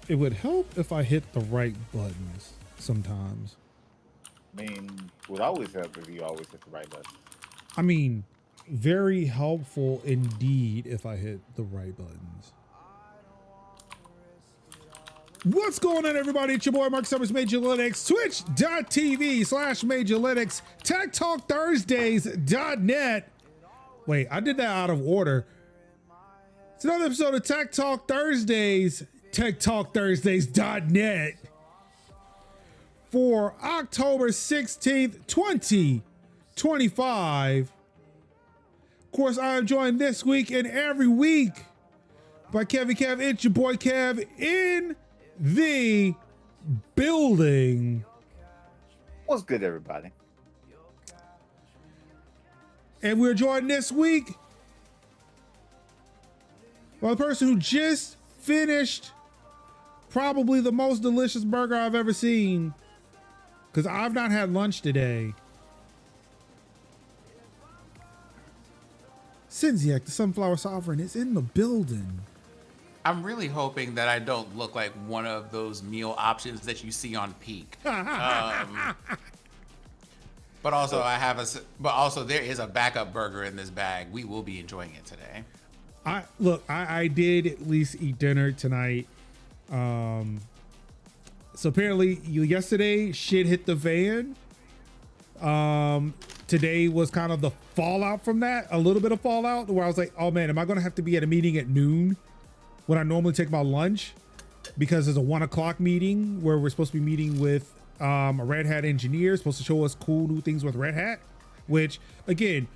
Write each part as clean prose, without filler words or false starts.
It would help if I hit the right buttons sometimes. I mean, would always help if you always hit the right button. I mean, very helpful indeed if I hit the right buttons. What's going on, everybody? It's your boy Mark Summers, Major Linux, twitch.tv/Major Linux, Tech Talk Thursdays.net. Wait, I did that out of order. It's another episode of Tech Talk Thursdays, techtalkthursdays.net for October 16th, 2025. Of course, I am joined this week and every week by Kevy Kev. It's your boy Kev in the building. What's good, everybody? And we're joined this week by the person who just finished probably the most delicious burger I've ever seen, because I've not had lunch today. Sinziak, the Sunflower Sovereign, is in the building. I'm really hoping that I don't look like one of those meal options that you see on Peak. But also there is a backup burger in this bag. We will be enjoying it today. I did at least eat dinner tonight. So apparently yesterday shit hit the fan. Today was kind of the fallout from that, a little bit of fallout where I was like, oh man, am I going to have to be at a meeting at noon when I normally take my lunch? Because there's a 1 o'clock meeting where we're supposed to be meeting with a Red Hat engineer, supposed to show us cool new things with Red Hat, which again,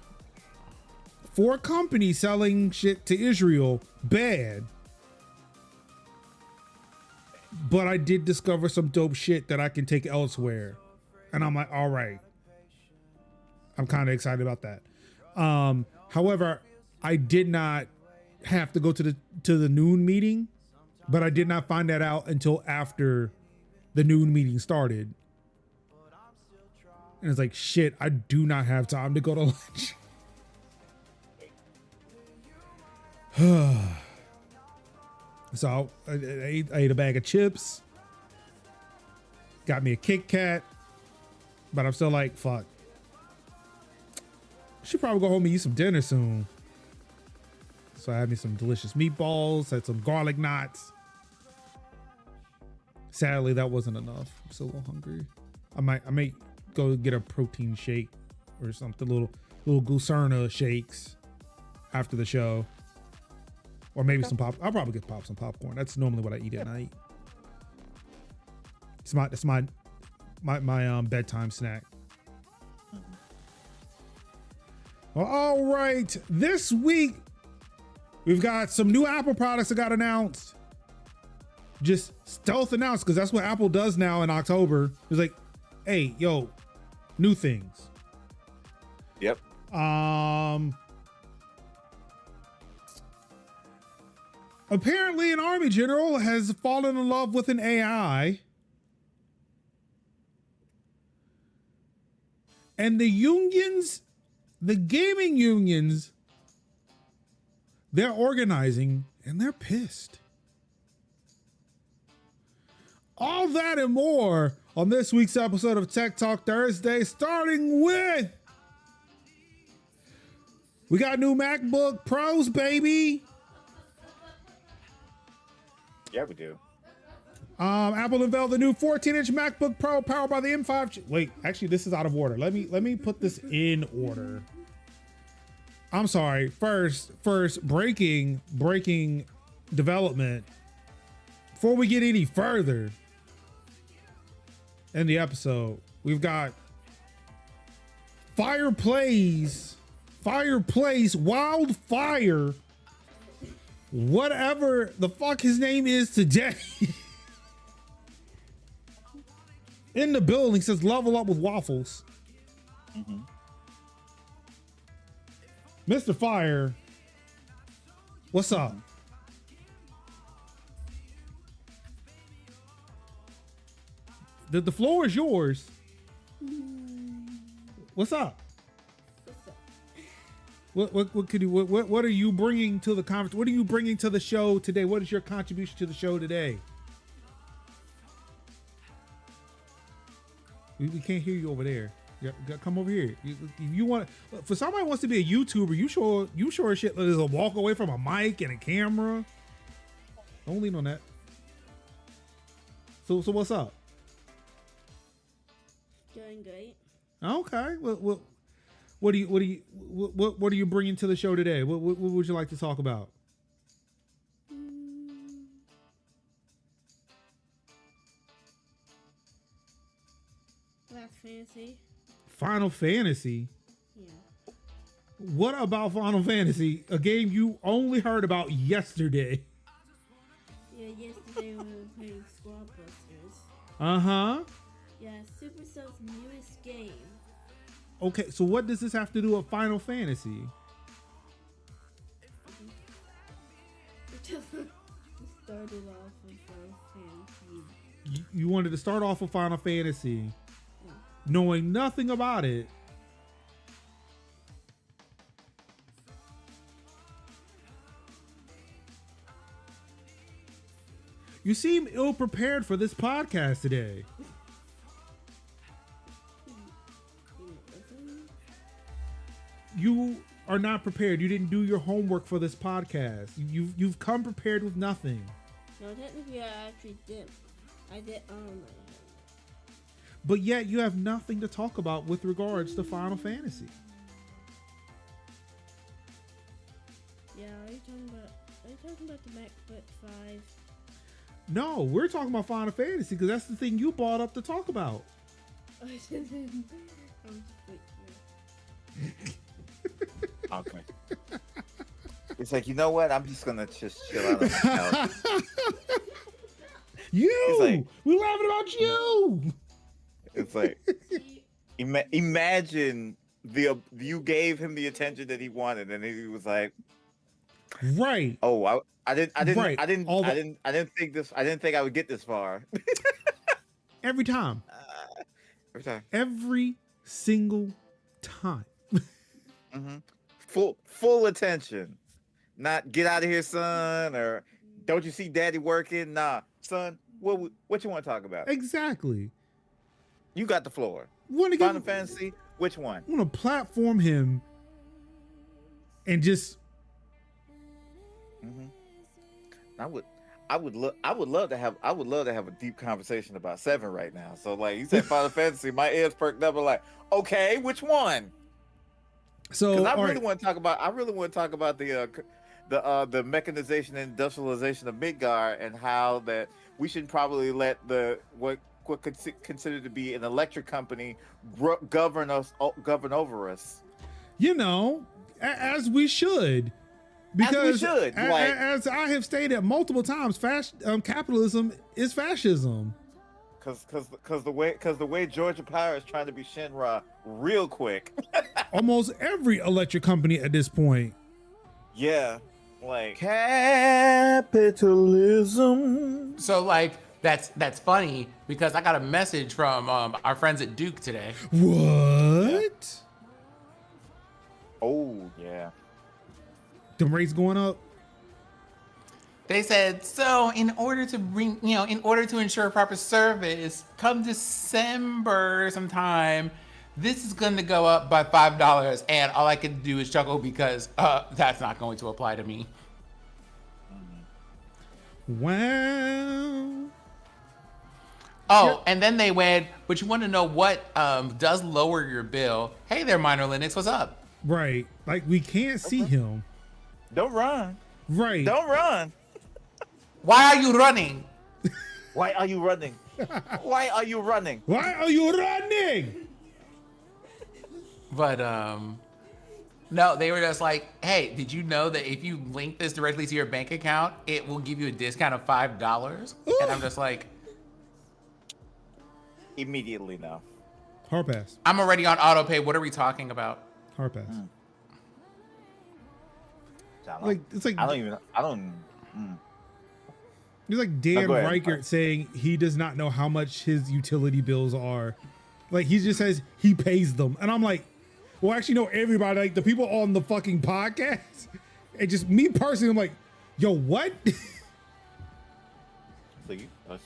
for a company selling shit to Israel, bad. But I did discover some dope shit that I can take elsewhere. And I'm like, all right. I'm kind of excited about that. However, I did not have to go to the noon meeting, but I did not find that out until after the noon meeting started. And it's like, shit, I do not have time to go to lunch. So I ate a bag of chips, got me a Kit Kat, but I'm still like, fuck. Should probably go home and eat some dinner soon. So I had me some delicious meatballs, had some garlic knots. Sadly, that wasn't enough. I'm still a little hungry. I might go get a protein shake or something, little Glucerna shakes after the show. Or maybe some pop. I'll probably get some popcorn. That's normally what I eat at night. It's my bedtime snack. Well, all right. This week we've got some new Apple products that got announced. Just stealth announced, because that's what Apple does now in October. It's like, hey, yo, new things. Yep. Apparently an army general has fallen in love with an AI. And the unions, the gaming unions, they're organizing and they're pissed. All that and more on this week's episode of Tech Talk Thursday, starting with, we got new MacBook Pros, baby. Yeah, we do. Apple unveiled the new 14-inch MacBook Pro powered by the M5. Wait, actually, this is out of order. Let me put this in order. I'm sorry. First, breaking development. Before we get any further in the episode, we've got Fireplace, Wildfire, whatever the fuck his name is today. In the building, says level up with waffles. Mm-hmm. Mr. Fire, what's up? The floor is yours. What's up? What are you bringing to the conference? What are you bringing to the show today? What is your contribution to the show today? We can't hear you over there. You gotta come over here. If you want, for somebody who wants to be a YouTuber, you sure as shit there's a walk away from a mic and a camera. Don't lean on that. So what's up? Doing great. Okay. What are you bringing to the show today? What would you like to talk about? Last Fantasy. Final Fantasy. Yeah. What about Final Fantasy? A game you only heard about yesterday. Yeah, yesterday we were playing Squad Busters. Uh-huh. Yeah, Supercell's newest game. Okay, so what does this have to do with Final Fantasy? It just started off with Final Fantasy. You wanted to start off with Final Fantasy, knowing nothing about it. You seem ill prepared for this podcast today. You are not prepared. You didn't do your homework for this podcast. You've come prepared with nothing. No, technically I actually did. I did But yet you have nothing to talk about with regards to Final Fantasy. Yeah, are you talking about the MacBook 5? No, we're talking about Final Fantasy because that's the thing you brought up to talk about. I'm just wait here. Okay. It's like, you know what? I'm just gonna just chill out on the couch. You! like- We're laughing about you! It's like, imagine you gave him the attention that he wanted, and he was like, Right. "Oh, I didn't Right. think I would get this far." Every time. Every time. Every single time. Mm-hmm. Full attention. Not get out of here, son, or don't you see daddy working? Nah, son, what you want to talk about? Exactly. You got the floor. Want to Final Fantasy, which one? want to platform him and just Mm-hmm. I would love to have a deep conversation about 7 right now. So like you said Final Fantasy, my ears perked up and like, okay, which one? so Because I all really right. want to talk about the mechanization and industrialization of Midgar and how that we should probably let what considered to be an electric company govern over us. You know, as we should. Because should, like- as I have stated multiple times, capitalism is fascism. Because the way Georgia Power is trying to be Shinra real quick. Almost every electric company at this point. Yeah, like capitalism. So like that's funny because I got a message from our friends at Duke today. What? Oh yeah. The rates going up? They said, so in order to ensure proper service, come December sometime, this is going to go up by $5. And all I can do is chuckle because that's not going to apply to me. Wow. Oh, and then they went, but you want to know what does lower your bill? Hey there, Minor Linux, what's up? Right. Like we can't see him. Don't run. Right. Don't run. Why are you running? Why are you running? Why are you running? Why are you running? But no, they were just like, hey, did you know that if you link this directly to your bank account, it will give you a discount of $5? And I'm just like, Immediately now. Hard pass. I'm already on auto pay. What are we talking about? Hard pass. Like It's like I don't. It's like Dan go ahead. Reichert saying he does not know how much his utility bills are. Like he just says he pays them. And I'm like, well, actually, no, everybody, like the people on the fucking podcast, and just me personally, I'm like, yo, what?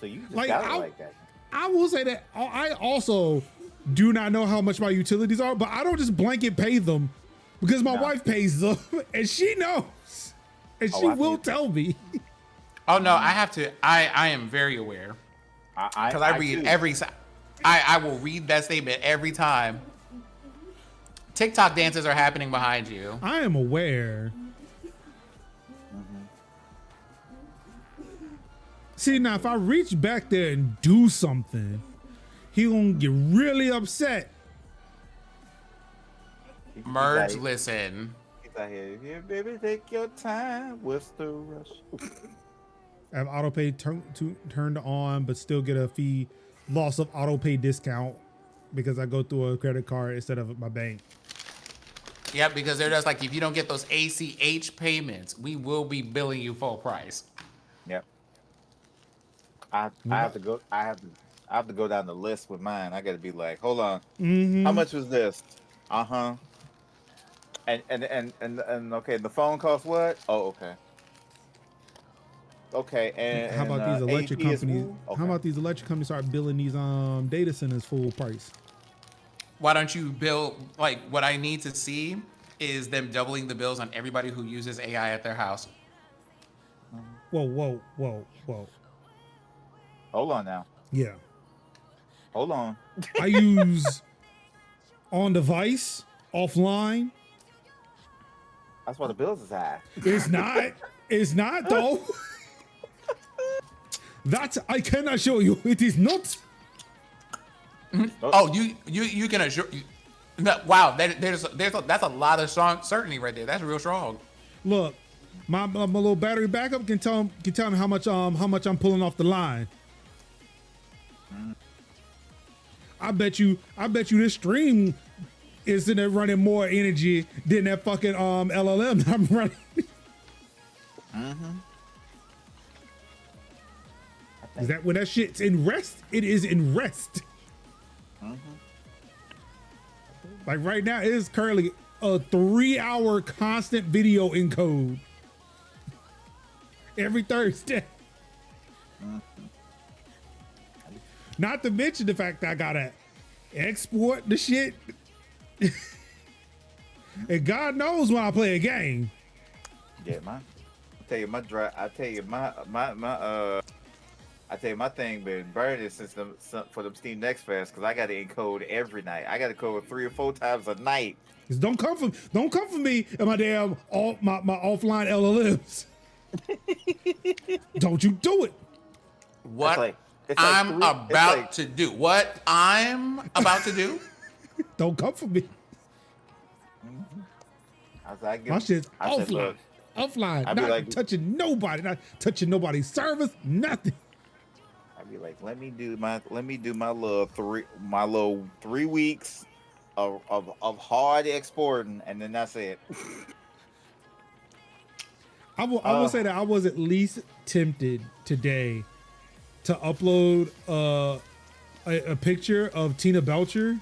So you just Like, got it I- like that. I will say that I also do not know how much my utilities are, but I don't just blanket pay them because my wife pays them and she knows. And she will tell me. Oh no, I have to. I am very aware because I read too. every. I will read that statement every time. TikTok dances are happening behind you. I am aware. See, now if I reach back there and do something, he gonna get really upset. Merge, listen. He's out here, baby, take your time. What's the rush? I have auto pay turned on, but still get a fee loss of auto pay discount because I go through a credit card instead of my bank. Yep, because they're just like, if you don't get those ACH payments, we will be billing you full price. Yep. I have to go. I have to go down the list with mine. I got to be like, hold on, how much was this? And okay, the phone costs what? Oh, okay. Okay, and how about these electric AP is companies? who? Okay. How about these electric companies start billing these data centers full price? Why don't you bill, like, what I need to see is them doubling the bills on everybody who uses AI at their house. Whoa. Hold on now. Yeah. Hold on. I use on device, offline. That's why the bills is high. It's not. It's not though. That I cannot show you. It is not. Oh, you can assure. Wow, that's a lot of strong certainty right there. That's real strong. Look, my little battery backup can tell me how much I'm pulling off the line. I bet you this stream isn't it running more energy than that fucking LLM I'm running. Is that when that shit's in rest? It is in rest. Like right now, it is currently a 3-hour constant video encode every Thursday. Not to mention the fact that I gotta export the shit. And God knows when I play a game. Yeah, I tell you my thing been burning since for them Steam Next Fest because I got to encode every night. I got to code 3 or 4 times a night. Don't come for me and my damn my offline LLMs. Don't you do it. What I'm about to do. Don't come for me. My shit's offline. Offline. Not touching nobody. Not touching nobody's service. Nothing. I'd be like, let me do my little 3 weeks of hard exporting, and then that's it. I will say that I was at least tempted today to upload a picture of Tina Belcher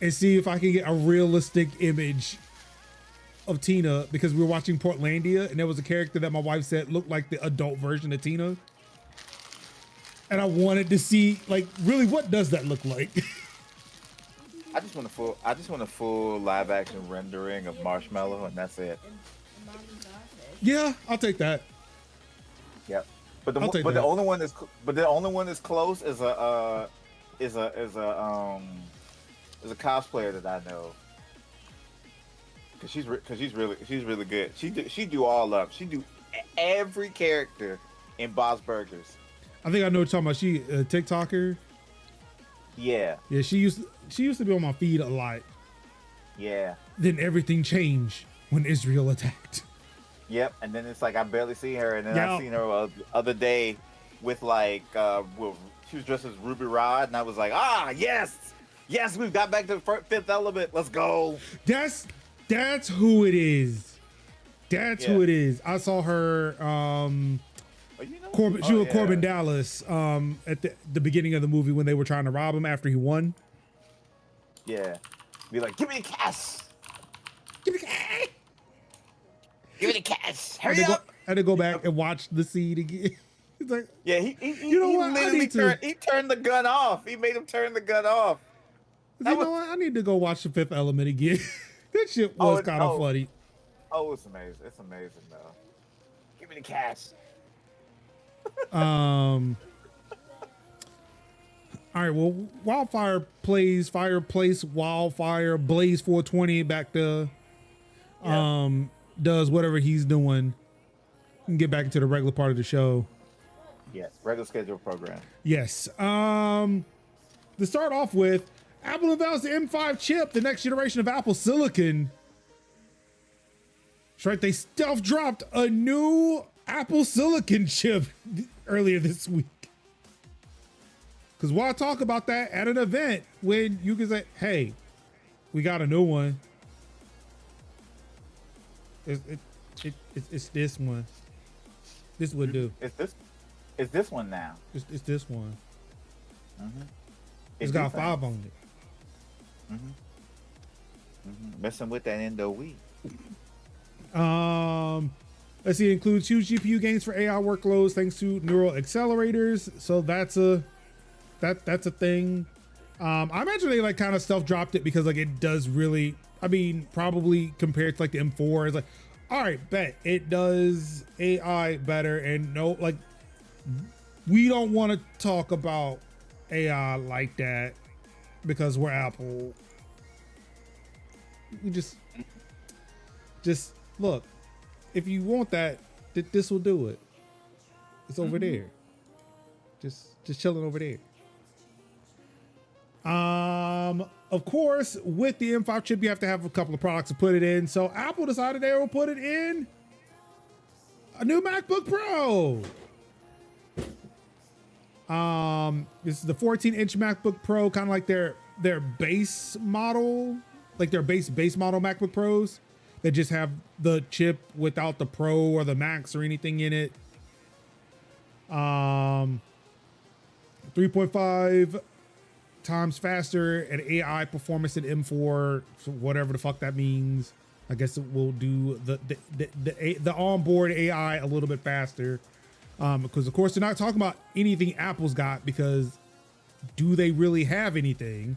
and see if I can get a realistic image of Tina, because we were watching Portlandia and there was a character that my wife said looked like the adult version of Tina. And I wanted to see, like, really, what does that look like? I just want a full live action rendering of Marshmallow, and that's it. Yeah, I'll take that. Yep. But the only one that's close is a cosplayer that I know. Cause she's really good. She do all up. She do every character in Bob's Burgers. I think I know what you're talking about. She a TikToker. Yeah. Yeah, she used to be on my feed a lot. Yeah. Then everything changed when Israel attacked. Yep. And then it's like I barely see her, and then I seen her other day with like she was dressed as Ruby Rod, and I was like, yes, we've got back to the Fifth Element. Let's go. That's who it is. That's who it is. I saw her. Corbin, she was Corbin Dallas at the beginning of the movie when they were trying to rob him after he won. Yeah. Be like, give me the cash. Give me the cash. Give me the cash. Hurry up. I had to go back and watch the scene again. He's like, yeah, he turned the gun off. He made him turn the gun off. You know what? I need to go watch The Fifth Element again. That shit was kind of funny. Oh, it's amazing. It's amazing though. Give me the cash. All right, well, Wildfire plays Fireplace, Wildfire, Blaze 420 back to does whatever he's doing and get back into the regular part of the show. Yes, regular schedule program. Yes. To start off with, Apple unveils the M5 chip, the next generation of Apple Silicon. That's right, they stealth dropped a new Apple Silicon chip earlier this week. Because why talk about that at an event when you can say, hey, we got a new one. It's this one. This would do. It's this one now. It's this one. Mm-hmm. It's got 5 on it. Messing with that Endo Wii. Let's see, it includes huge GPU gains for AI workloads thanks to neural accelerators. So that's a thing. I imagine they like kind of stealth dropped it because like it does really, I mean, probably compared to like the M4, it's like, all right, bet it does AI better. And no, like we don't want to talk about AI like that because we're Apple. We just look, if you want that, this will do it. It's over there. Just chilling over there. Of course, with the M5 chip, you have to have a couple of products to put it in. So Apple decided they will put it in a new MacBook Pro. This is the 14-inch MacBook Pro, kind of like their base model, like their base model MacBook Pros that just have the chip without the Pro or the Max or anything in it. 3.5 times faster and AI performance than M4, so whatever the fuck that means. I guess it will do the onboard AI a little bit faster. Because of course they're not talking about anything Apple's got, because do they really have anything?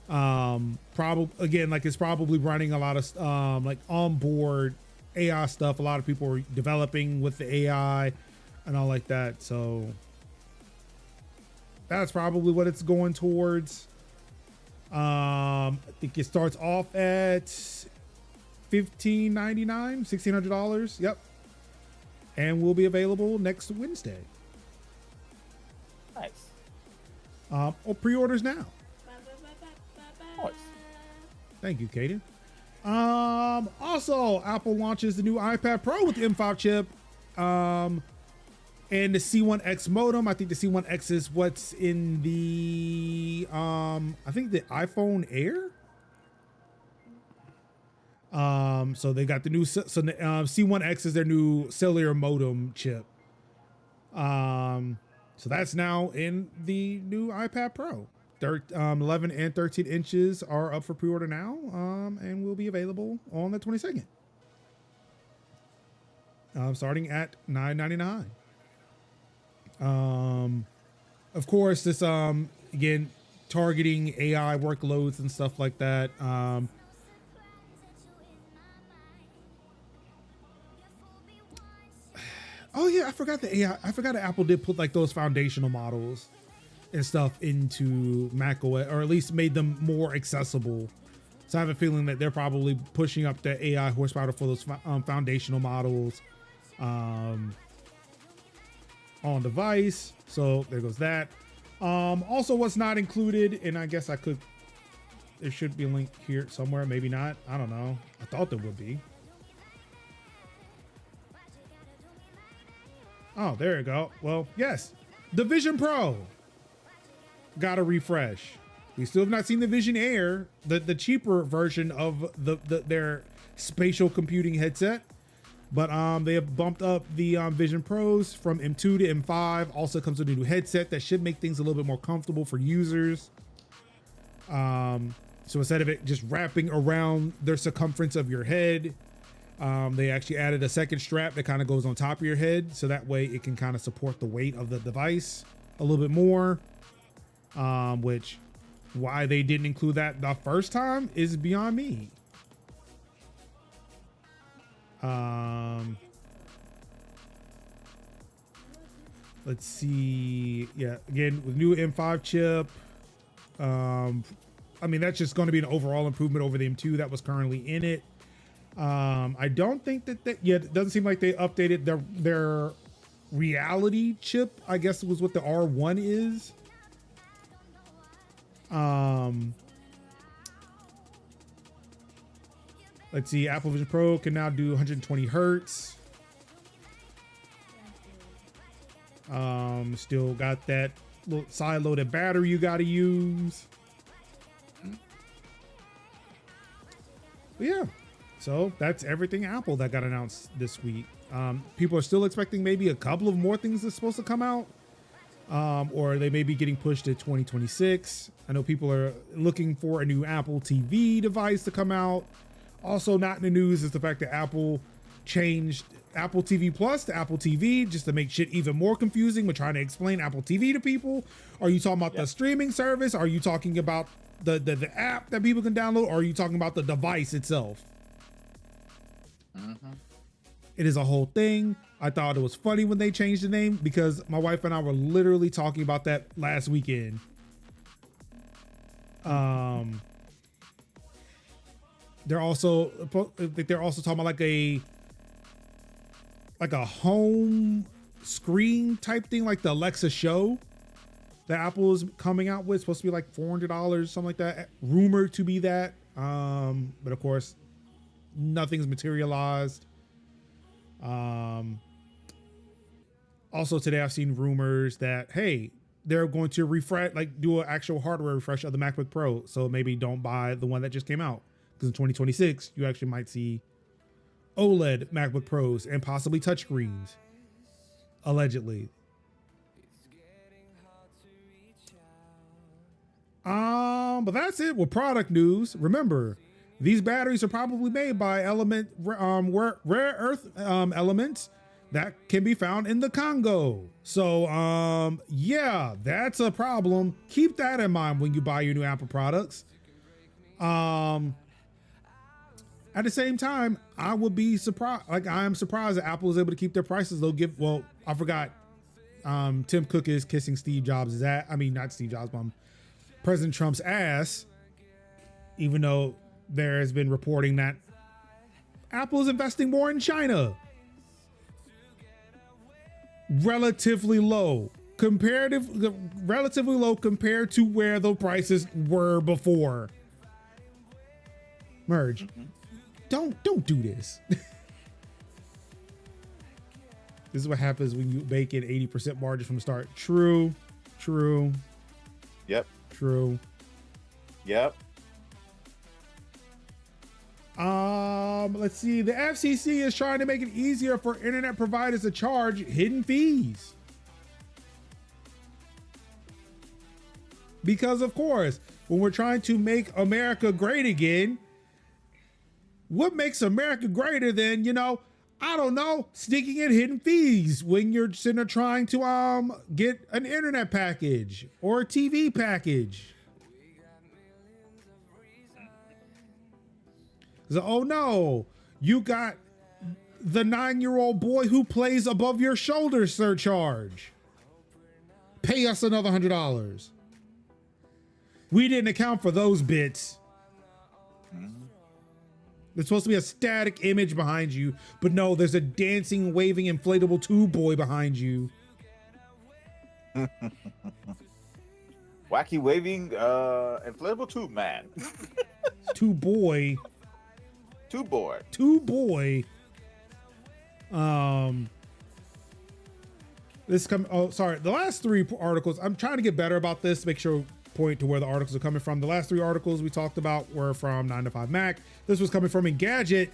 Probably again, like it's probably running a lot of like onboard AI stuff. A lot of people are developing with the AI and all like that. So that's probably what it's going towards. I think it starts off at $1,599, $1,600. Yep. And will be available next Wednesday. Nice. Or pre-orders now. Nice. Thank you, Kaden. Also, Apple launches the new iPad Pro with the M5 chip. And the C1X modem. I think the C1X is what's in the I think the iPhone Air. So they got the new, so the C1X is their new cellular modem chip. So that's now in the new iPad Pro. 11 and 13 inches are up for pre-order now, and will be available on the 22nd. Starting at $999. Of course, this again targeting AI workloads and stuff like that. Oh yeah, I forgot the AI. I forgot that Apple did put like those foundational models and stuff into macOS, or at least made them more accessible. So I have a feeling that they're probably pushing up the AI horsepower for those foundational models on device. So there goes that. Also, what's not included, and I guess there should be a link here somewhere. Maybe not. I don't know. I thought there would be. Oh, there you go. Well, yes, the Vision Pro got a refresh. We still have not seen the Vision Air, the cheaper version of their spatial computing headset, but they have bumped up the Vision Pros from M2 to M5. Also comes with a new headset that should make things a little bit more comfortable for users. So instead of it just wrapping around the circumference of your head, they actually added a second strap that kind of goes on top of your head, so that way it can kind of support the weight of the device a little bit more, which Why they didn't include that the first time is beyond me. Let's see. Yeah, again with new M5 chip. I mean, that's just going to be an overall improvement over the M2 that was currently in it. I don't think that yeah, it doesn't seem like they updated their reality chip. I guess it was what the R1 is. Let's see. Apple Vision Pro can now do 120 hertz. Still got that little side-loaded battery you got to use. But yeah, so that's everything Apple that got announced this week. People are still expecting maybe a couple of more things that's supposed to come out, or they may be getting pushed to 2026. I know people are looking for a new Apple TV device to come out. Also not in the news is the fact that Apple changed Apple TV Plus to Apple TV just to make shit even more confusing when trying to explain Apple TV to people. Are you talking about the streaming service? Are you talking about the app that people can download? Or are you talking about the device itself? It is a whole thing. I thought it was funny when they changed the name because my wife and I were literally talking about that last weekend. They're also talking about like a home screen type thing, like the Alexa Show that Apple is coming out with. Supposed to be like $400, something like that. Rumored to be that. But of course, nothing's materialized. Also today I've seen rumors that, hey, they're going to refresh, like do an actual hardware refresh of the MacBook Pro. So maybe don't buy the one that just came out. Because in 2026, you actually might see OLED MacBook Pros and possibly touchscreens, allegedly. But that's it with product news. Remember, these batteries are probably made by rare earth elements that can be found in the Congo. So yeah, that's a problem. Keep that in mind when you buy your new Apple products. At the same time, I would be surprised. Like I am surprised that Apple is able to keep their prices. They'll give. Well, I forgot. Tim Cook is kissing Steve Jobs' ass. I mean, not Steve Jobs, but President Trump's ass. Even though there has been reporting that Apple is investing more in China. Relatively low compared to where the prices were before. Merge. Don't do this. This is what happens when you bake in 80% margin from the start. True. Yep. True. Yep. Let's see. The FCC is trying to make it easier for internet providers to charge hidden fees. Because of course, when we're trying to make America great again, what makes America greater than, I don't know, sneaking in hidden fees when you're sitting there trying to get an internet package or a TV package. So, oh no, you got the 9-year-old boy who plays above your shoulder surcharge. Pay us another $100. We didn't account for those bits. There's supposed to be a static image behind you, but no, there's a dancing, waving, inflatable tube boy behind you. Wacky waving, inflatable tube man. Tube boy. Tube boy. Tube boy. The last three articles, I'm trying to get better about this to make sure point to where the articles are coming from. The last three articles we talked about were from 9to5Mac. This was coming from Engadget.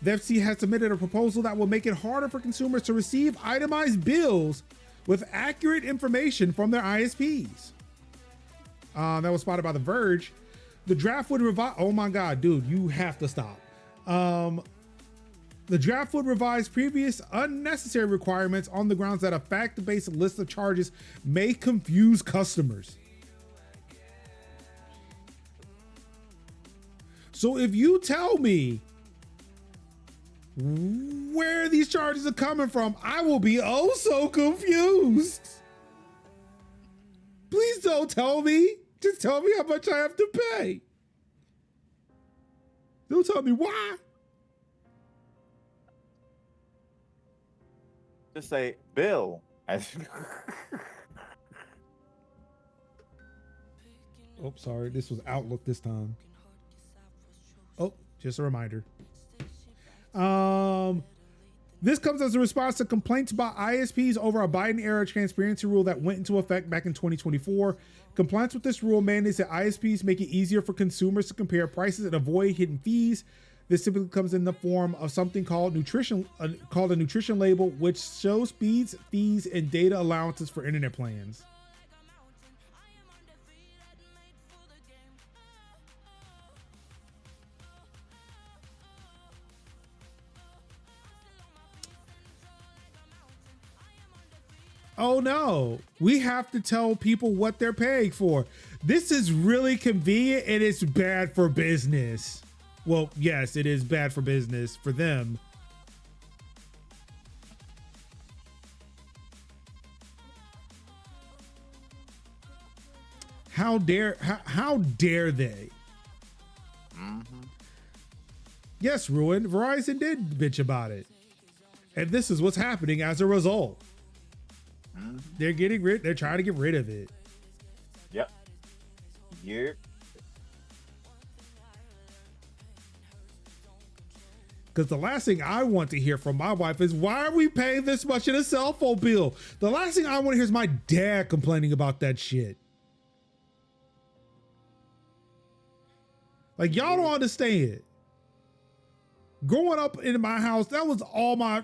The FCC has submitted a proposal that will make it harder for consumers to receive itemized bills with accurate information from their ISPs. That was spotted by The Verge. The draft would revise. Oh my God, dude, you have to stop. The draft would revise previous unnecessary requirements on the grounds that a fact-based list of charges may confuse customers. So if you tell me where these charges are coming from, I will be oh so confused. Please don't tell me. Just tell me how much I have to pay. Don't tell me why. Just say, Bill. Oh, sorry. This was Outlook this time. Oh, just a reminder. This comes as a response to complaints by ISPs over a Biden-era transparency rule that went into effect back in 2024. Compliance with this rule mandates that ISPs make it easier for consumers to compare prices and avoid hidden fees. This typically comes in the form of something called a nutrition label, which shows speeds, fees, and data allowances for internet plans. Oh no, we have to tell people what they're paying for. This is really convenient and it's bad for business. Well, yes, it is bad for business for them. How dare they? Yes, Ruin. Verizon did bitch about it. And this is what's happening as a result. They're trying to get rid of it. Yep. Because the last thing I want to hear from my wife is, why are we paying this much in a cell phone bill? The last thing I want to hear is my dad complaining about that shit. Like, y'all don't understand. Growing up in my house, that was all my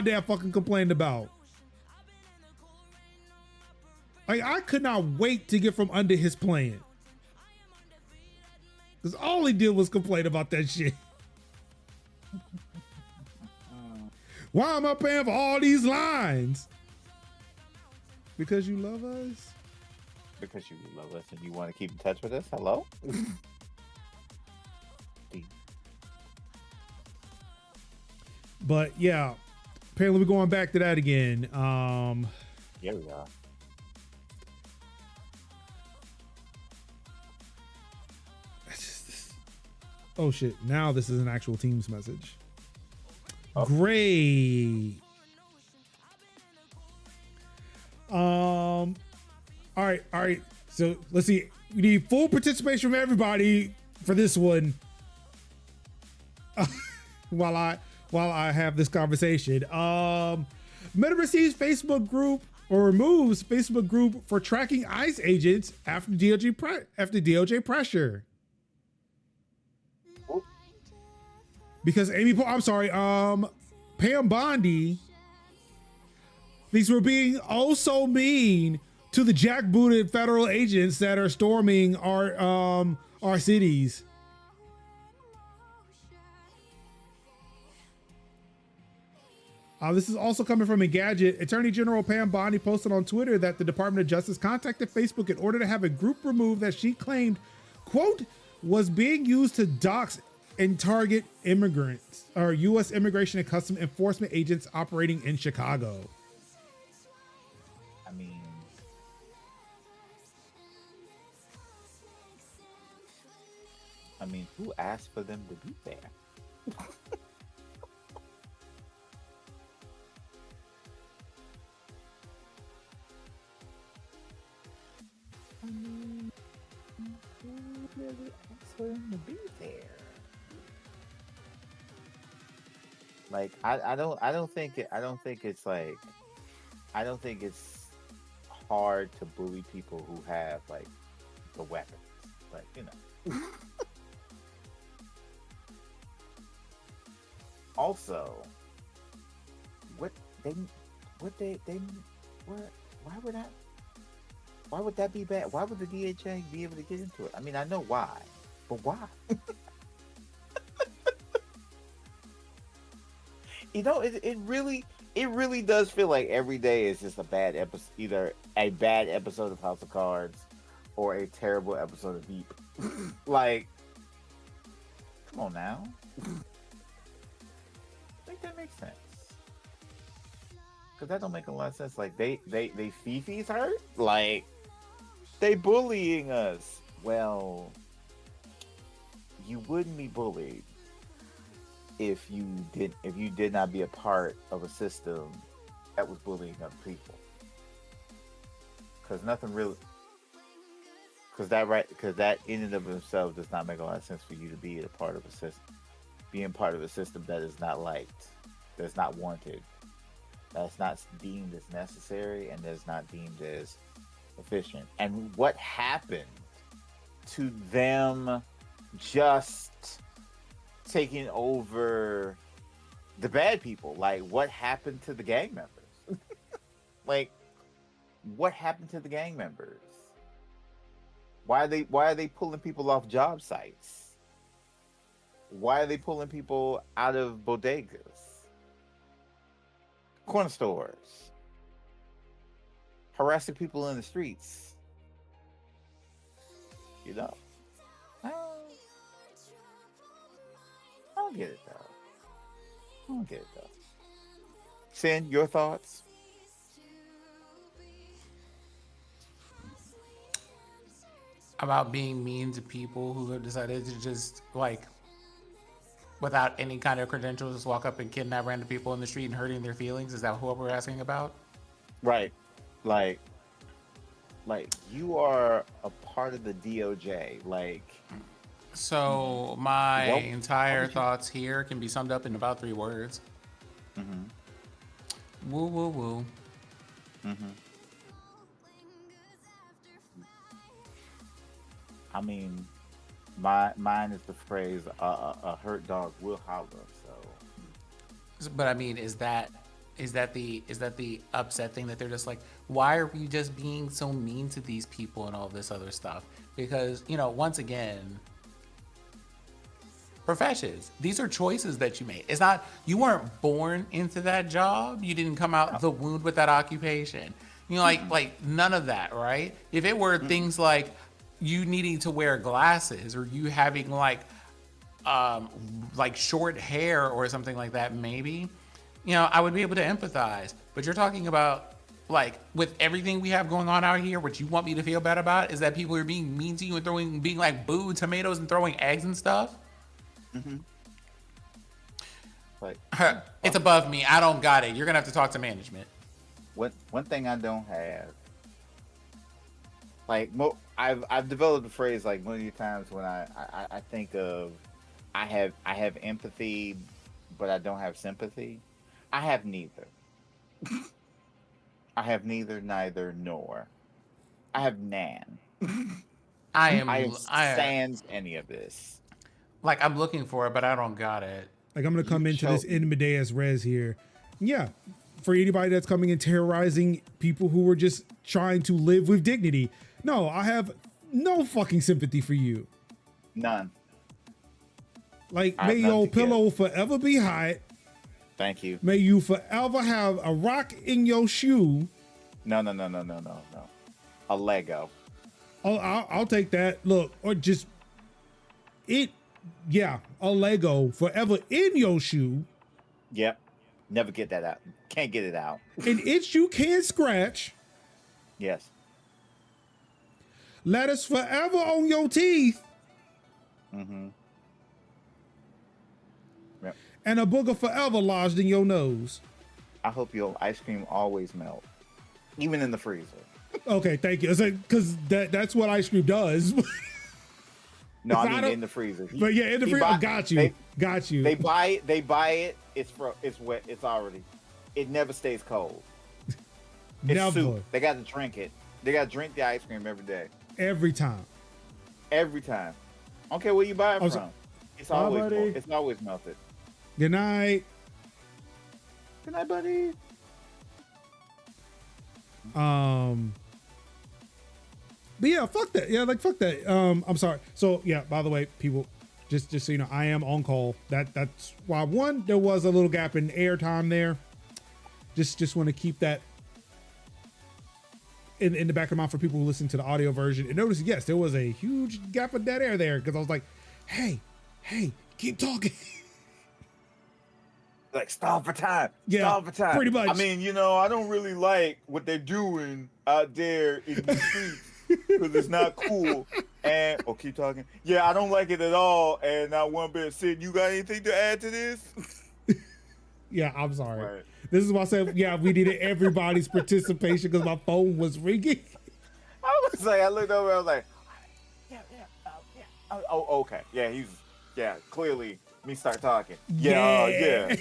dad fucking complained about. Like, I could not wait to get from under his plan. Because all he did was complain about that shit. Why am I paying for all these lines? Because you love us? Because you love us and you want to keep in touch with us. Hello? But yeah, apparently we're going back to that again. Here we are. Oh shit, now this is an actual Teams message. Oh. Great. All right. So let's see. We need full participation from everybody for this one. While I have this conversation. Meta receives Facebook group or removes Facebook group for tracking ICE agents after DOJ pressure. Because Pam Bondi thinks we're being oh so mean to the jackbooted federal agents that are storming our cities. This is also coming from Engadget. Attorney General Pam Bondi posted on Twitter that the Department of Justice contacted Facebook in order to have a group removed that she claimed, quote, was being used to dox and target immigrants or U.S. Immigration and Customs Enforcement agents operating in Chicago. I mean, who asked for them to be there? Who really asked for them to be there? Like, I don't think it's hard to bully people who have like the weapons, like, you know. Also, why would that be bad? Why would the DHA be able to get into it? I mean, I know why, but why? You know, it really does feel like every day is just a bad episode, either a bad episode of House of Cards or a terrible episode of Veep. Like, Come on now. I think that makes sense. Cause that don't make a lot of sense. Like they Fifi's hurt? Like they bullying us. Well, you wouldn't be bullied if you did not be a part of a system that was bullying other people. Cause nothing really because that in and of itself does not make a lot of sense for you to be a part of a system. Being part of a system that is not liked, that's not wanted, that's not deemed as necessary, and that's not deemed as efficient. And what happened to them just taking over the bad people? Like, what happened to the gang members? Like, what happened to the gang members? Why are they pulling people off job sites? Why are they pulling people out of bodegas, corner stores, harassing people in the streets? You know, I don't get it though. Sin, your thoughts? About being mean to people who have decided to just, like, without any kind of credentials, just walk up and kidnap random people in the street and hurting their feelings? Is that what we're asking about? Right. Like you are a part of the DOJ. Like, So my What- entire what would you- thoughts here can be summed up in about 3 words. Woo woo woo. I mean, mine is the phrase "a hurt dog will holler." So But I mean, is that the upset thing that they're just like, why are we just being so mean to these people and all this other stuff? Because, you know, once again, professions, these are choices that you made. It's not, you weren't born into that job. You didn't come out the wound with that occupation. You know, like none of that, right? If it were things like you needing to wear glasses or you having like short hair or something like that, maybe, you know, I would be able to empathize. But you're talking about, like, with everything we have going on out here, what you want me to feel bad about is that people are being mean to you and being like boo tomatoes and throwing eggs and stuff. like It's above me. I don't got it. You're gonna have to talk to management. one thing I don't have, like I've developed a phrase like many times when I think of I have empathy, but I don't have sympathy. I have neither. I have neither, neither, nor. I have nan. I am I have sans any of this. like, I'm looking for it, but I don't got it. Like, I'm gonna come into this chose- Inmadeus res here. Yeah, for anybody that's coming and terrorizing people who were just trying to live with dignity. No, I have no fucking sympathy for you. None. Like, I have may none your to give. pillow forever be hot. Thank you. May you forever have a rock in your shoe. No. A Lego. Oh, I'll take that. Look, or just it. Yeah, a Lego forever in your shoe. Yep. Never get that out. Can't get it out. An itch you can't scratch. Yes. Lettuce forever on your teeth. Yep. And a booger forever lodged in your nose. I hope your ice cream always melt, even in the freezer. Okay, thank you. Because that's what ice cream does. No, If I I mean don't- in the freezer. But yeah, in the He freezer. buy- Got you. They, Got you. they buy it. It's wet. It's already. It never stays cold. It's Never. soup. They got to drink it. They got to drink the ice cream every day. Every time. Every time. I don't care where you buy it Also- from. It's Bye, always buddy. it's always melted. Good night. Good night, buddy. But yeah, fuck that. Yeah, like fuck that. I'm sorry. So yeah, by the way, people, just so you know, I am on call. That's why one, there was a little gap in airtime there. Just want to keep that in the back of the mind for people who listen to the audio version. And notice, yes, there was a huge gap of dead air there because I was like, hey, keep talking. Like stall for time. Yeah, Stall for time. pretty much. I mean, I don't really like what they're doing out there in the streets because it's not cool. And keep talking. Yeah, I don't like it at all. And not one bit. Sid, you got anything to add to this? Yeah, I'm sorry. Right. This is why I said, yeah, we needed everybody's participation because my phone was ringing. I was like, I looked over. I was like, yeah. Oh, okay. Yeah, clearly. Me start talking. Yeah.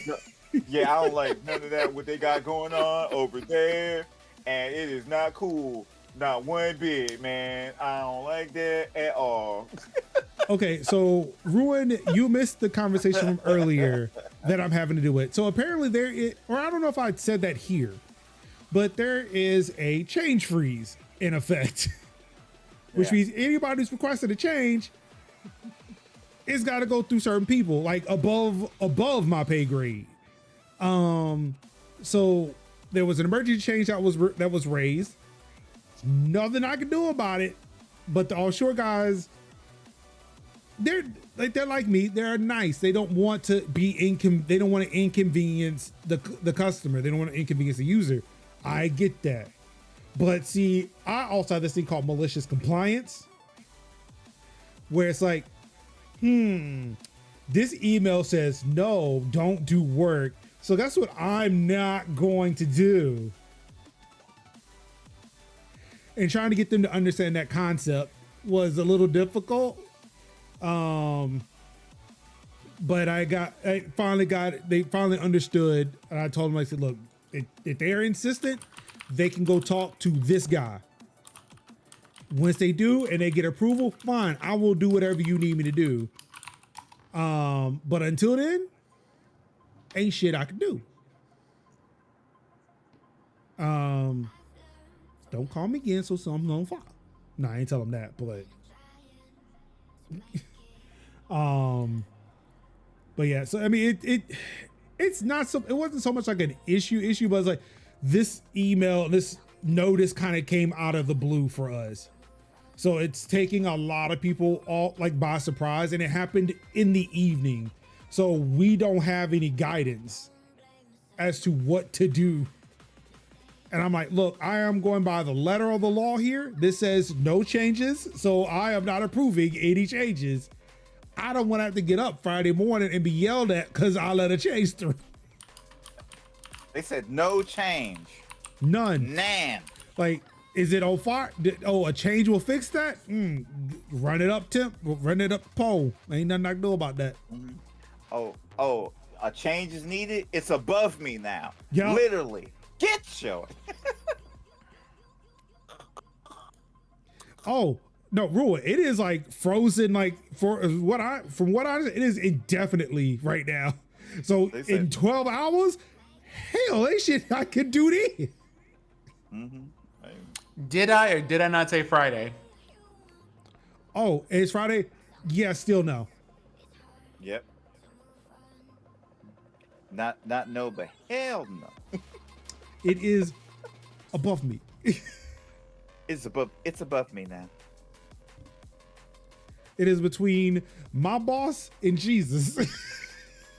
Yeah, I don't like none of that what they got going on over there. And it is not cool. Not one bit, man. I don't like that at all. Okay, so Ruin, you missed the conversation from earlier that I'm having to do with. So apparently or I don't know if I said that here, but there is a change freeze in effect, which means anybody who's requested a change, it's got to go through certain people, like above my pay grade. So there was an emergency change that was raised. There's nothing I can do about it, but the offshore guys, they're like me. They're nice. They don't want to be they don't want to inconvenience the customer. They don't want to inconvenience the user. I get that, but see, I also have this thing called malicious compliance, where it's like, this email says, no, don't do work. So that's what I'm not going to do. And trying to get them to understand that concept was a little difficult. But they finally understood. And I told them, I said, look, if they're insistent, they can go talk to this guy. Once they do and they get approval, fine, I will do whatever you need me to do. But until then, ain't shit I can do. Don't call me again, so something's on fire. No, I ain't tell them that, but but yeah, so I mean it's not so, it wasn't so much like an issue, but it's like this notice kind of came out of the blue for us. So it's taking a lot of people all like by surprise, and it happened in the evening. So we don't have any guidance as to what to do. And I'm like, look, I am going by the letter of the law here. This says no changes. So I am not approving any changes. I don't want to have to get up Friday morning and be yelled at because I let a change through. They said no change. None. Like, is it on fire? A change will fix that? Run it up run it up pole. Ain't nothing I can do about that. A change is needed. It's above me now. Yeah. Literally. Get showing. Oh no, Ruin! It is like frozen. Like from what I, it is indefinitely right now. So in 12 hours, hell, they shit I could do this. Did I or did I not say Friday? Oh, it's Friday. Yeah, still no. Yep. Not no, but hell no. It is above me. It's above me now. It is between my boss and Jesus.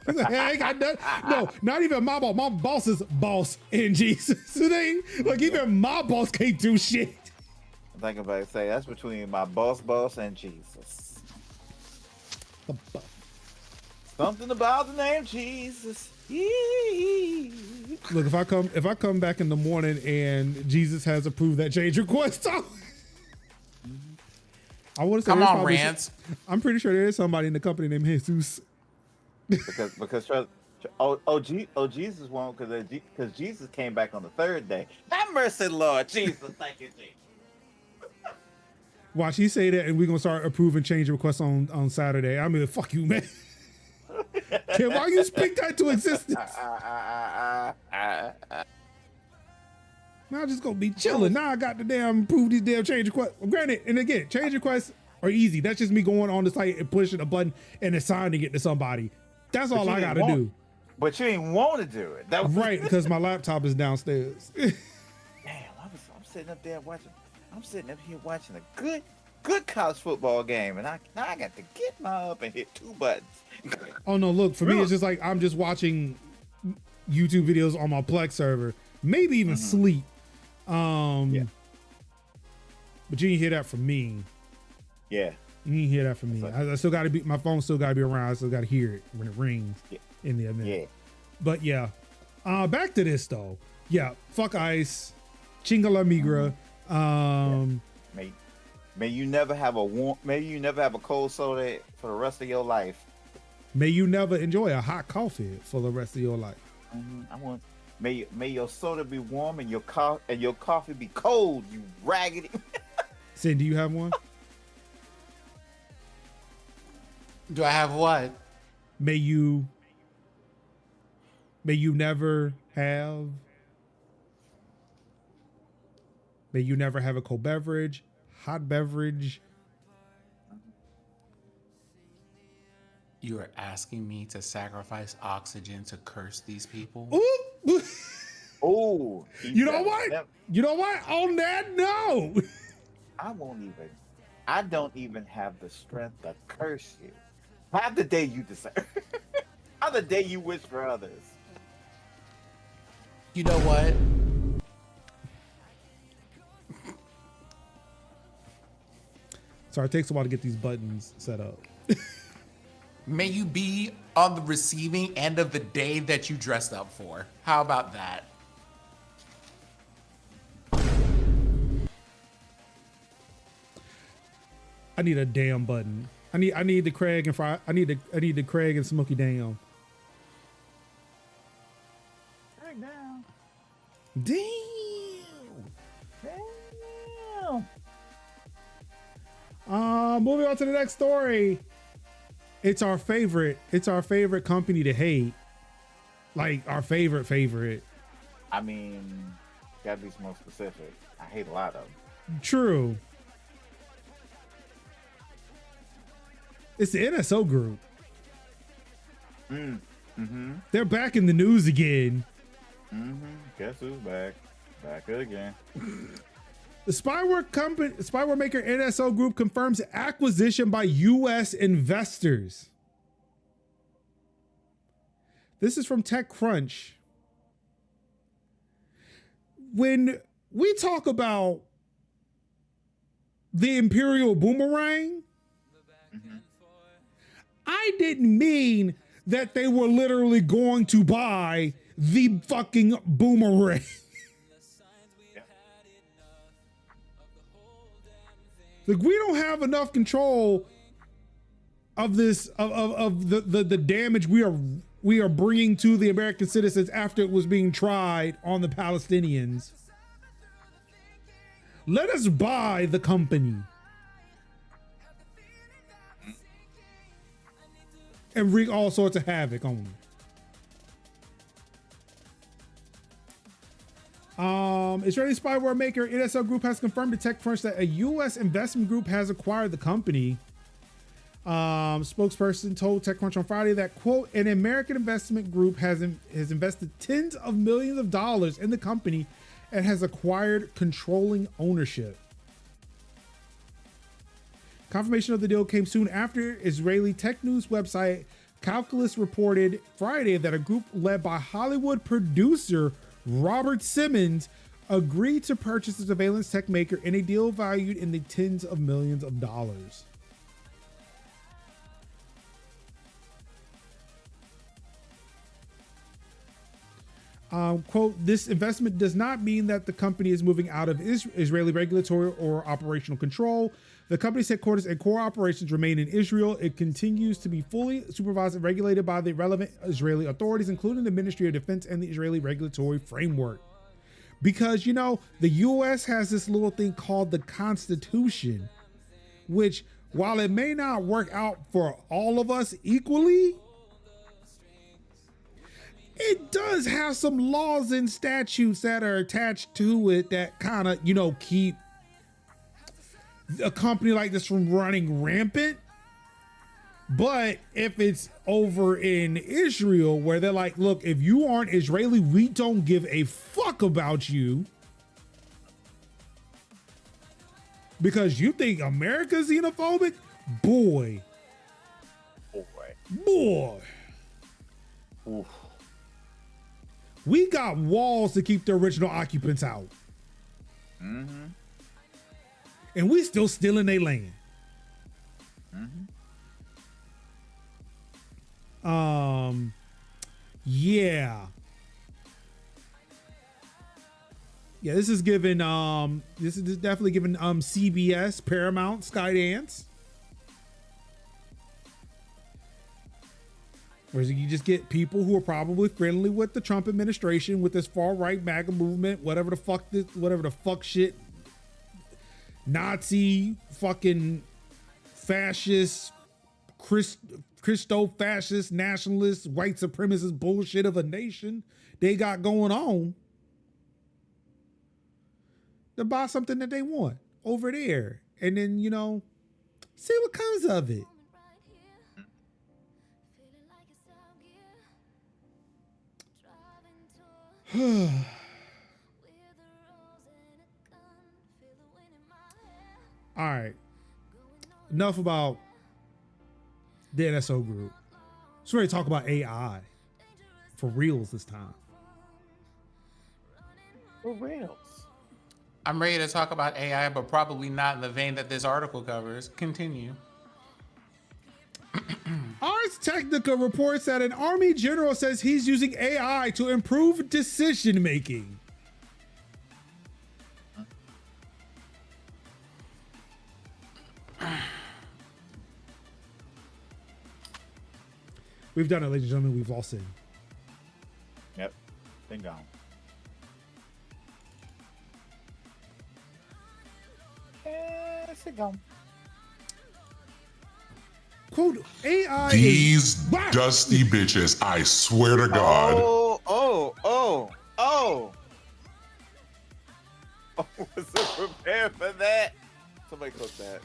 I ain't got nothing. No, not even my boss. My boss's boss and Jesus. It ain't like even my boss can't do shit. I'm thinking about to say that's between my boss and Jesus. Something about the name Jesus. Look, if I come back in the morning and Jesus has approved that change request, I want to say, come on, Rance. I'm pretty sure there is somebody in the company named Jesus. because Jesus won't, because Jesus came back on the third day. Have mercy, Lord Jesus. Thank you, Jesus. Watch, he say that, and we're gonna start approving change requests on Saturday. I mean, fuck you, man. Kim, why you speak that to existence? Now I'm just gonna be chilling. Now I got to damn prove these damn change requests. Granted, and again, change requests are easy. That's just me going on the site and pushing a button and assigning it to somebody. That's all I gotta do. But you didn't want to do it. That was right, because my laptop is downstairs. Damn, I'm sitting up here watching a good good college football game, and I got to get my up and hit 2 buttons. Oh no, look, for me Really? it's just like I'm just watching YouTube videos on my Plex server, maybe even sleep. Yeah. But you didn't hear that from me. Yeah. You didn't hear that from me. That's I still got to be, my phone still got to be around. I still got to hear it when it rings Yeah. in the event. Yeah. But yeah, back to this though. Yeah, fuck ice, chinga la migra. May you never have a cold soda for the rest of your life. May you never enjoy a hot coffee for the rest of your life. May your soda be warm and your coffee be cold. You raggedy. Sin, do you have one? Do I have what? May you never have. May you never have a cold beverage, hot beverage. You are asking me to sacrifice oxygen to curse these people? Ooh. Oh, You know what? You know what? On that note, I don't even have the strength to curse you. Have the day you deserve. Have the day you wish for others. You know what? sorry, it takes a while to get these buttons set up. May you be on the receiving end of the day that you dressed up for. How about that? I need a damn button. I need the Craig and Fry. I need the Craig and Smokey Damn. Right now. Damn. Moving on to the next story. It's our favorite company to hate. Like our favorite. I mean, gotta be more specific. I hate a lot of them. True. It's the NSO group. They're back in the news again. Guess who's back? Back again. The spyware maker NSO Group confirms acquisition by U.S. investors. This is from TechCrunch. When we talk about the Imperial Boomerang, I didn't mean that they were literally going to buy the fucking boomerang. Like, we don't have enough control of this, of the damage we are bringing to the American citizens after it was being tried on the Palestinians. Let us buy the company and wreak all sorts of havoc on them. Israeli spyware maker NSO Group has confirmed to TechCrunch that a U.S. investment group has acquired the company. Spokesperson told TechCrunch on Friday that, quote, an American investment group has invested tens of millions of dollars in the company and has acquired controlling ownership. Confirmation of the deal came soon after Israeli tech news website Calculus reported Friday that a group led by Hollywood producer Robert Simmons agreed to purchase the surveillance tech maker in a deal valued in the tens of millions of dollars. Quote, this investment does not mean that the company is moving out of Israeli regulatory or operational control. The company's headquarters and core operations remain in Israel. It continues to be fully supervised and regulated by the relevant Israeli authorities, including the Ministry of Defense and the Israeli regulatory framework. Because, you know, the U.S. has this little thing called the Constitution, which, while it may not work out for all of us equally, it does have some laws and statutes that are attached to it that kind of, you know, keep a company like this from running rampant. But if it's over in Israel where they're like, look, if you aren't Israeli, we don't give a fuck about you. because you think America's xenophobic? Boy. Boy. Oof. We got walls to keep the original occupants out. Mm-hmm. And we still stealing their land. Yeah. Yeah, this is giving this is definitely giving CBS, Paramount, Skydance. Whereas you just get people who are probably friendly with the Trump administration, with this far right MAGA movement, whatever the fuck shit, Nazi, fucking fascist, Christo-fascist, nationalist, white supremacist bullshit of a nation they got going on, to buy something that they want over there. And then, you know, see what comes of it. All right. Enough about the NSO group. Let's ready to talk about AI for reals this time. For reals. I'm ready to talk about AI, but probably not in the vein that this article covers. Continue. Ars Technica reports that an Army general says he's using AI to improve decision making. We've done it, ladies and gentlemen. We've all seen. Yep. Been gone. It's gone. Quote, AI These is... dusty bitches, I swear to God. Oh. I wasn't prepared for that. Somebody cook that.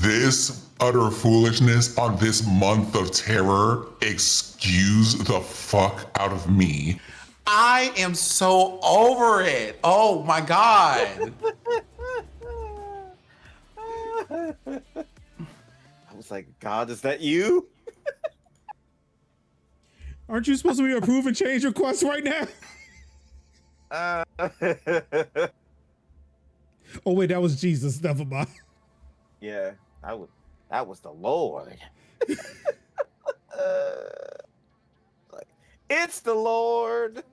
This utter foolishness on this month of terror, excuse the fuck out of me. I am so over it. Oh my God. I was like, God, is that you? Aren't you supposed to be approving change requests right now? Oh wait, that was Jesus. Never mind. Yeah, that was the Lord. Like, it's the Lord.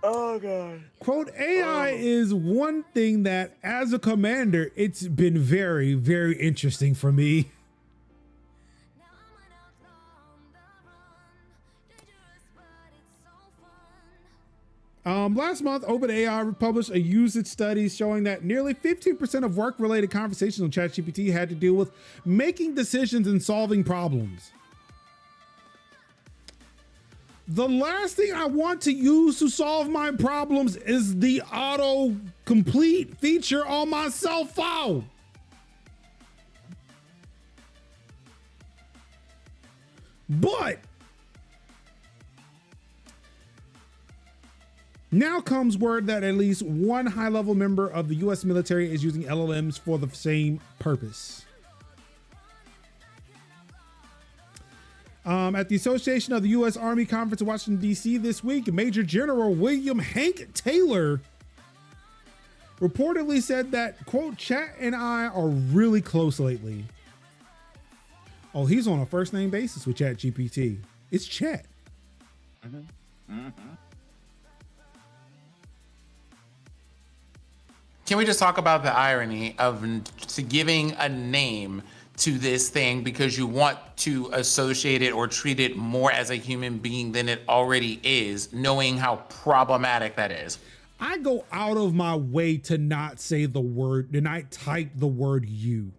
Oh God. Quote, AI is one thing that as a commander, it's been very, very interesting for me. Last month, OpenAI published a usage study showing that nearly 15% of work-related conversations on ChatGPT had to deal with making decisions and solving problems. The last thing I want to use to solve my problems is the auto-complete feature on my cell phone. But now comes word that at least one high-level member of the U.S. military is using LLMs for the same purpose. At the Association of the U.S. Army Conference in Washington, D.C. this week, Major General William Hank Taylor reportedly said that, quote, chat and I are really close lately. Oh, he's on a first-name basis with ChatGPT. It's chat. Can we just talk about the irony of giving a name to this thing because you want to associate it or treat it more as a human being than it already is, knowing how problematic that is? I go out of my way to not say the word, to not type the word you.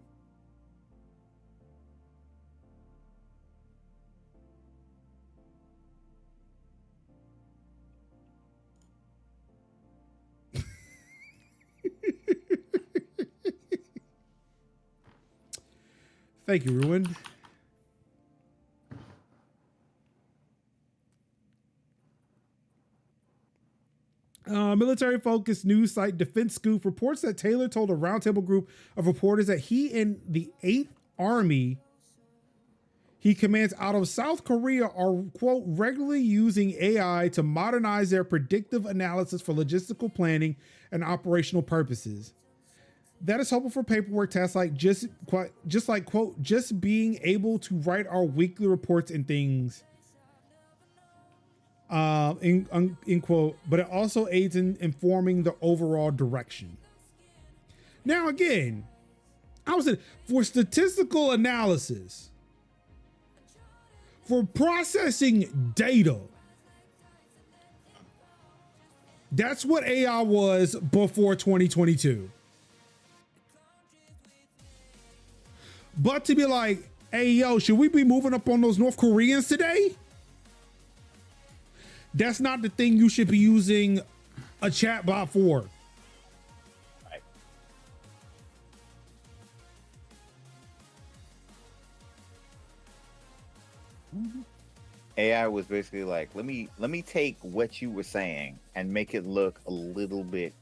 Thank you, Ruin. Military-focused news site Defense Scoop reports that Taylor told a roundtable group of reporters that he and the 8th Army he commands out of South Korea are, quote, regularly using AI to modernize their predictive analysis for logistical planning and operational purposes. That is helpful for paperwork tasks like just being able to write our weekly reports and things. In quote, but it also aids in informing the overall direction. Now, again, I was for statistical analysis, for processing data. That's what AI was before 2022. But to be like, hey, yo, should we be moving up on those North Koreans today? That's not the thing you should be using a chatbot for. Right. AI was basically like, let me take what you were saying and make it look a little bit,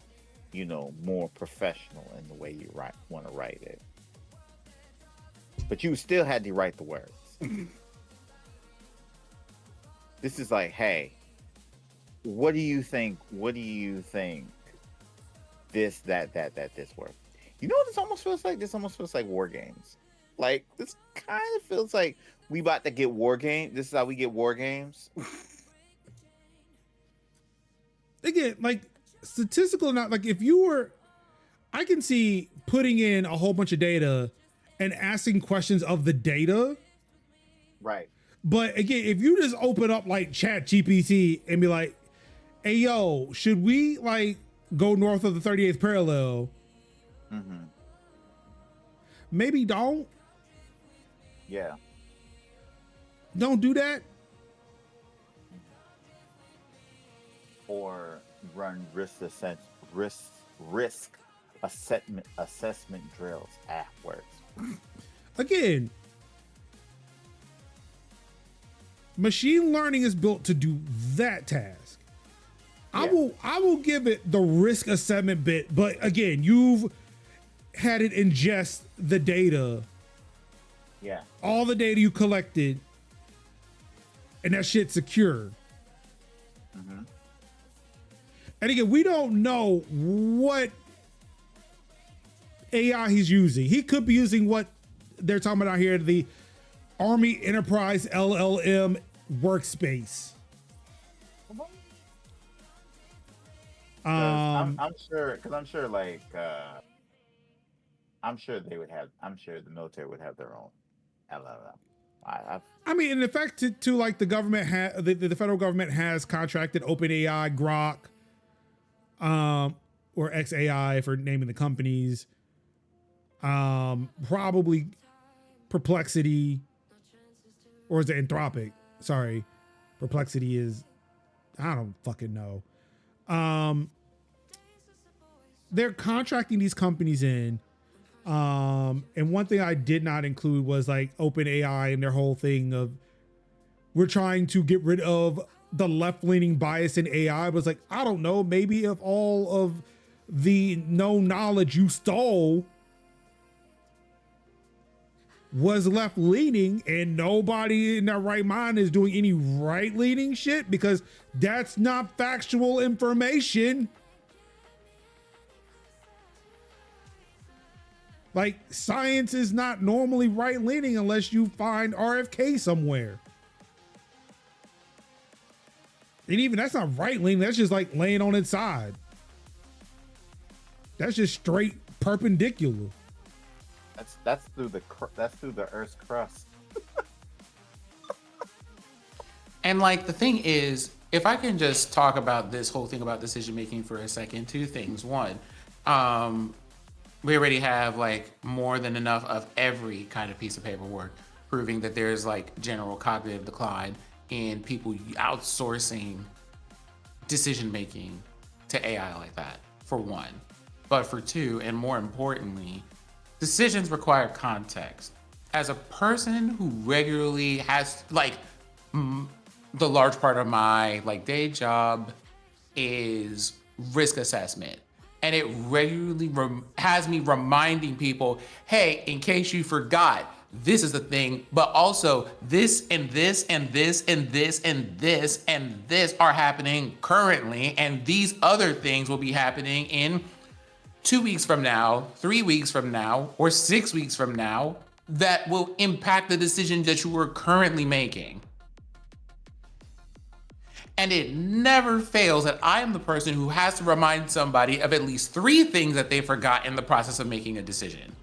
more professional in the way you want to write it. But you still had to write the words. This is like, hey, what do you think? What do you think? This, that, this work. You know what this almost feels like? This almost feels like War Games. Like, this kind of feels like we about to get War Games. This is how we get War Games. Again, like statistical, not like if you were, I can see putting in a whole bunch of data and asking questions of the data. Right. But again, if you just open up like Chat GPT and be like, hey, yo, should we like go north of the 38th parallel? Mm-hmm. Maybe don't. Yeah. Don't do that. Or run risk assessment drills afterwards. Again, machine learning is built to do that task. Yeah. I will give it the risk assessment bit, but again, you've had it ingest the data, Yeah. all the data you collected, and that shit's secure. Mm-hmm. And again, we don't know what AI he's using. He could be using what they're talking about here, the Army Enterprise LLM workspace. I'm sure, because I'm sure, like, I'm sure the military would have their own LLM. I mean, in effect, to like the government, the federal government has contracted OpenAI, Grok, or XAI for naming the companies. Probably Perplexity, or is it Anthropic? Sorry, Perplexity is, I don't fucking know. They're contracting these companies in. And one thing I did not include was like OpenAI and their whole thing of we're trying to get rid of the left-leaning bias in AI. But it's like, I don't know, maybe if all of the no knowledge you stole was left-leaning and nobody in their right mind is doing any right-leaning shit, because that's not factual information. Like, science is not normally right-leaning unless you find RFK somewhere. And even that's not right-leaning, that's just like laying on its side. That's just straight perpendicular. That's through the Earth's crust. And like the thing is, if I can just talk about this whole thing about decision making for a second, two things. One, we already have like more than enough of every kind of piece of paperwork proving that there's like general cognitive decline in people outsourcing decision making to AI like that, for one. But for two, and more importantly, decisions require context. as a person who regularly has like the large part of my like day job is risk assessment, and it regularly has me reminding people, hey, in case you forgot, this is the thing, but also this and this and this and this and this and this are happening currently, and these other things will be happening in 2 weeks from now, 3 weeks from now, or 6 weeks from now that will impact the decision that you are currently making. And it never fails that I am the person who has to remind somebody of at least 3 things that they forgot in the process of making a decision.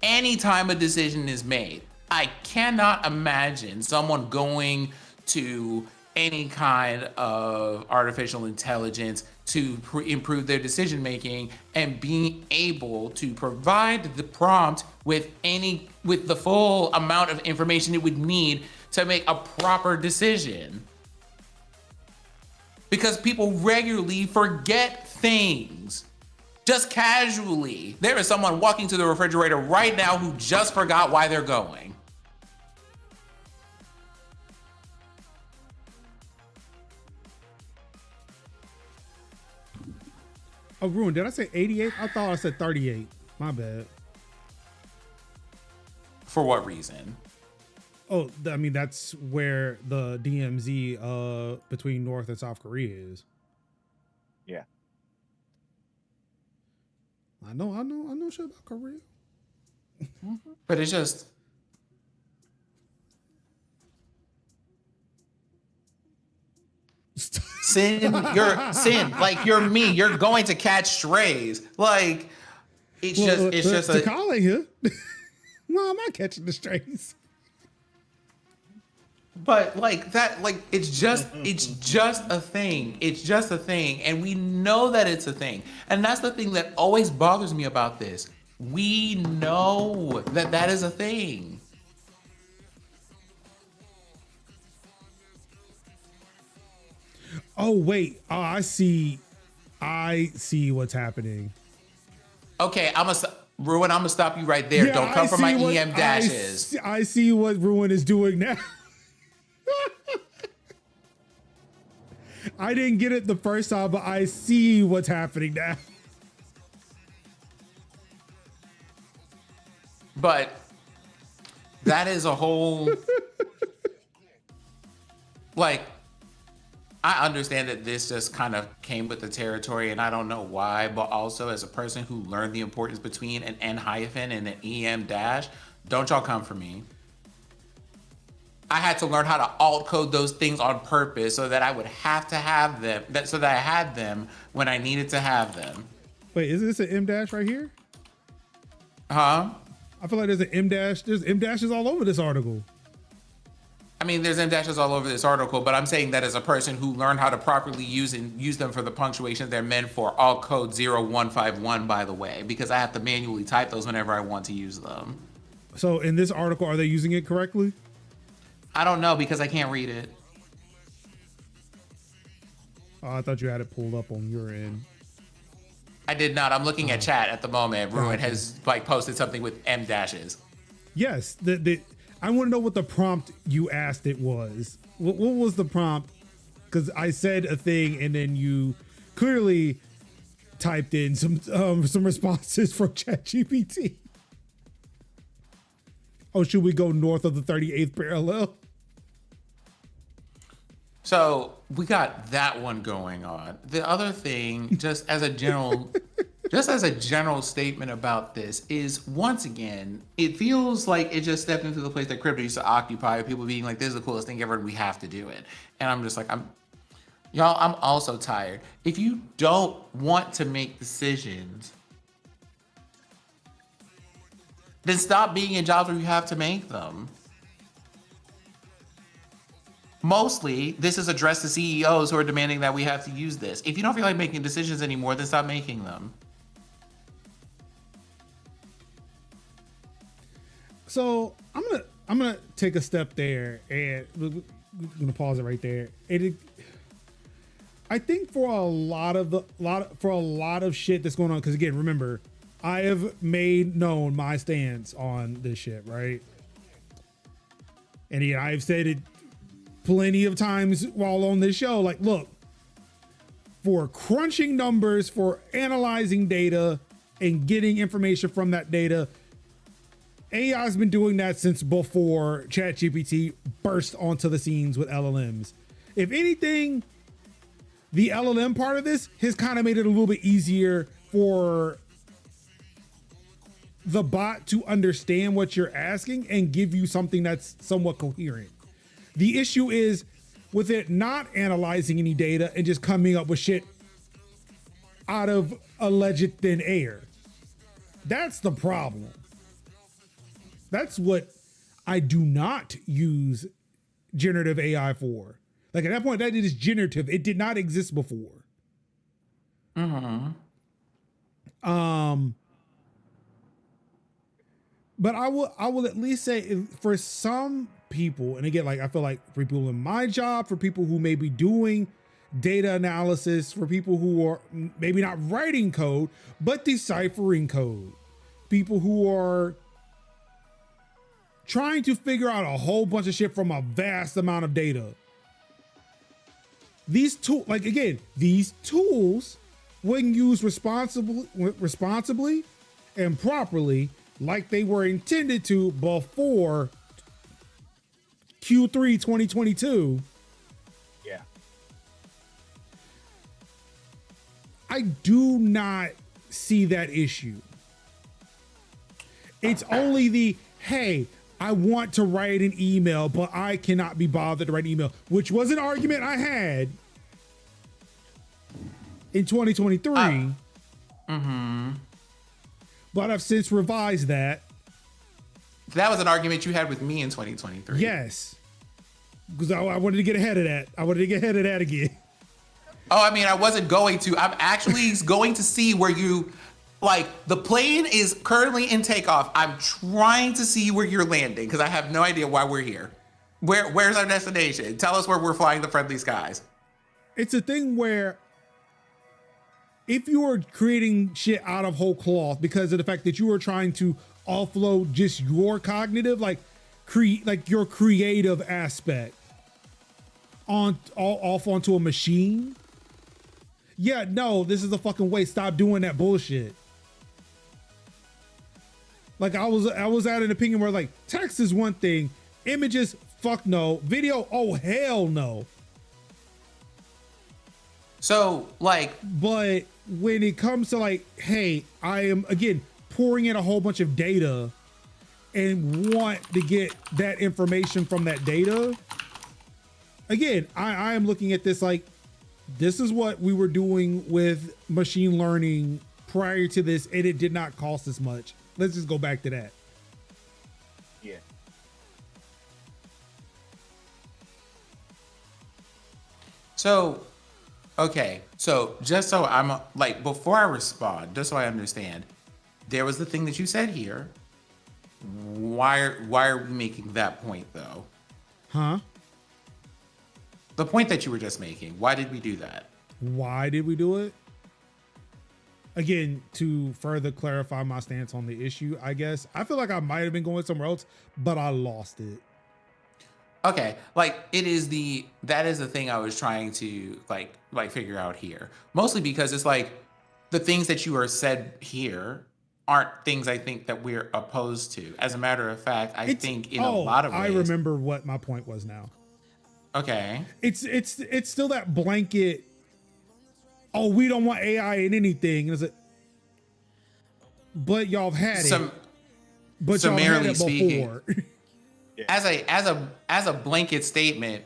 Anytime a decision is made, I cannot imagine someone going to any kind of artificial intelligence to improve their decision making and being able to provide the prompt with the full amount of information it would need to make a proper decision. Because people regularly forget things. Just casually. There is someone walking to the refrigerator right now who just forgot why they're going. Oh, Ruin, did I say 88? I thought I said 38. My bad. For what reason? Oh, I mean, that's where the DMZ between North and South Korea is. Yeah. I know shit about Korea. But it's just Sin, like you're me, you're going to catch strays. Like it's just a Takal ain't here. Why am I catching the strays? But like that, like it's just a thing. It's just a thing. And we know that it's a thing. And that's the thing that always bothers me about this. We know that that is a thing. Oh, wait. Oh, I see what's happening. Okay, Ruin, I'm gonna stop you right there. Yeah, Don't come I for see my what- EM dashes. I see what Ruin is doing now. I didn't get it the first time, but I see what's happening now. But that is a whole like I understand that this just kind of came with the territory and I don't know why, but also as a person who learned the importance between an N hyphen and an EM dash, don't y'all come for me. I had to learn how to alt code those things on purpose so that I would have to have them, so that I had them when I needed to have them. Wait, is this an M dash right here? Huh? I feel like there's an M dash. There's M dashes all over this article. I mean, there's M dashes all over this article, but I'm saying that as a person who learned how to properly use them for the punctuation they're meant for, all code 0151, by the way, because I have to manually type those whenever I want to use them. So in this article, are they using it correctly? I don't know because I can't read it. Oh, I thought you had it pulled up on your end. I did not. I'm looking at chat at the moment. Ruin has like posted something with M dashes. Yes. I want to know what the prompt you asked it was. What was the prompt? Because I said a thing and then you clearly typed in some responses from ChatGPT. Oh, should we go north of the 38th parallel? So we got that one going on. The other thing, just as a general statement about this, is once again, it feels like it just stepped into the place that crypto used to occupy, with people being like, this is the coolest thing ever, and we have to do it. And I'm just like, I'm also tired. If you don't want to make decisions, then stop being in jobs where you have to make them. Mostly, this is addressed to CEOs who are demanding that we have to use this. If you don't feel like making decisions anymore, then stop making them. So I'm gonna take a step there, and we're gonna pause it right there. I think for a lot of shit that's going on, because again, remember, I have made known my stance on this shit, right? And yeah, I've said it plenty of times while on this show. Like, look, for crunching numbers, for analyzing data and getting information from that data, AI has been doing that since before ChatGPT burst onto the scenes with LLMs. If anything, the LLM part of this has kind of made it a little bit easier for the bot to understand what you're asking and give you something that's somewhat coherent. The issue is with it not analyzing any data and just coming up with shit out of alleged thin air. That's the problem. That's what I do not use generative AI for. Like at that point, that is generative. It did not exist before. But I will at least say for some people, and again, like I feel like for people in my job, for people who may be doing data analysis, for people who are maybe not writing code, but deciphering code, people who are trying to figure out a whole bunch of shit from a vast amount of data. These tools, like again, these tools, when used responsibly and properly, like they were intended to before Q3 2022. Yeah. I do not see that issue. It's only the, hey, I want to write an email, but I cannot be bothered to write an email, which was an argument I had in 2023. But I've since revised that. That was an argument you had with me in 2023. Yes. Because I wanted to get ahead of that. I wanted to get ahead of that again. Oh, I mean, I wasn't going to. I'm actually going to see where you, like, the plane is currently in takeoff. I'm trying to see where you're landing because I have no idea why we're here. Where's our destination? Tell us where we're flying the friendly skies. It's a thing where if you are creating shit out of whole cloth because of the fact that you are trying to offload just your cognitive, like your creative aspect off onto a machine. Yeah, no, this is a fucking waste. Stop doing that bullshit. Like I was at an opinion where like text is one thing, images, fuck no, video, oh hell no. So like, but when it comes to like, hey, I am again pouring in a whole bunch of data and want to get that information from that data. Again, I am looking at this like, this is what we were doing with machine learning prior to this, and it did not cost as much. Let's just go back to that. Yeah. So, okay. So just so I'm like, before I respond, just so I understand, there was the thing that you said here. Why are we making that point though? Huh? The point that you were just making. Why did we do that? Why did we do it? Again, to further clarify my stance on the issue, I guess. I feel like I might have been going somewhere else, but I lost it. Okay, like that is the thing I was trying to like figure out here. Mostly because it's like the things that you are said here aren't things I think that we're opposed to. As a matter of fact, I think in a lot of ways. I remember what my point was now. Okay. It's still that blanket, oh, we don't want AI in anything. And it's like, but y'all have had it. But y'all had it before. As a blanket statement,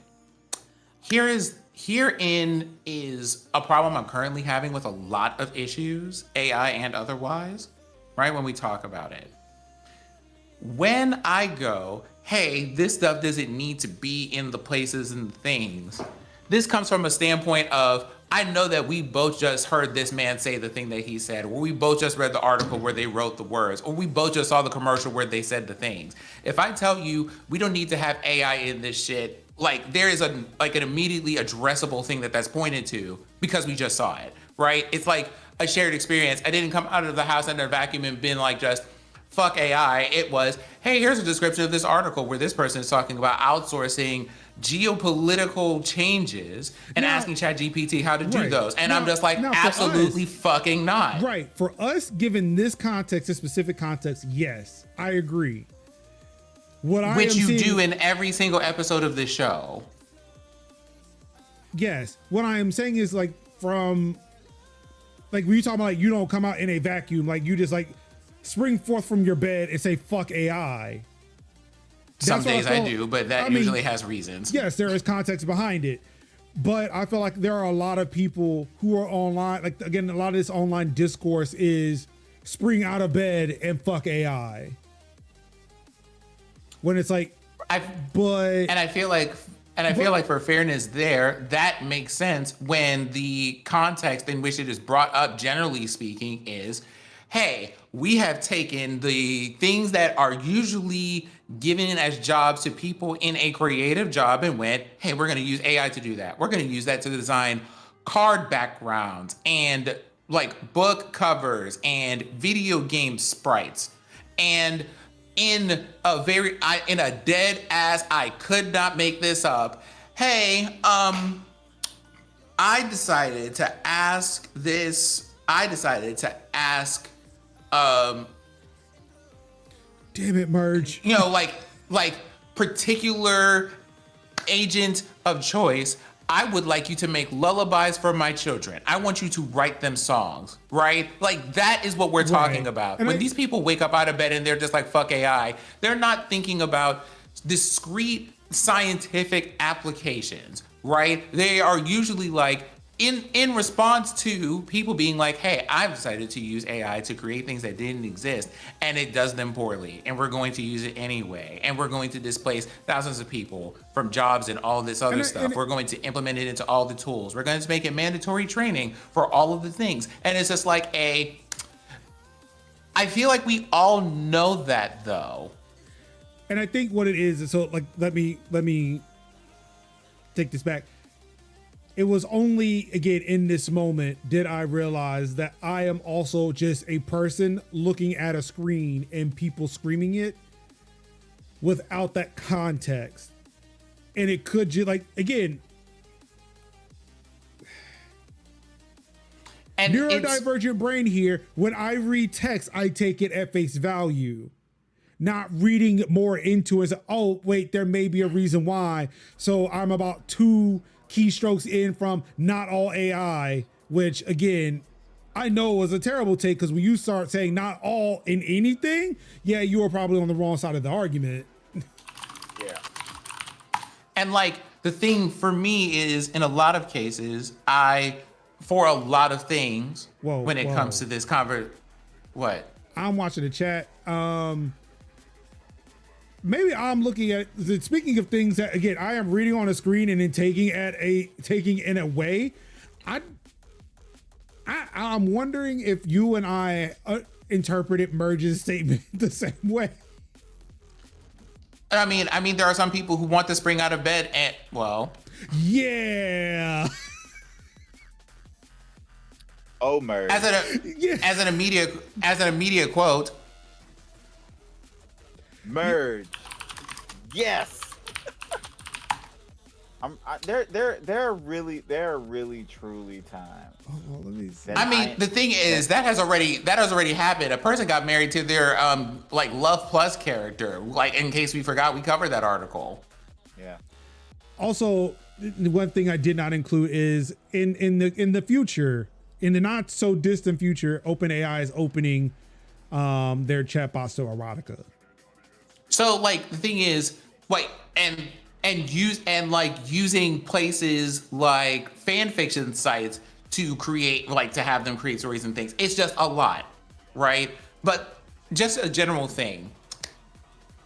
herein is a problem I'm currently having with a lot of issues, AI and otherwise, right? When we talk about it. When I go, hey, this stuff doesn't need to be in the places and things. This comes from a standpoint of, I know that we both just heard this man say the thing that he said, or we both just read the article where they wrote the words, or we both just saw the commercial where they said the things. If I tell you we don't need to have AI in this shit, like there is an immediately addressable thing that's pointed to because we just saw it, right? It's like a shared experience. I didn't come out of the house under a vacuum and been like just fuck AI. It was, hey, here's a description of this article where this person is talking about outsourcing geopolitical changes and asking ChatGPT how to do those. And I'm just like, absolutely fucking not. Right. For us, given this context, this specific context, yes, I agree. Which you do in every single episode of this show. Yes. What I am saying is like when you talk about like you don't come out in a vacuum, like you just like spring forth from your bed and say fuck AI. Some days I do, but that usually has reasons. Yes, there is context behind it. But I feel like there are a lot of people who are online. Like, again, a lot of this online discourse is spring out of bed and fuck AI. When it's like, I feel like for fairness there, that makes sense when the context in which it is brought up, generally speaking, is, hey, we have taken the things that are usually given as jobs to people in a creative job and went, hey, we're going to use AI to do that. We're going to use that to design card backgrounds and like book covers and video game sprites. And in a dead ass, I could not make this up. Hey, I decided to ask, damn it, Merge. You know, like particular agent of choice. I would like you to make lullabies for my children. I want you to write them songs, right? Like that is what we're talking about. And when these people wake up out of bed and they're just like, fuck AI, they're not thinking about discrete scientific applications, right? They are usually like, in response to people being like, hey, I've decided to use AI to create things that didn't exist and it does them poorly and we're going to use it anyway and we're going to displace thousands of people from jobs and all this other stuff. We're going to implement it into all the tools. We're going to make it mandatory training for all of the things. And it's just like I feel like we all know that though. And I think what it is, so like, let me take this back. It was only, again, in this moment did I realize that I am also just a person looking at a screen and people screaming it without that context. And it could just, like, again, and neurodivergent brain here, when I read text, I take it at face value. Not reading more into it. Oh, wait, there may be a reason why. So I'm about 2 keystrokes in from not all AI, which again, I know was a terrible take because when you start saying not all in anything, yeah, you are probably on the wrong side of the argument. Yeah. And like the thing for me is in a lot of cases, for a lot of things, when it comes to this what? I'm watching the chat. Maybe I'm looking at, speaking of things that, again, I am reading on a screen and then taking in a way. I'm wondering if you and I interpreted Merge's statement the same way. I mean, there are some people who want to spring out of bed and, well. Yeah. Oh, Merge. As an immediate quote. Merge. Yes. They're really truly times. Oh, let me see. I mean, the thing is that has already happened. A person got married to their like Love Plus character. Like, in case we forgot, we covered that article. Yeah. Also, the one thing I did not include is in the future, in the not so distant future, OpenAI is opening their chatbots to erotica. So like the thing is, like, using places like fan fiction sites to have them create stories and things. It's just a lot, right? But just a general thing.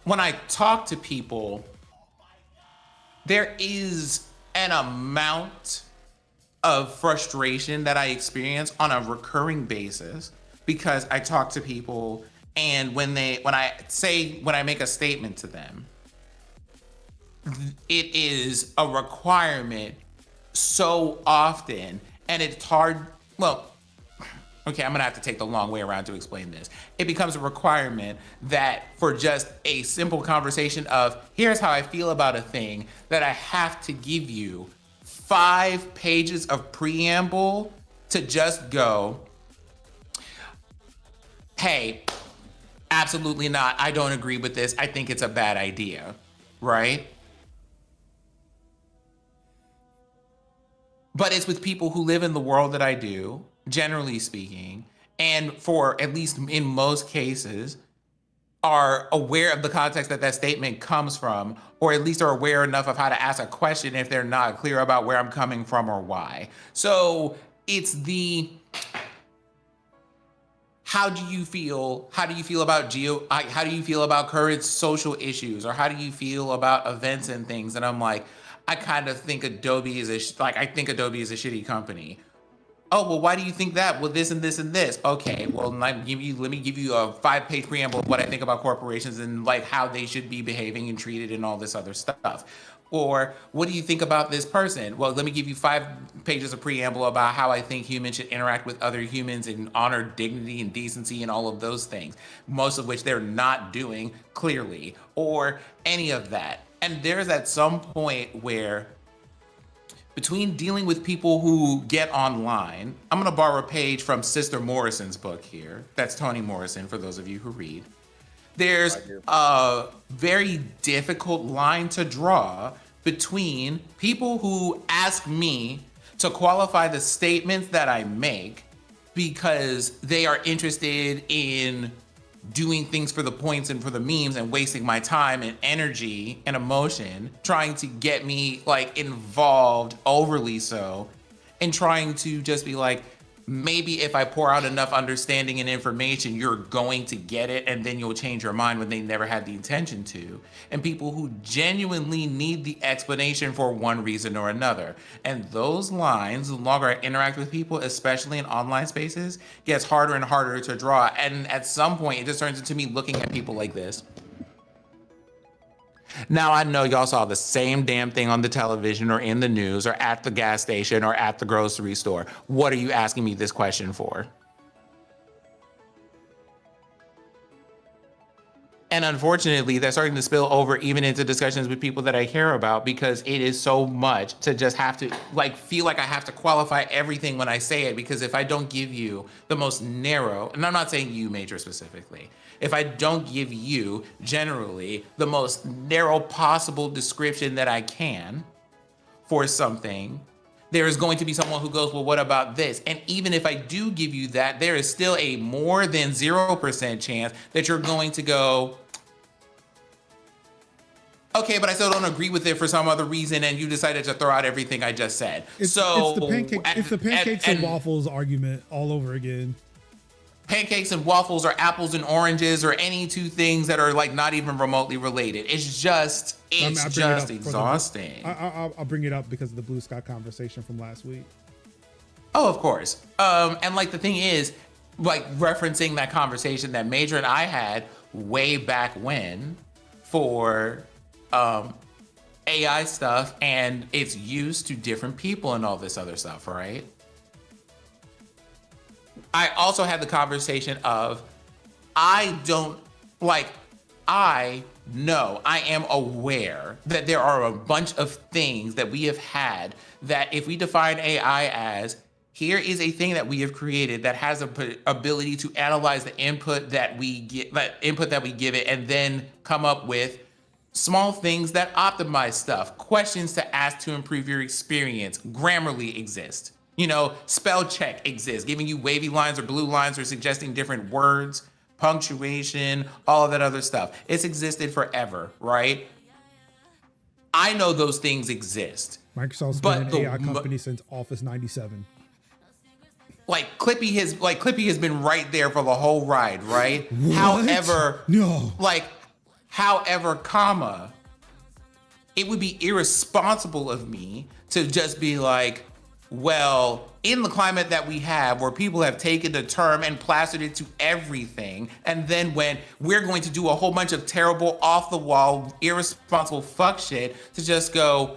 When I talk to people, there is an amount of frustration that I experience on a recurring basis because I talk to people. And when I make a statement to them, it is a requirement so often, and it's hard. Well, Okay, I'm gonna have to take the long way around to explain this. It becomes a requirement that for just a simple conversation of, here's how I feel about a thing, that I have to give you 5 pages of preamble to just go, hey, absolutely not. I don't agree with this. I think it's a bad idea, right? But it's with people who live in the world that I do, generally speaking, and for at least in most cases, are aware of the context that that statement comes from, or at least are aware enough of how to ask a question if they're not clear about where I'm coming from or why. So it's the, how do you feel about how do you feel about current social issues, or how do you feel about events and things? And I'm like, I kind of think Adobe is I think Adobe is a shitty company. Oh, well, why do you think that? Well, this and this and this. Okay, well, let me give you a 5-page preamble of what I think about corporations and like how they should be behaving and treated and all this other stuff. Or what do you think about this person? Well, let me give you 5 pages of preamble about how I think humans should interact with other humans and honor dignity and decency and all of those things, most of which they're not doing clearly, or any of that. And there's at some point where, between dealing with people who get online, I'm gonna borrow a page from Sister Morrison's book here. That's Toni Morrison, for those of you who read. There's a very difficult line to draw between people who ask me to qualify the statements that I make because they are interested in doing things for the points and for the memes and wasting my time and energy and emotion trying to get me like involved overly so, and trying to just be like, maybe if I pour out enough understanding and information, you're going to get it, and then you'll change your mind when they never had the intention to. And people who genuinely need the explanation for one reason or another. And those lines, the longer I interact with people, especially in online spaces, gets harder and harder to draw. And at some point, it just turns into me looking at people like this. Now, I know y'all saw the same damn thing on the television or in the news or at the gas station or at the grocery store. What are you asking me this question for? And unfortunately, that's starting to spill over even into discussions with people that I care about, because it is so much to just have to like feel like I have to qualify everything when I say it, because if I don't give you the most narrow, and I'm not saying you, Major, specifically, if I don't give you generally the most narrow possible description that I can for something, there is going to be someone who goes, well, what about this? And even if I do give you that, there is still a more than 0% chance that you're going to go, okay, but I still don't agree with it for some other reason, and you decided to throw out everything I just said. It's the pancakes and waffles argument all over again. Pancakes and waffles or apples and oranges or any two things that are like not even remotely related. It's just exhausting. I'll bring it up because of the Blue Sky conversation from last week. Oh, of course. And like the thing is, like referencing that conversation that Major and I had way back when for AI stuff and its use to different people and all this other stuff, right? I also had the conversation of, I am aware that there are a bunch of things that we have had that if we define AI as, here is a thing that we have created that has the ability to analyze the input that we give it, and then come up with small things that optimize stuff, questions to ask to improve your experience. Grammarly exists. You know, spell check exists, giving you wavy lines or blue lines or suggesting different words, punctuation, all of that other stuff. It's existed forever, right? I know those things exist. Microsoft's been an AI company since Office 97. Like Clippy has been right there for the whole ride, right? What? However, comma, it would be irresponsible of me to just be like, well, in the climate that we have, where people have taken the term and plastered it to everything, and then when we're going to do a whole bunch of terrible, off the wall, irresponsible fuck shit, to just go,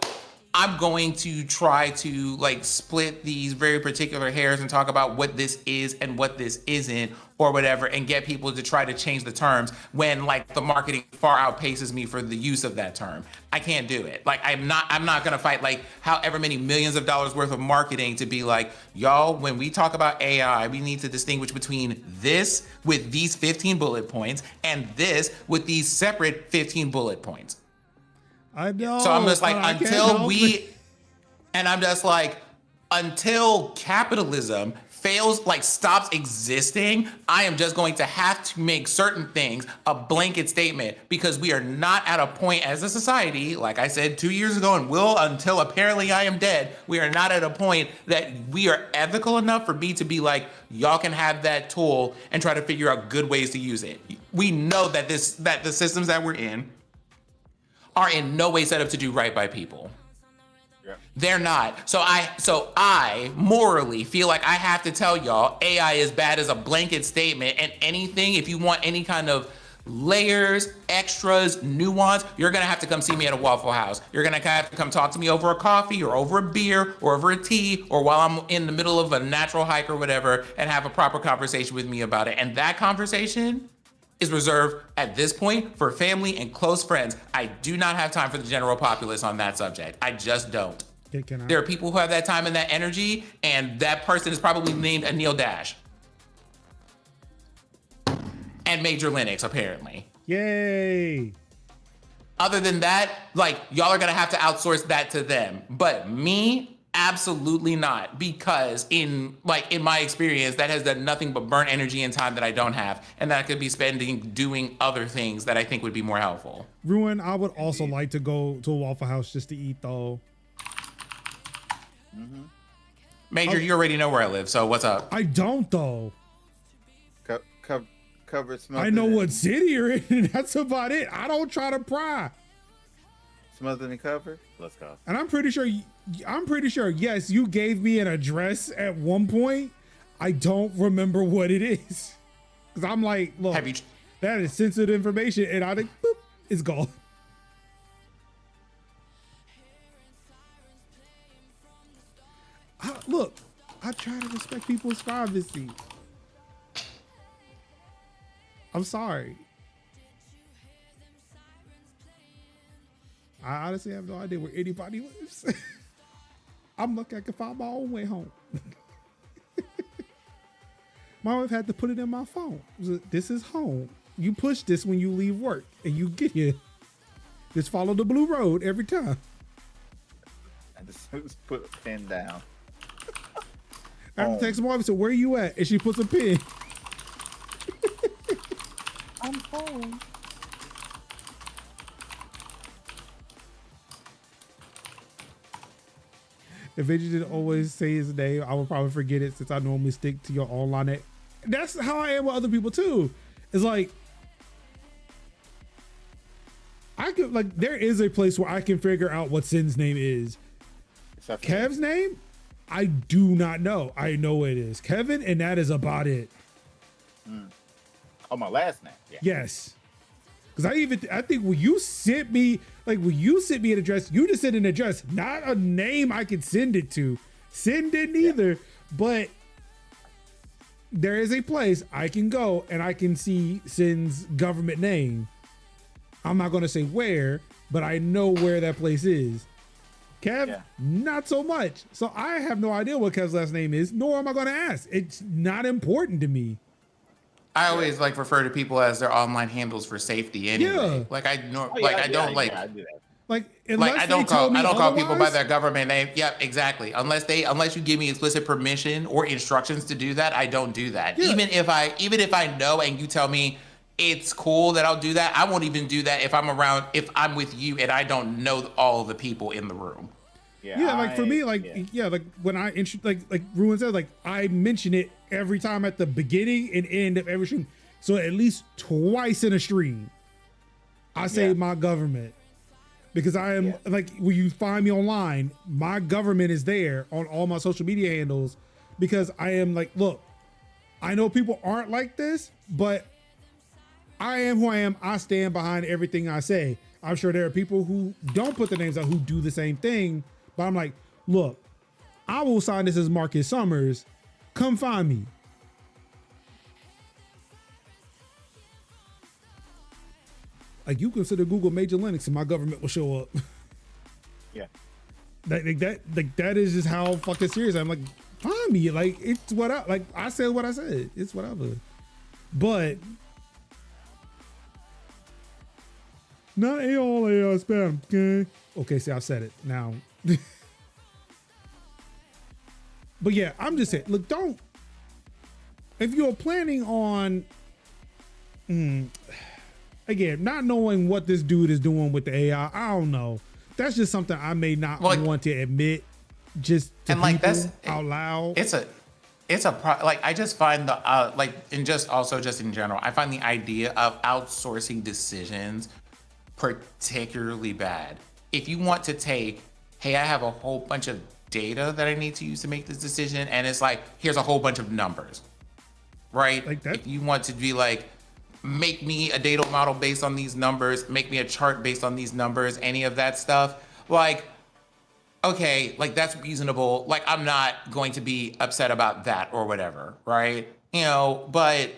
I'm going to try to like split these very particular hairs and talk about what this is and what this isn't or whatever, and get people to try to change the terms when like the marketing far outpaces me for the use of that term. I can't do it. Like I'm not gonna fight like however many millions of dollars worth of marketing to be like, y'all, when we talk about AI, we need to distinguish between this with these 15 bullet points and this with these separate 15 bullet points. I know. So I'm just like, but I can't until help we, it. and I'm just like, until capitalism fails, like stops existing, I am just going to have to make certain things a blanket statement, because we are not at a point as a society, like I said 2 years ago and will until apparently I am dead, we are not at a point that we are ethical enough for me to be like, y'all can have that tool and try to figure out good ways to use it. We know that that the systems that we're in are in no way set up to do right by people. Yeah. They're not. So I morally feel like I have to tell y'all AI is bad as a blanket statement, and anything, if you want any kind of layers, extras, nuance, you're gonna have to come see me at a Waffle House. You're gonna have to come talk to me over a coffee or over a beer or over a tea or while I'm in the middle of a natural hike or whatever, and have a proper conversation with me about it. And that conversation is reserved at this point for family and close friends. I do not have time for the general populace on that subject. I just don't. There are people who have that time and that energy, and that person is probably named Anil Dash. And Major Linux, apparently. Yay. Other than that, like, y'all are gonna have to outsource that to them. But me, absolutely not, because in my experience, that has done nothing but burn energy and time that I don't have, and that I could be spending doing other things that I think would be more helpful. Ruin, I would also like to go to a Waffle House just to eat though. Major, you already know where I live, so what's up? I don't though. Cover smothered I know in- what city you're in, and that's about it. I don't try to pry. Smothered and covered. Let's go. And I'm pretty sure, yes, you gave me an address at one point. I don't remember what it is. Because I'm like, look, Have you? that is sensitive information. And I think, boop, it's gone. Look, I try to respect people's privacy. I'm sorry. I honestly have no idea where anybody lives. I'm lucky I can find my own way home. My wife had to put it in my phone. This is home. You push this when you leave work and you get here. Just follow the blue road every time. I just put a pen down. I have to text my wife and say, where you at? And she puts a pin. I'm home. If Veggie didn't always say his name, I would probably forget it since I normally stick to your online name. That's how I am with other people too. It's like, I could, like, there is a place where I can figure out what Sin's name is. Kev's name, I do not know. I know it is Kevin, and that is about it. Oh, my last name. Yeah. Yes. Because I think when you sent me an address, you just sent an address, not a name I could send it to. Sin didn't either, but there is a place I can go and I can see Sin's government name. I'm not going to say where, but I know where that place is. Kev, not so much. So I have no idea what Kev's last name is, nor am I going to ask. It's not important to me. I always like refer to people as their online handles for safety anyway. Yeah. Like I know, Oh, like yeah, I don't yeah, like. yeah, I do that. Like, Like I don't call people by otherwise, their government name. Yep, exactly. Unless you give me explicit permission or instructions to do that, I don't do that. Yeah. Even if I know and you tell me it's cool that I'll do that, I won't even do that if I'm with you and I don't know all the people in the room. Yeah, like for me, like like when I like Ruin said, like I mention it every time at the beginning and end of every stream. So at least twice in a stream, I say my government, because I am like, when you find me online, my government is there on all my social media handles, because I am like, look, I know people aren't like this, but I am who I am. I stand behind everything I say. I'm sure there are people who don't put the names out who do the same thing, But I'm like, look, I will sign this as Marcus Summers. Come find me. Like, you consider Google Major Linux and my government will show up. Yeah. That is just how fucking serious I'm. Like, find me. Like, it's what I said what I said. It's whatever. But not all AI spam. Okay. Okay, see, I've said it now. But yeah, I'm just saying, look, don't, if you're planning on, again, not knowing what this dude is doing with the AI, I don't know. That's just something I may not want to admit just to people out loud. Like, I just find the, and just also just in general, I find the idea of outsourcing decisions particularly bad. If you want to take, hey, I have a whole bunch of data that I need to use to make this decision, and it's like, here's a whole bunch of numbers, right? Like that. If you want to be like, make me a data model based on these numbers, make me a chart based on these numbers, any of that stuff, like, okay, like that's reasonable. Like, I'm not going to be upset about that or whatever, right? You know, but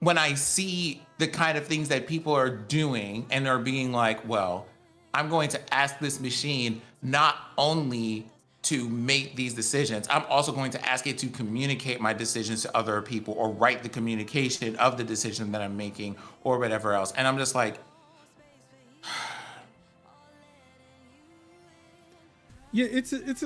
when I see the kind of things that people are doing and are being like, well, I'm going to ask this machine not only to make these decisions, I'm also going to ask it to communicate my decisions to other people or write the communication of the decision that I'm making or whatever else. And I'm just like, yeah, it's as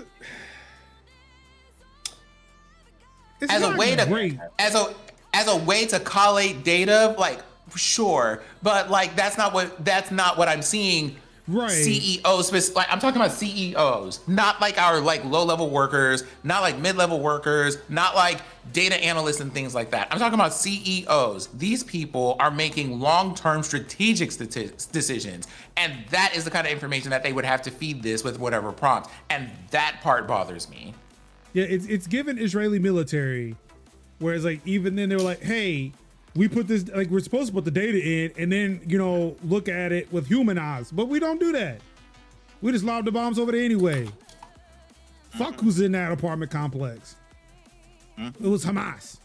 a way to collate data, like, sure, but like that's not what I'm seeing. Right. CEOs, like I'm talking about CEOs, not like our like low-level workers, not like mid-level workers, not like data analysts and things like that. I'm talking about CEOs. These people are making long-term strategic decisions, and that is the kind of information that they would have to feed this with whatever prompt, and that part bothers me. Yeah, it's given Israeli military, whereas like even then they were like, hey, we put this, like, we're supposed to put the data in and then, you know, look at it with human eyes, but we don't do that. We just lob the bombs over there anyway. Fuck who's in that apartment complex. It was Hamas.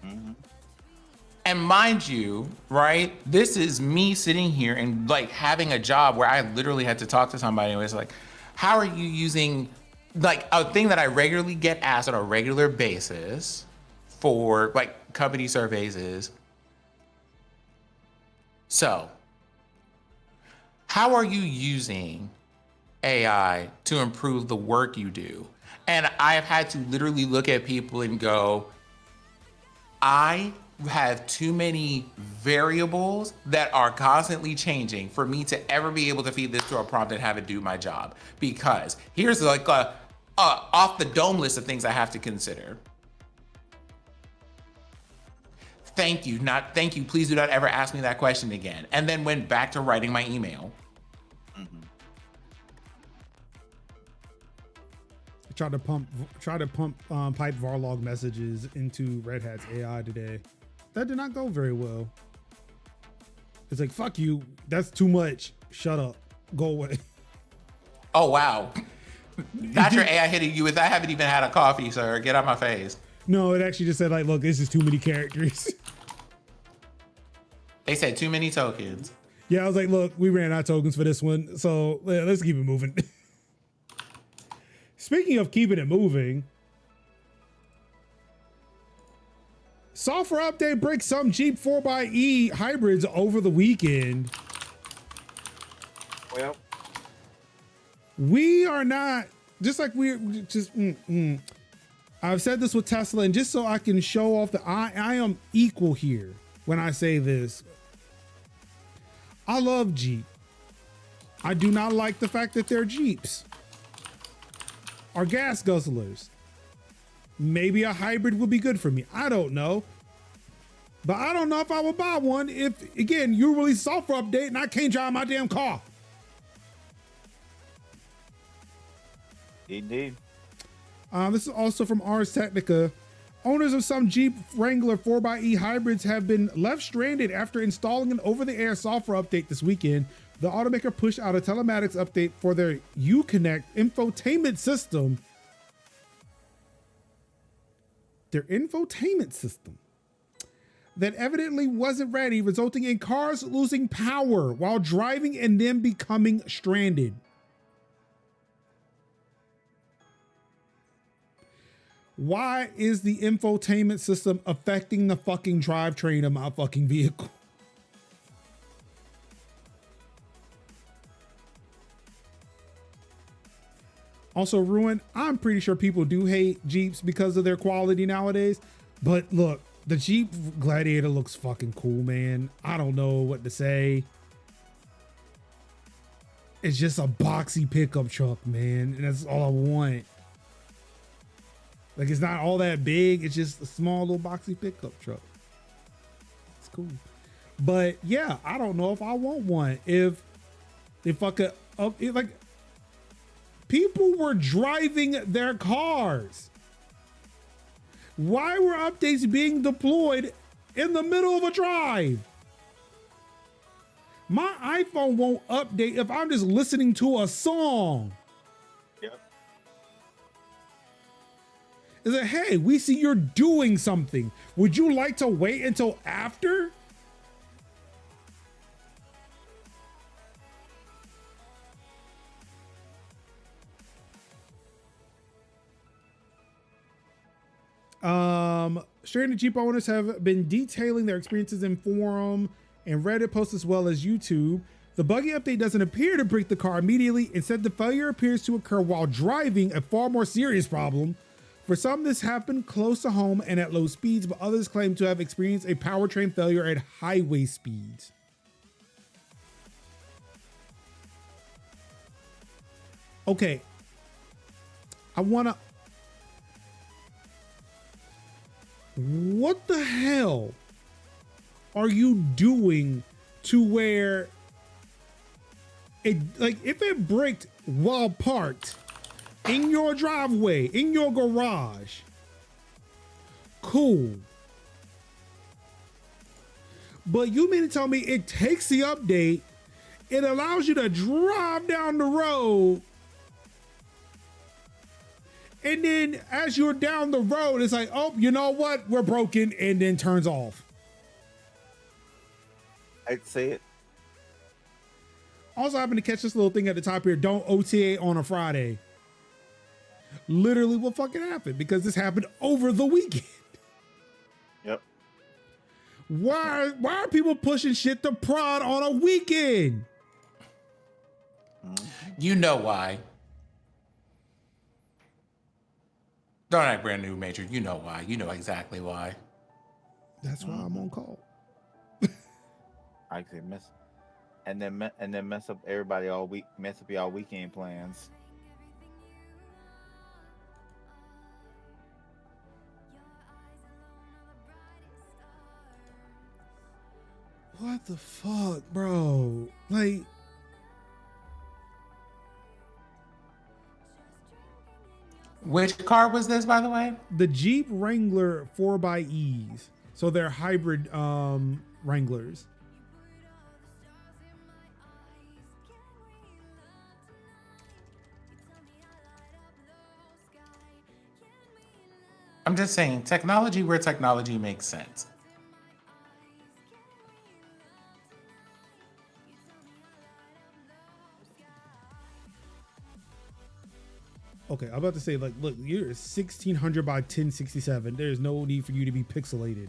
And mind you, right, this is me sitting here and like having a job where I literally had to talk to somebody and it's like, how are you using, like, a thing that I regularly get asked on a regular basis for like company surveys is, so how are you using AI to improve the work you do? And I've had to literally look at people and go, I have too many variables that are constantly changing for me to ever be able to feed this to a prompt and have it do my job. Because here's like a off the dome list of things I have to consider. Thank you, not thank you. Please do not ever ask me that question again. And then went back to writing my email. I tried to pump pipe Varlog messages into Red Hat's AI today. That did not go very well. It's like, fuck you. That's too much. Shut up. Go away. Oh, wow. Not your AI hitting you with, I haven't even had a coffee, sir. Get out my face. No, it actually just said, like, look, this is too many characters. They said too many tokens. Yeah, I was like, look, we ran out of tokens for this one, so let's keep it moving. Speaking of keeping it moving, software update breaks some Jeep 4xe hybrids over the weekend. Well, we are not, just like we're just, I've said this with Tesla, and just so I can show off that I am equal here when I say this. I love Jeep. I do not like the fact that they're Jeeps. Are gas guzzlers. Maybe a hybrid would be good for me. I don't know. But I don't know if I would buy one if, again, you release software update and I can't drive my damn car. indeed. This is also from Ars Technica. Owners of some Jeep Wrangler 4xe hybrids have been left stranded after installing an over-the-air software update this weekend the automaker pushed out a telematics update for their Uconnect infotainment system. Their infotainment system that evidently wasn't ready, resulting in cars losing power while driving and then becoming stranded. Why is the infotainment system affecting the fucking drivetrain of my fucking vehicle? Also, Ruin, I'm pretty sure people do hate Jeeps because of their quality nowadays. But look, the Jeep Gladiator looks fucking cool, man. I don't know what to say. It's just a boxy pickup truck, man. And that's all I want. Like, it's not all that big. It's just a small little boxy pickup truck. It's cool. But yeah, I don't know if I want one. If fucking up, like, people were driving their cars. Why were updates being deployed in the middle of a drive? My iPhone won't update if I'm just listening to a song. Yep. It's like, hey, we see you're doing something. Would you like to wait until after? Stranded Jeep owners have been detailing their experiences in forum and Reddit posts as well as YouTube. The buggy update doesn't appear to break the car immediately. Instead, the failure appears to occur while driving, a far more serious problem. For some, this happened close to home and at low speeds, but others claim to have experienced a powertrain failure at highway speeds. Okay. What the hell are you doing to where it, like, if it braked while parked in your driveway, in your garage, cool. But you mean to tell me it takes the update, it allows you to drive down the road, and then as you're down the road, it's like, oh, you know what? We're broken, and then turns off. I'd say it. Also happened to catch this little thing at the top here. Don't OTA on a Friday. Literally what fucking happened, because this happened over the weekend. Yep. Why are people pushing shit to prod on a weekend? You know why. Don't act brand new, Major. You know why. You know exactly why. That's why I'm on call. I could miss, and then mess up everybody all week. Mess up y'all weekend plans. What the fuck, bro? Like, Which car was this, by the way? the Jeep Wrangler 4xEs. So they're hybrid Wranglers. I'm just saying, technology where technology makes sense. Okay, I'm about to say, like, look, you're 1600 by 1067. There's no need for you to be pixelated.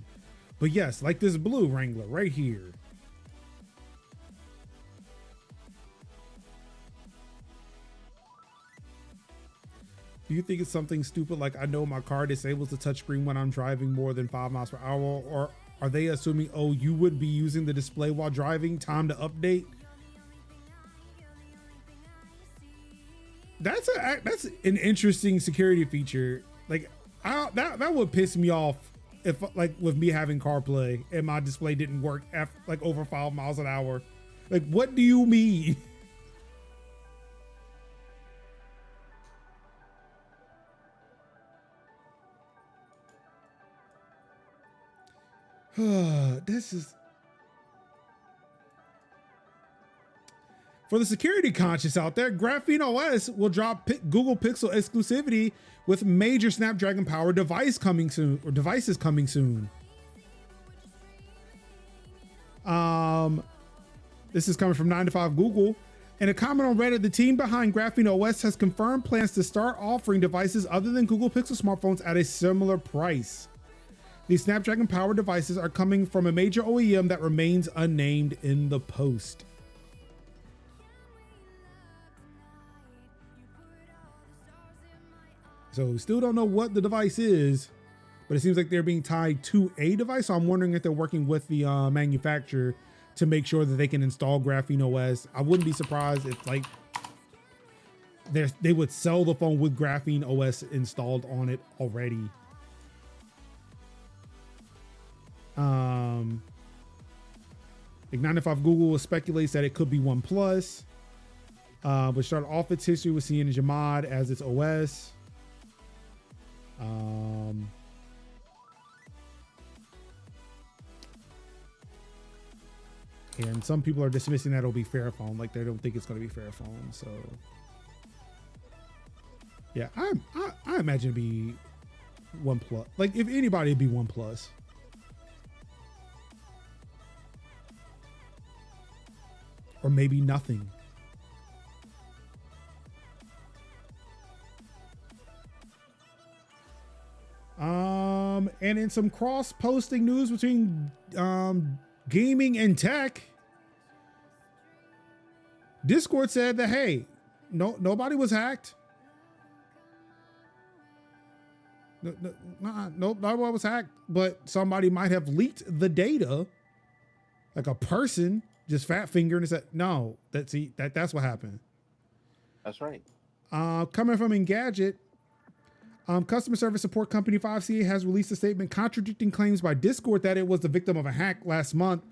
But yes, like this blue Wrangler right here. Do you think it's something stupid like I know my car disables the touchscreen when I'm driving more than 5 miles per hour? Or are they assuming, oh, you would be using the display while driving? Time to update? That's an interesting security feature. Like, that would piss me off if, like, with me having CarPlay and my display didn't work after, like, over 5 miles an hour. Like, what do you mean? For the security conscious out there, Graphene OS will drop Google Pixel exclusivity with major Snapdragon powered devices coming soon. This is coming from 9 to 5 Google. In a comment on Reddit, the team behind Graphene OS has confirmed plans to start offering devices other than Google Pixel smartphones at a similar price. These Snapdragon powered devices are coming from a major OEM that remains unnamed in the post. So we still don't know what the device is, but it seems like they're being tied to a device. So I'm wondering if they're working with the manufacturer to make sure that they can install Graphene OS. I wouldn't be surprised if like they would sell the phone with Graphene OS installed on it already. Like 95 Google speculates that it could be OnePlus, but started off its history with Cyanogen as its OS. And some people are dismissing that it'll be Fairphone, like they don't think it's going to be Fairphone. So yeah, I imagine it'd be OnePlus. Like if anybody, it'd be OnePlus. Or maybe nothing. And in some cross-posting news between gaming and tech, Discord said that, hey, nobody was hacked. Nobody was hacked, but somebody might have leaked the data, like a person just fat fingered and said, no, that's what happened. That's right. Coming from Engadget, customer service support company 5CA has released a statement contradicting claims by Discord that it was the victim of a hack last month.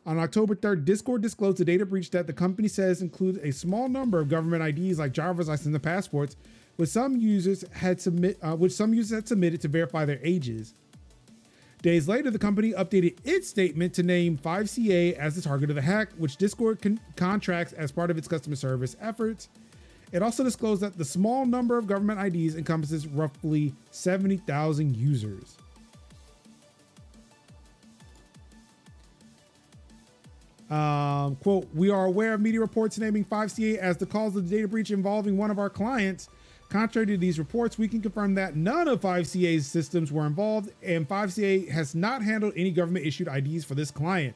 On October 3rd, Discord disclosed a data breach that the company says includes a small number of government IDs like driver's license and passports, which some users had submitted to verify their ages. Days later, the company updated its statement to name 5CA as the target of the hack, which Discord contracts as part of its customer service efforts. It also disclosed that the small number of government IDs encompasses roughly 70,000 users. Quote, we are aware of media reports naming 5CA as the cause of the data breach involving one of our clients. Contrary to these reports, we can confirm that none of 5CA's systems were involved, and 5CA has not handled any government-issued IDs for this client.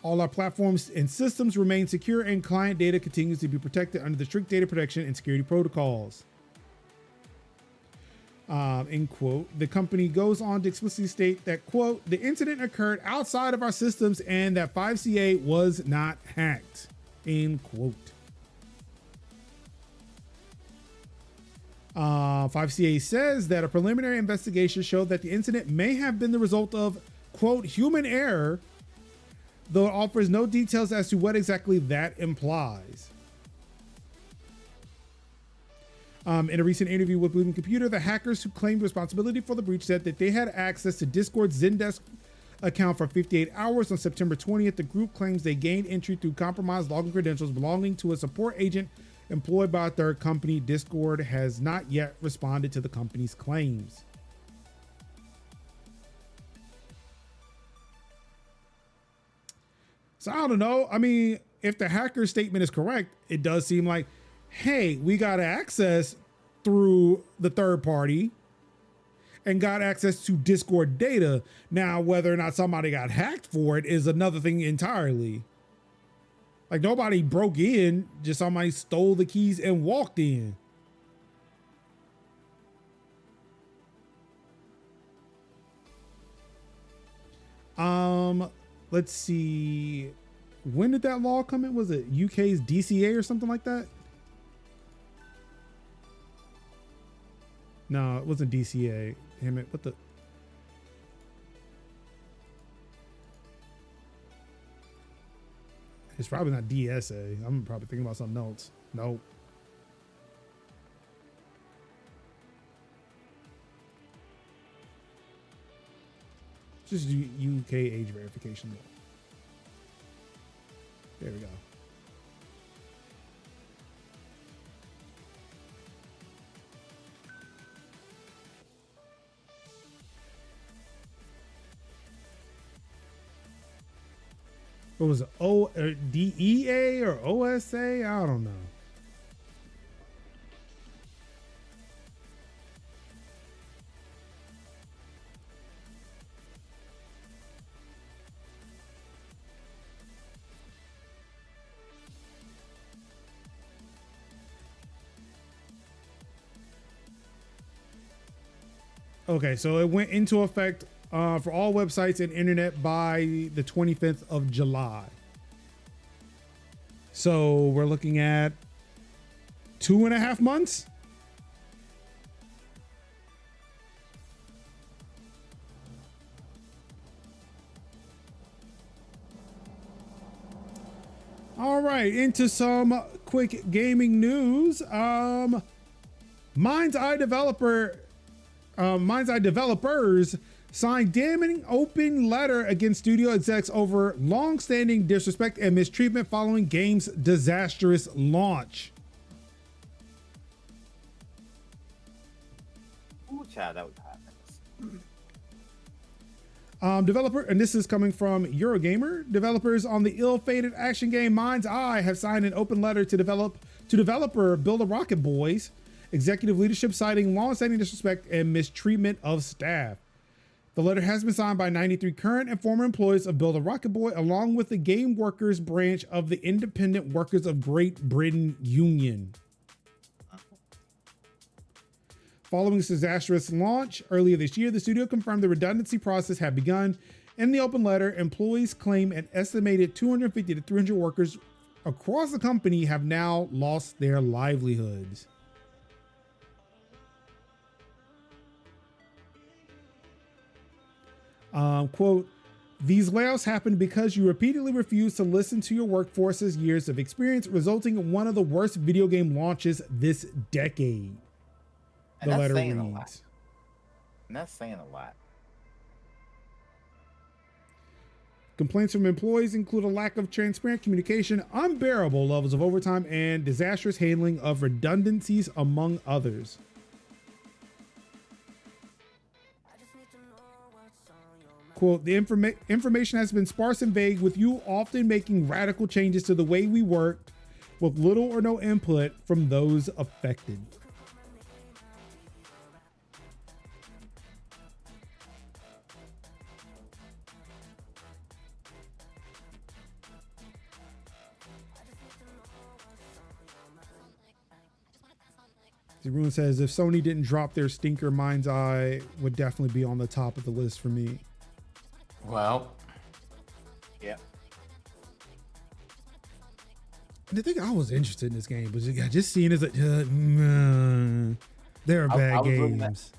All our platforms and systems remain secure, and client data continues to be protected under the strict data protection and security protocols. End quote. The company goes on to explicitly state that, quote, the incident occurred outside of our systems and that 5CA was not hacked, end quote. 5CA says that a preliminary investigation showed that the incident may have been the result of, quote, human error, though it offers no details as to what exactly that implies. In a recent interview with Blooming Computer, the hackers who claimed responsibility for the breach said that they had access to Discord's Zendesk account for 58 hours on September 20th. The group claims they gained entry through compromised login credentials belonging to a support agent employed by a third company. Discord has not yet responded to the company's claims. So I don't know. I mean, if the hacker statement is correct, it does seem like, hey, we got access through the third party and got access to Discord data. Now, whether or not somebody got hacked for it is another thing entirely. Like nobody broke in, just somebody stole the keys and walked in. Let's see. When did that law come in? Was it UK's DCA or something like that? No, it wasn't DCA. Damn it. What the? It's probably not DSA. I'm probably thinking about something else. Nope. Just UK age verification law. There we go. What was it? DEA or OSA? I don't know. Okay, so it went into effect for all websites and internet by the 25th of July. So we're looking at 2.5 months. All right, into some quick gaming news. Mind's Eye developers signed damning open letter against studio execs over long-standing disrespect and mistreatment following game's disastrous launch. Ooh, child, that was hot. Developer, and this is coming from Eurogamer. Developers on the ill-fated action game Mind's Eye have signed an open letter to developer Build a Rocket Boys. Executive leadership citing long-standing disrespect and mistreatment of staff. The letter has been signed by 93 current and former employees of Build a Rocket Boy, along with the game workers branch of the Independent Workers of Great Britain Union. Following its disastrous launch earlier this year, the studio confirmed the redundancy process had begun. In the open letter, employees claim an estimated 250 to 300 workers across the company have now lost their livelihoods. Quote, these layoffs happened because you repeatedly refused to listen to your workforce's years of experience, resulting in one of the worst video game launches this decade. And The that's letter saying a lot. reads. And that's saying a lot. Complaints from employees include a lack of transparent communication, unbearable levels of overtime, and disastrous handling of redundancies, among others. Quote, the information has been sparse and vague, with you often making radical changes to the way we worked with little or no input from those affected. Ruin says, if Sony didn't drop their stinker, Mind's Eye would definitely be on the top of the list for me. Well, Yeah. And the thing I was interested in this game was just seeing as a there are I bad was looking at- games.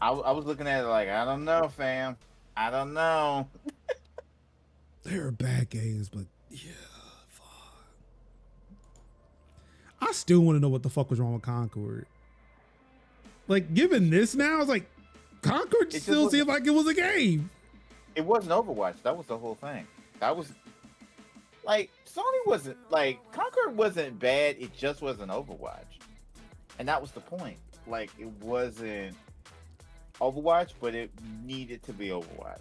I was looking at it like, I don't know, fam. I don't know. There are bad games, but yeah, fuck. I still want to know what the fuck was wrong with Concord. Like, given this now, I was like, Concord just still wasn't- seemed like it was a game. It wasn't Overwatch. That was the whole thing. That was like Sony wasn't like Conquer wasn't bad. It just wasn't Overwatch, and that was the point. Like it wasn't Overwatch, but it needed to be Overwatch.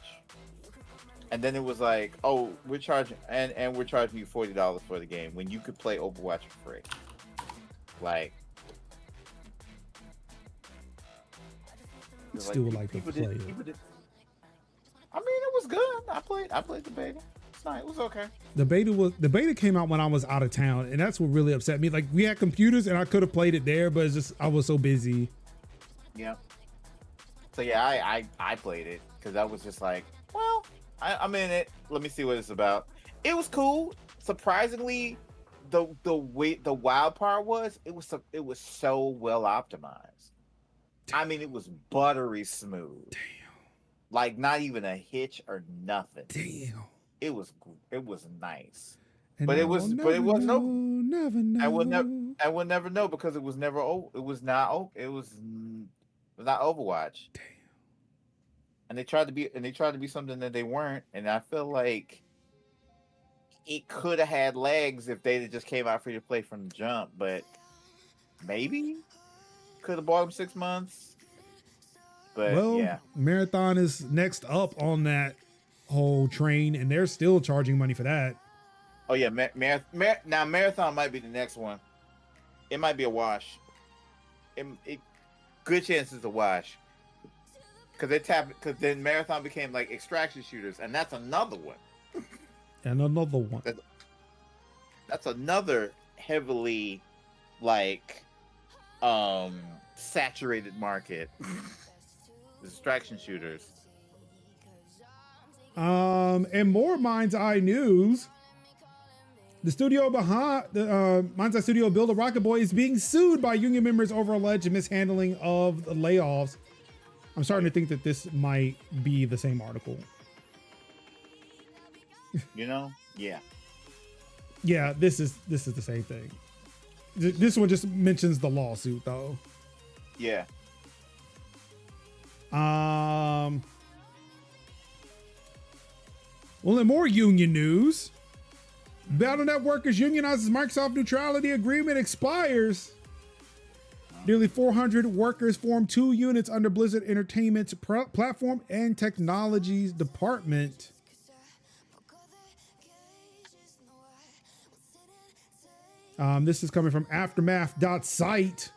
And then it was like, oh, we're charging and we're charging you $40 for the game when you could play Overwatch for free. Like, Still would like to people play did- it. people did- I mean, it was good. I played the beta. It's not, it was okay. The beta came out when I was out of town, and that's what really upset me. Like, we had computers and I could have played it there, but it's just I was so busy. Yeah. So yeah, I played it because I was just like, well, I'm in it. Let me see what it's about. It was cool. Surprisingly, the wild part was it was so well optimized. I mean, it was buttery smooth. Damn. Like not even a hitch or nothing. Damn. It was nice. And But it I will was- but it never wasn't know, open. never know. I will never know because it was never it was not not Overwatch. Damn. And they tried to be something that they weren't, and I feel like it could have had legs if they just came out free to play from the jump, but maybe could have bought them 6 months. But Well, yeah, Marathon is next up on that whole train, and they're still charging money for that. Oh yeah, now Marathon might be the next one. It might be a wash. It good chance it's a wash. Because then Marathon became like extraction shooters, and that's another one. And another one. That's another heavily like saturated market. Distraction shooters. And more Mind's Eye news. The studio behind the Mind's Eye studio Build a Rocket Boy is being sued by union members over alleged mishandling of the layoffs. I'm starting to think that this might be the same article. You know? Yeah. Yeah, this is the same thing. This one just mentions the lawsuit though. Yeah. Well, in more union news, Battle.net workers unionizes Microsoft neutrality agreement expires. Nearly 400 workers formed 2 units under Blizzard Entertainment's platform and technologies department. This is coming from aftermath.site.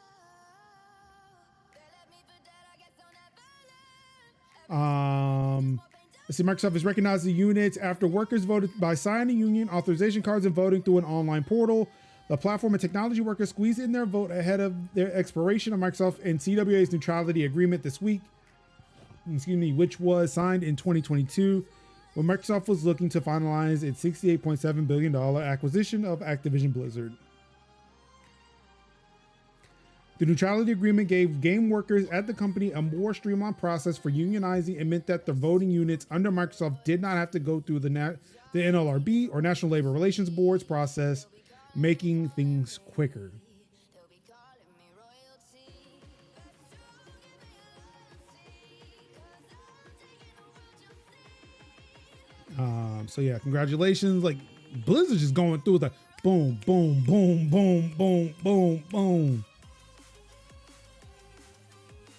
Let's see, Microsoft has recognized the units after workers voted by signing union authorization cards and voting through an online portal. The platform and technology workers squeezed in their vote ahead of their expiration of Microsoft and CWA's neutrality agreement this week, which was signed in 2022, when Microsoft was looking to finalize its $68.7 billion acquisition of Activision Blizzard. The neutrality agreement gave game workers at the company a more streamlined process for unionizing and meant that the voting units under Microsoft did not have to go through the NLRB or National Labor Relations Board's process, making things quicker. So yeah, congratulations. Like Blizzard just going through the boom, boom, boom, boom, boom, boom, boom.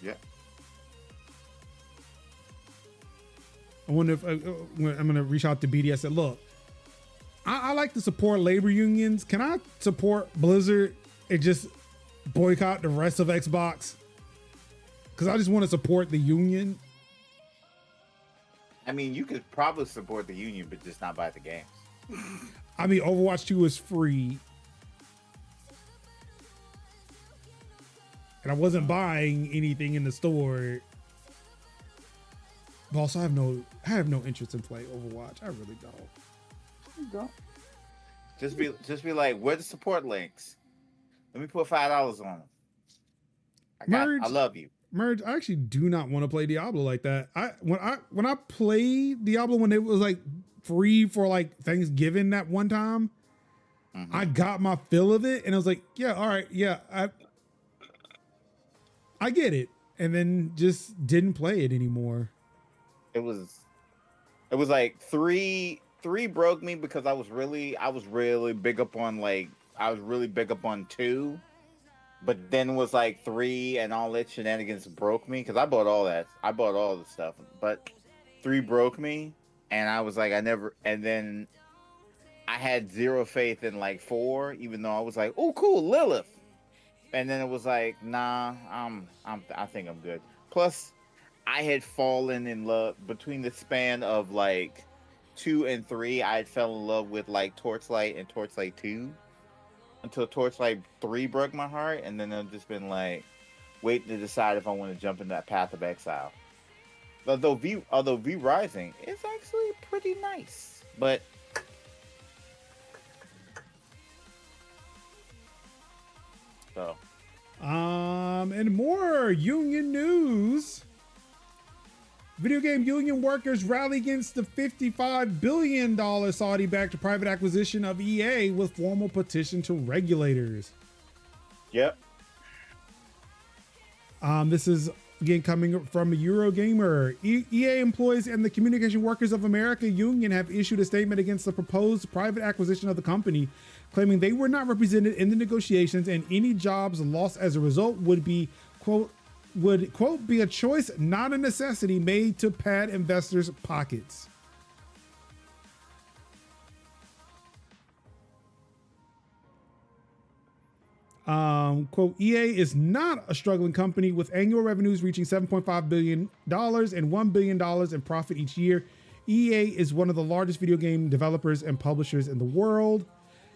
Yeah. I wonder if I'm going to reach out to BD. I said, look, I like to support labor unions. Can I support Blizzard and just boycott the rest of Xbox? Because I just want to support the union. I mean, you could probably support the union, but just not buy the games. I mean, Overwatch 2 is free. And I wasn't buying anything in the store. But also, I have no interest in playing Overwatch. I really don't. You don't. Just be like, where the support links? Let me put $5 on them. I love you. Merge, I actually do not want to play Diablo like that. When I played Diablo when it was like free for like Thanksgiving that one time, I got my fill of it and I was like, yeah, all right, yeah, I get it. And then just didn't play it anymore. It was like three broke me because I was really big up on 2. But then was like 3 and all that shenanigans broke me because I bought all that. I bought all the stuff, but 3 broke me, and I was like, and then I had zero faith in like 4, even though I was like, oh, cool, Lilith. And then it was like, nah, I think I'm good. Plus, I had fallen in love between the span of like 2 and 3. I had fell in love with like Torchlight and Torchlight 2. Until Torchlight 3 broke my heart, and then I've just been like waiting to decide if I want to jump in that path of exile. Although V Rising is actually pretty nice, but so. And more union news. Video game union workers rally against the $55 billion Saudi-backed private acquisition of EA with formal petition to regulators. Yep. This is again coming from Eurogamer. EA employees and the Communication Workers of America union have issued a statement against the proposed private acquisition of the company, claiming they were not represented in the negotiations and any jobs lost as a result would be, quote, be a choice, not a necessity, made to pad investors' pockets. Quote, EA is not a struggling company with annual revenues reaching $7.5 billion and $1 billion in profit each year. EA is one of the largest video game developers and publishers in the world.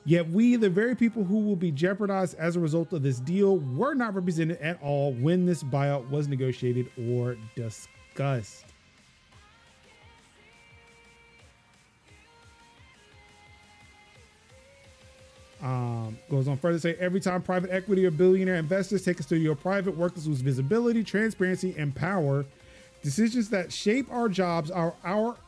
Yet we, the very people who will be jeopardized as a result of this deal, were not represented at all when this buyout was negotiated or discussed. Goes on further to say, every time private equity or billionaire investors take a studio private, workers lose visibility, transparency, and power. Decisions that shape our jobs, our art,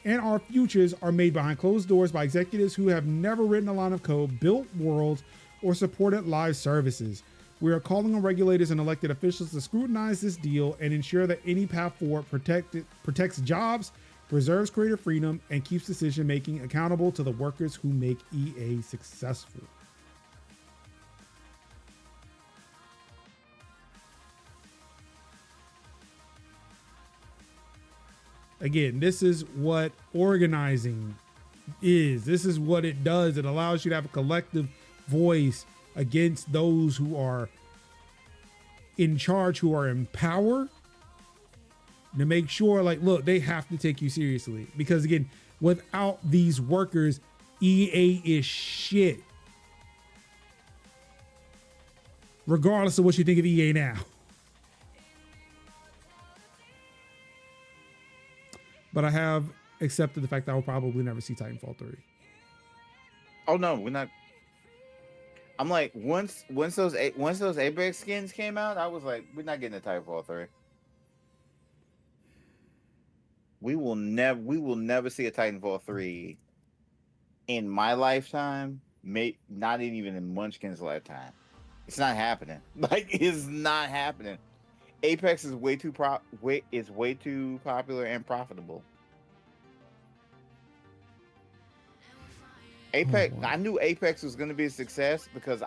and our futures are made behind closed doors by executives who have never written a line of code, built worlds, or supported live services. We are calling on regulators and elected officials to scrutinize this deal and ensure that any path forward protects jobs, preserves creative freedom, and keeps decision-making accountable to the workers who make EA successful. Again, this is what organizing is. This is what it does. It allows you to have a collective voice against those who are in charge, who are in power, to make sure, like, look, they have to take you seriously. Because again, without these workers, EA is shit. Regardless of what you think of EA now. But I have accepted the fact that I will probably never see Titanfall 3. Oh no, we're not. I'm like, once those Apex skins came out, I was like, we're not getting a Titanfall 3. We will never see a Titanfall 3 in my lifetime. Not even in Munchkin's lifetime. It's not happening. Like, it's not happening. Apex is way too popular and profitable. Apex, I knew Apex was going to be a success because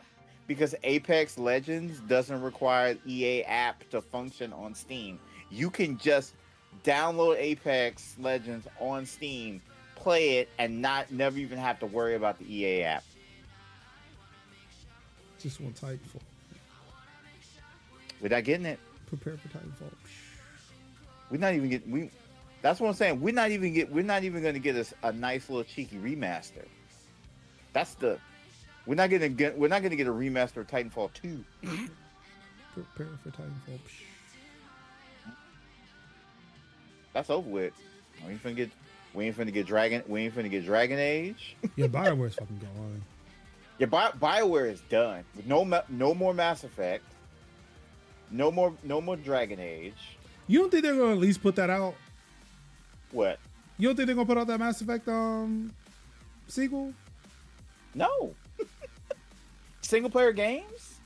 Apex Legends doesn't require EA app to function on Steam. You can just download Apex Legends on Steam, play it, and never even have to worry about the EA app. Just want Titanfall. We're not getting it. Prepare for Titanfall. We're not even getting. That's what I'm saying. We're not even going to get a nice little cheeky remaster. We're not going to get a remaster of Titanfall 2. Prepare for Titanfall. That's over with. We ain't finna get Dragon Age. Yeah, BioWare's fucking gone. Yeah, BioWare is done. No more Mass Effect. No more Dragon Age. You don't think they're gonna at least put that out? What? You don't think they're gonna put out that Mass Effect sequel? No. Single player games?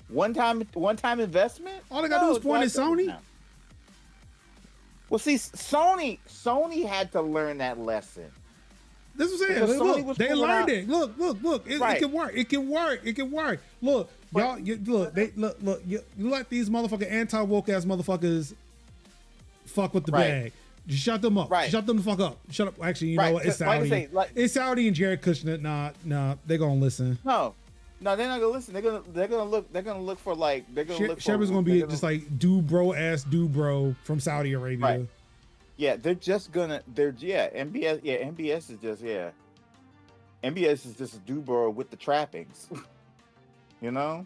One time investment? All they gotta do is point at Sony. Now. Well, see, Sony had to learn that lesson. This is it. Look, they learned it. Look. It can work. It can work. Look, y'all. You let these motherfucking anti-woke ass motherfuckers fuck with the bag. Just shut them up. Right. Shut them the fuck up. Shut up. Actually, you know what? It's Saudi. It's Saudi and Jared Kushner. Nah. They're gonna listen. No, they're not gonna listen. They're gonna look for like. Shepard's gonna be just like Dubro from Saudi Arabia. Right. Yeah, MBS is just MBS is just a Dubro with the trappings. You know?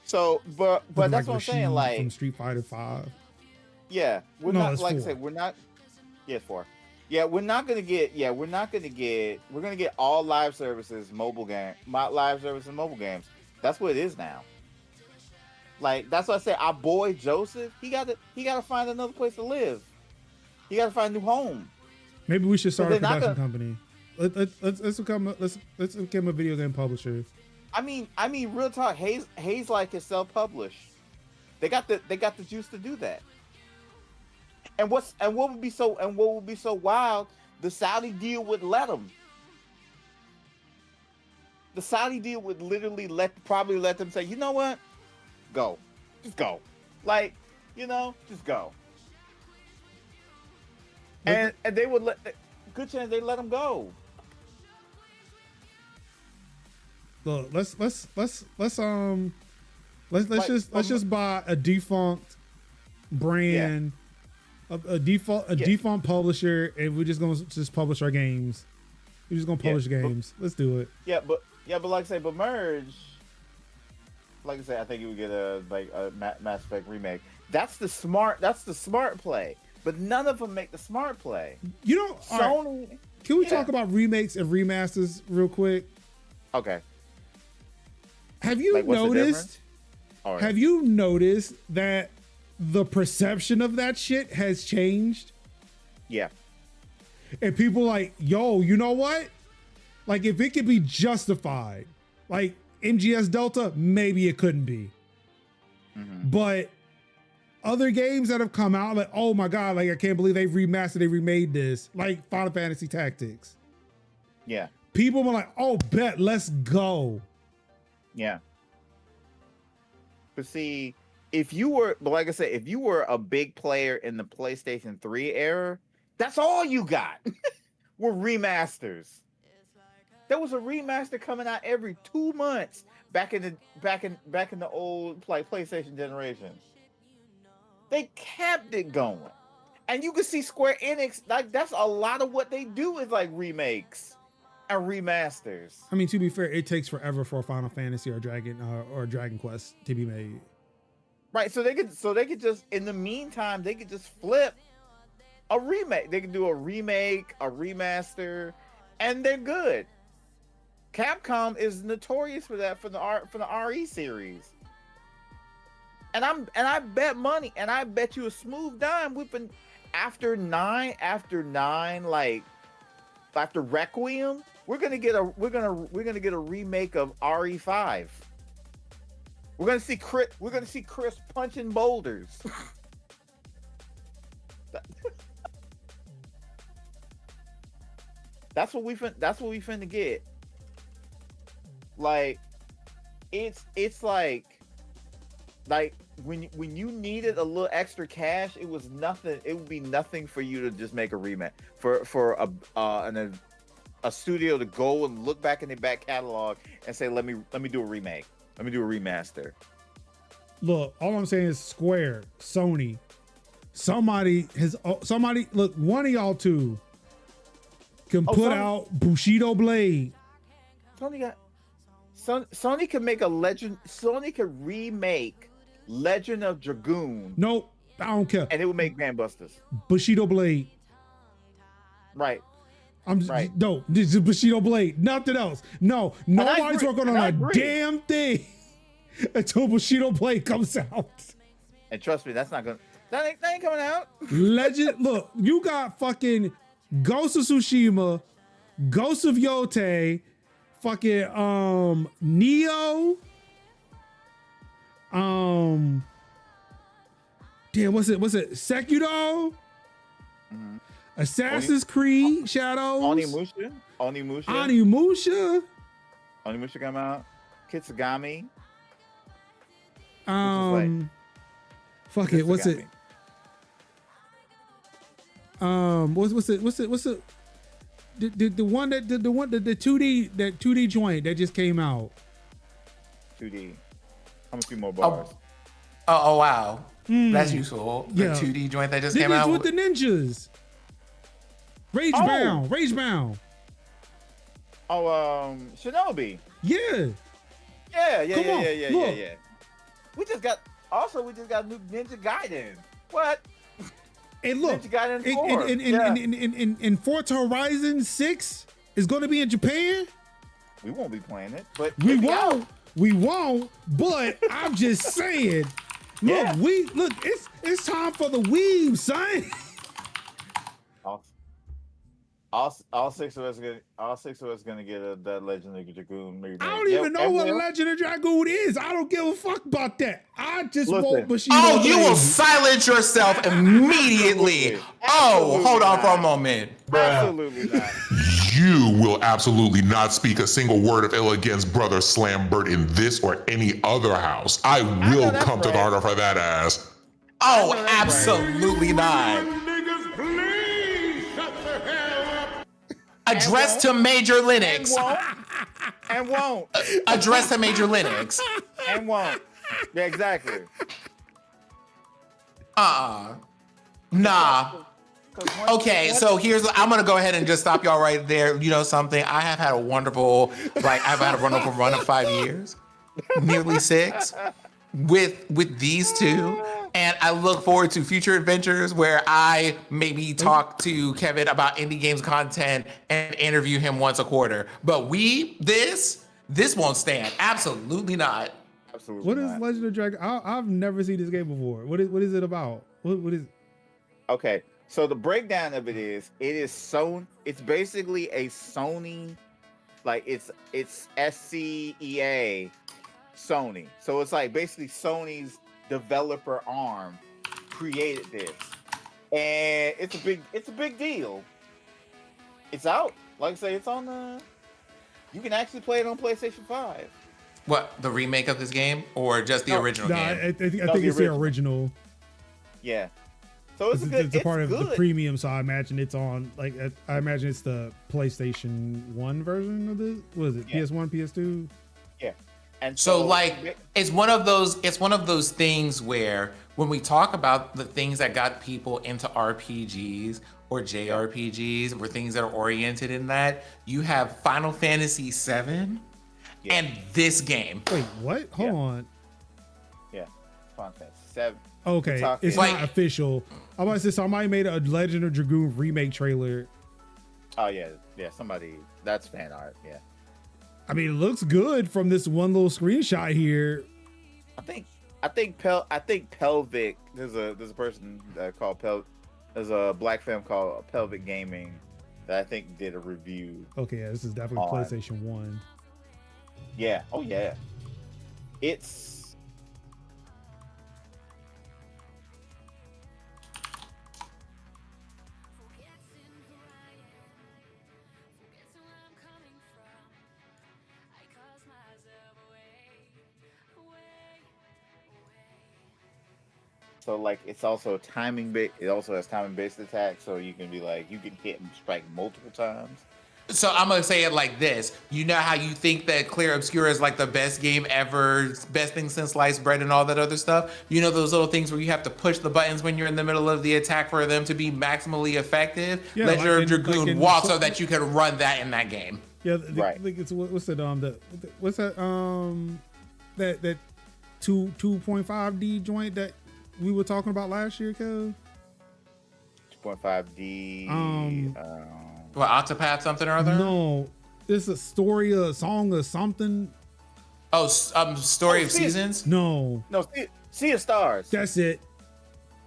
So but that's what I'm saying, like from Street Fighter 5. Yeah. We're No, not it's like 4. I said, we're not it's 4. Yeah, we're gonna get all live services mobile games. That's what it is now. Like that's what I say. Our boy Joseph, he gotta find another place to live. He got to find a new home. Maybe we should start a production company. Let's become a video game publisher. I mean, real talk. Hayes like is self-published. They got the juice to do that. And what would be so wild? The Saudi deal would let them. The Saudi deal would literally probably let them say, you know what, go, just go, like, just go. And they would good chance they let him go. Look, let's Like, just buy a defunct brand, a defunct publisher, and we're just gonna just publish our games. We're just gonna publish games. Let's do it. Yeah, but like I say, but Merge, like I said, I think you would get a Mass Effect remake. That's the smart play. But none of them make the smart play. You know, Sony. Right, can we talk about remakes and remasters real quick? Okay. Have you noticed? Right. Have you noticed that the perception of that shit has changed? Yeah. And people like, yo, you know what? Like, if it could be justified, like MGS Delta, maybe it couldn't be. Mm-hmm. But other games that have come out, like, oh my God, like, I can't believe they remade this, like Final Fantasy Tactics. Yeah. People were like, oh, bet, let's go. Yeah. But see, like I said, if you were a big player in the PlayStation 3 era, that's all you got were remasters. There was a remaster coming out every 2 months back in the old PlayStation generation. They kept it going. And you can see Square Enix, like, that's a lot of what they do is like remakes and remasters. I mean, to be fair, it takes forever for a Final Fantasy or Dragon Quest to be made. Right, so they could just, in the meantime, they could just flip a remake. They could do a remake, a remaster, and they're good. Capcom is notorious for that for the RE series. And I bet money, and I bet you a smooth dime. We've been after nine, like after Requiem, we're gonna get a remake of RE5. We're gonna see Chris punching boulders. That's what we finna get. Like, it's like when you needed a little extra cash, it was nothing. It would be nothing for you to just make a remake for a studio to go and look back in their back catalog and say, let me do a remake. Let me do a remaster. Look, all I'm saying is Square, Sony, somebody look, one of y'all two can put out Bushido Blade. Sony can make a legend. Sony can remake Legend of Dragoon. Nope, I don't care. And it would make gangbusters. Bushido Blade. Right. No, this is Bushido Blade. Nothing else. No, nobody's working on a damn thing until Bushido Blade comes out. And trust me, that ain't coming out. Legend. Look, you got fucking Ghost of Tsushima, Ghost of Yote, fucking Neo. Damn, what's it? Sekiro? Mm-hmm. Assassin's Creed Shadows. Onimusha come out. Kitsugami. Fuck it. What's it? What's it? The one that the 2D joint that just came out. 2D. How much more bars? Oh wow. That's useful. The 2D joint that just came out with the ninjas. Ragebound. Oh, Shinobi. Yeah. Yeah. We just got new Ninja Gaiden. What? And look, Ninja Gaiden 4. In Forza Horizon 6 is going to be in Japan. We won't be playing it, but we won't. But I'm just saying. Look, it's time for the weave, son. All six of us gonna get that Legend of Dragoon remake. I don't even know what Legend of Dragoon is. I don't give a fuck about that. I just want Bushido. Oh, you will silence yourself immediately. Hold on for a moment. Absolutely not. You will absolutely not speak a single word of ill against Brother Slambert in this or any other house. I will come to the order for that ass. Oh, absolutely not. Addressed to Major Linux. and won't. Address to Major Linux. And won't. Yeah, exactly. Nah. Okay, so I'm gonna go ahead and just stop y'all right there. You know something? I have had a wonderful, I've had a wonderful run of 5 years, nearly 6, with these two, and I look forward to future adventures where I maybe talk to Kevin about indie games content and interview him once a quarter. But this won't stand. Absolutely not. Absolutely. What is not. Legend of Dragon? I've never seen this game before. What is it about? What is? Okay, so the breakdown of it is Sony. It's basically a Sony, like it's SCEA Sony. So it's like basically Sony's developer arm created this, and it's a big deal. It's out. Like I say, it's on the. You can actually play it on PlayStation 5. What, the remake of this game or just the original No, game? I think it's the original. Yeah. So it's good. It's a part of good. the premium, so I imagine it's on. I imagine it's the PlayStation 1 version of this. What is it? Yeah. PS1, PS2. Yeah. And So it's one of those things where when we talk about the things that got people into RPGs or JRPGs or things that are oriented in that, you have Final Fantasy VII and this game. Wait, what? Hold on. Yeah. Final Fantasy 7. Okay, it's Like- not official. I was about to say somebody made a Legend of Dragoon remake trailer. Oh yeah, somebody. That's fan art. Yeah. I mean, it looks good from this one little screenshot here. I think Pelvic. There's a person called There's a black film called Pelvic Gaming that I think did a review. Okay, yeah, this is definitely On. PlayStation 1. Yeah. Oh yeah. It's. So like it's also timing based. It also has timing based attack, so you can be like you can hit and strike multiple times. So I'm gonna say it like this. You know how you think that Clear Obscura is like the best game ever, best thing since sliced bread and all that other stuff? You know those little things where you have to push the buttons when you're in the middle of the attack for them to be maximally effective? Yeah, Legend of like Dragoon in- was so that you could run that in that game. Yeah, Right. Like it's what's that what's that that 2.5D joint that we were talking about last year, Kev? 2.5D. What, Octopath something or other? No, it's a story, a song, or something. Oh, Story of Sea- Seasons? No, Sea of Stars. that's it.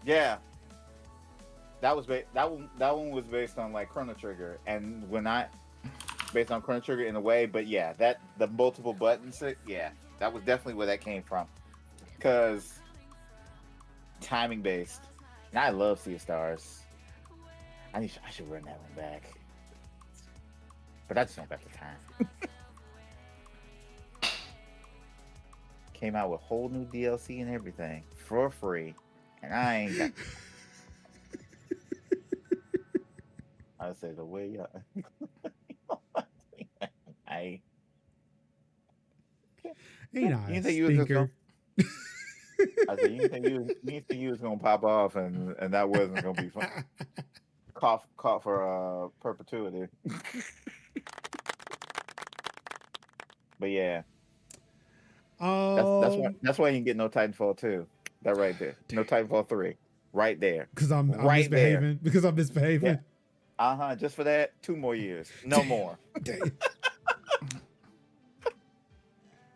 Yeah. That was that one was based on like Chrono Trigger, and based on Chrono Trigger in a way, but yeah, that the multiple buttons, yeah, that was definitely where that came from, because timing based. And I love Sea of Stars. I should run that one back, but I just don't got the time. Came out with whole new DLC and everything for free, and I ain't got. I say the way y'all. I Ain't I You a think you was just stinker? I said you think you was gonna pop off and that wasn't gonna be fun. Caught for perpetuity. But yeah, that's why you can get no Titanfall 2. That right there. No Titanfall 3. Right there. Because I'm Right there. misbehaving. Because I'm misbehaving. Yeah. Just for that, 2 more years. No more. Damn.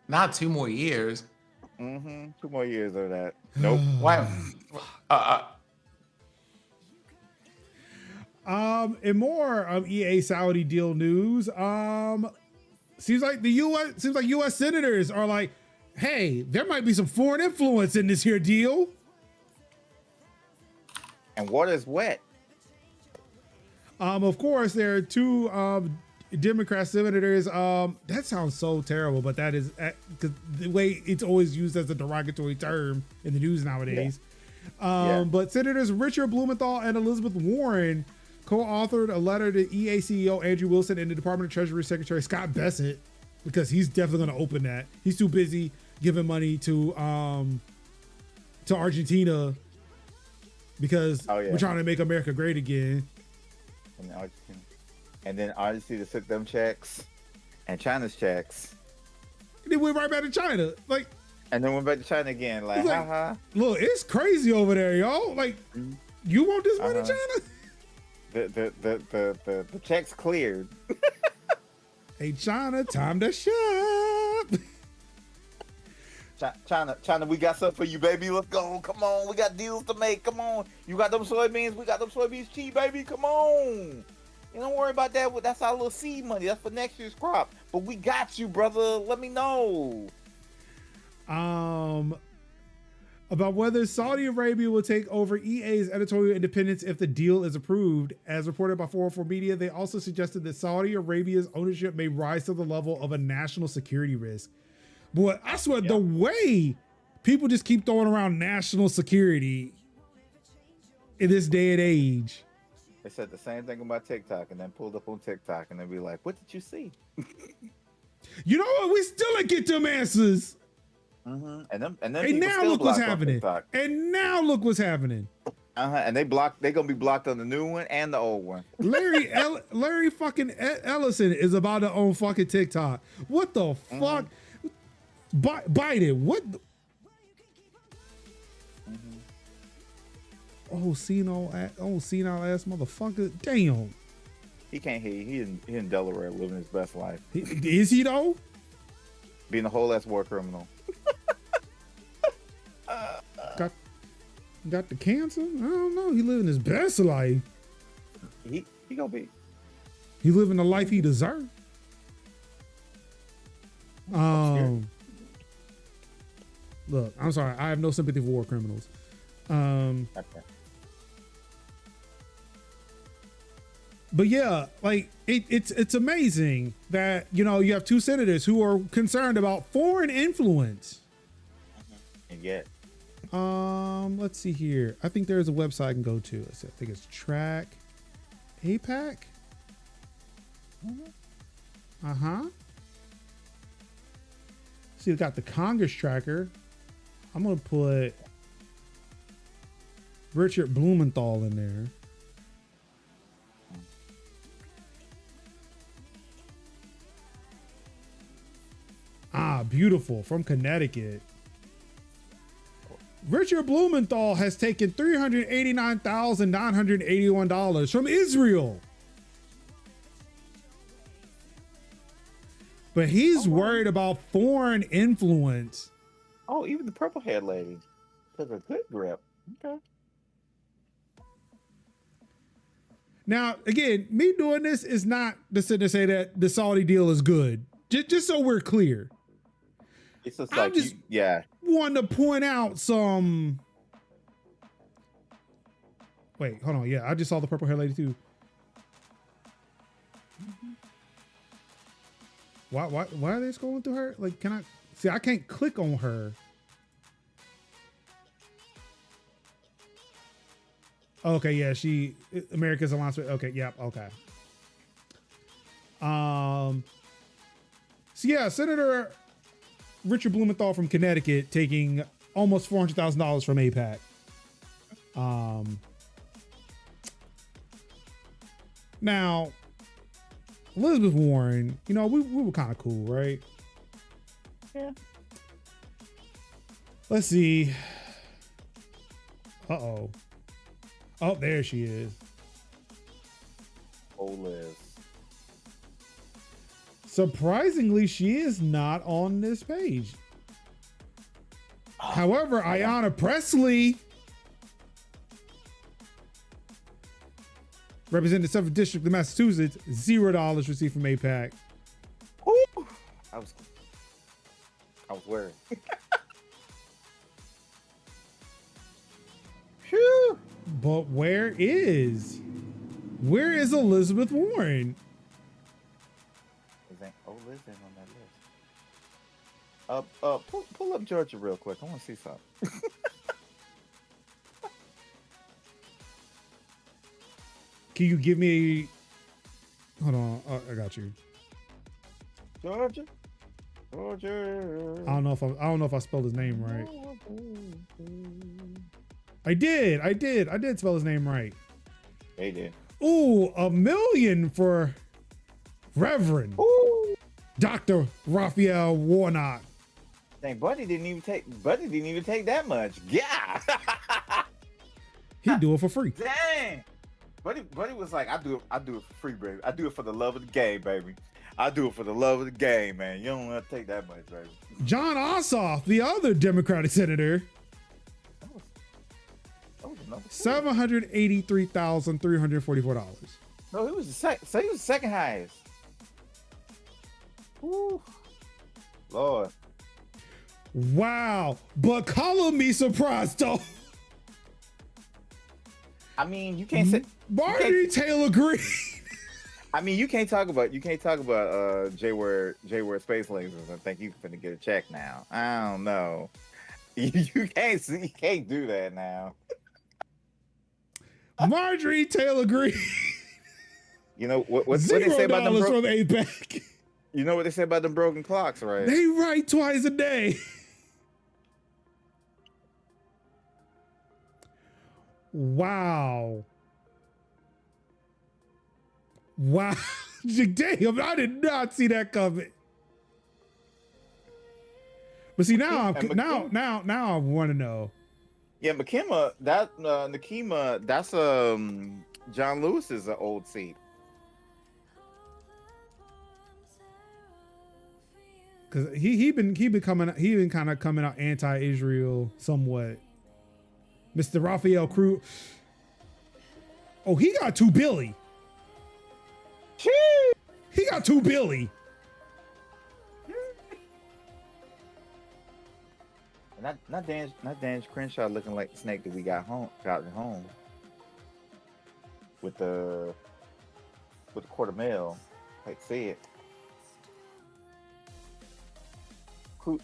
Not 2 more years. 2 more years of that. Nope. Why? In more EA Saudi deal news, seems like U.S. senators are like, hey, there might be some foreign influence in this here deal. And water is wet. Of course, there are 2 Democrat senators. That sounds so terrible, but that is because the way it's always used as a derogatory term in the news nowadays. But Senators Richard Blumenthal and Elizabeth Warren co-authored a letter to EA CEO Andrew Wilson and the Department of Treasury Secretary Scott Bessent because he's definitely going to open that. He's too busy giving money to Argentina because we're trying to make America great again. And then Argentina took them checks and China's checks. And then went right back to China. Like, and then went back to China again. Like, haha. Look, it's crazy over there, yo. Like, you want this money, China? The checks cleared. Hey, China, time to shop. China, we got something for you, baby. Let's go. Come on. We got deals to make. Come on. You got them soybeans. We got them soybeans cheap, baby. Come on. You don't worry about that. That's our little seed money. That's for next year's crop. But we got you, brother. Let me know. About whether Saudi Arabia will take over EA's editorial independence if the deal is approved. As reported by 404 Media, they also suggested that Saudi Arabia's ownership may rise to the level of a national security risk. Boy, I swear, the way people just keep throwing around national security in this day and age. They said the same thing about TikTok and then pulled up on TikTok and then be like, what did you see? You know what? We still ain't get them answers. And now look what's happening. And now look what's happening. And they're gonna be blocked on the new one and the old one. Larry fucking Ellison is about to own fucking TikTok. What the fuck? Biden, what? Senile ass motherfucker. Damn. He can't hear you. He in Delaware living his best life. Is he though? Being a whole ass war criminal. Got the cancer? I don't know. He living his best life. He gonna be. He living the life he deserves. Look, I'm sorry. I have no sympathy for war criminals. Okay. But yeah, like it's amazing that, you know, you have two senators who are concerned about foreign influence. And yet. Let's see here. I think there's a website I can go to. I think it's Track APAC. See, we got the Congress tracker. I'm gonna put Richard Blumenthal in there. Beautiful, from Connecticut. Richard Blumenthal has taken $389,981 from Israel. But he's worried about foreign influence. Oh, even the purple haired lady took a good grip. Okay. Now, again, me doing this is not to sit and say that the Saudi deal is good. Just so we're clear. It's just like, want to point out some. Wait, hold on. Yeah, I just saw the purple hair lady too. Why are they scrolling through her? Like, can I see? I can't click on her. Okay, yeah, America's Alliance. Okay, yep, okay. So yeah, Senator Richard Blumenthal from Connecticut taking almost $400,000 from AIPAC. Now, Elizabeth Warren, you know, we were kind of cool, right? Yeah. Let's see. Oh, there she is. Oh, Liz. Surprisingly, she is not on this page. However, Ayanna Pressley, representing the 7th District of Massachusetts, $0 received from AIPAC. Ooh, I was worried. Phew. But where is Elizabeth Warren? Liz ain't on that list. Pull up Georgia real quick. I want to see something. Can you give me? Hold on, I got you. Georgia. Roger. I don't know if I spelled his name right. I did spell his name right. They did. Ooh, $1 million for Reverend Ooh. Dr. Raphael Warnock. Dang, Buddy didn't even take that much. Yeah. He'd do it for free. Dang. Buddy was like, I do it for free, baby. I do it for the love of the game, baby. I do it for the love of the game, man. You don't want to take that much, baby. John Ossoff, the other Democratic senator, That was another $783,344. No, he was the second. So he was the second highest. Woo. Lord. Wow. But color me surprised though. I mean, you can't say Marty Taylor Greene. I mean, you can't talk about J-Word Space Lasers and think you finna get a check now. I don't know. You can't do that now. Marjorie Taylor Greene. You know what they say about them $0 from APEC. You know what they say about them broken clocks, right? They write twice a day. Wow. Wow. Damn, I did not see that coming. But see now I want to know. Yeah, Nakima, that's John Lewis's old seat. Cause he been kind of coming out anti-Israel somewhat. Mr. Raphael Cruz. Oh, he got $2 billion. He got $2 billion. Not Dan Crenshaw looking like the snake that we got at home with the $250,000. Like see it. Cruz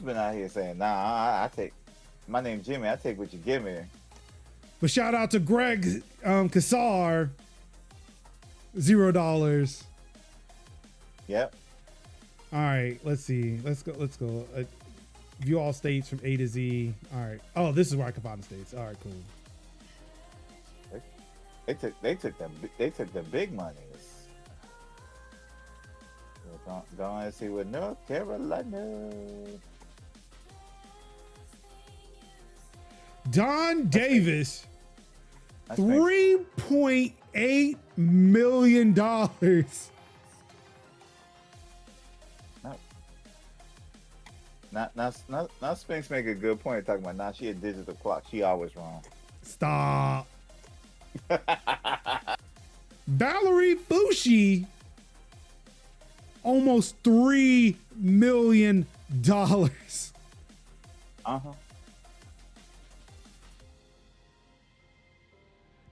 been out here saying, nah, I take my name's Jimmy, I take what you give me. But shout out to Greg Kassar, $0. Yep. All right, let's see. Let's go. View all states from A to Z. All right. Oh, this is where I can find the states. All right, cool. They took the big monies. Go on and see what North Carolina. Don Davis, $3.8 million. Now Spinks make a good point talking about now she a digital clock. She always wrong. Stop. Valerie Fushi, almost $3 million. Uh-huh.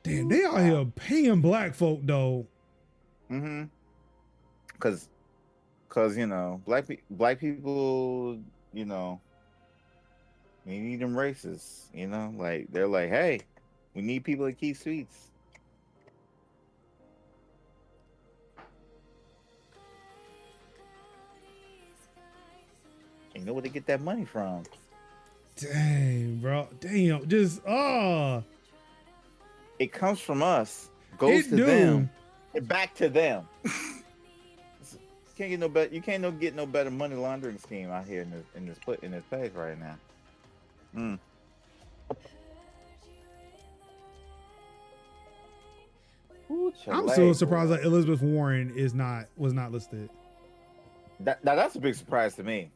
Damn, they out here paying black folk though. Mm-hmm. Cause you know, black people, you know, we need them races, you know, like they're like, hey, we need people to keep sweets. You know where they get that money from? Dang, bro. Damn, just It comes from us, goes to them, and back to them. You can't get no better money laundering scheme out here in this place right now. Ooh, I'm still surprised that Elizabeth Warren was not listed. That's a big surprise to me.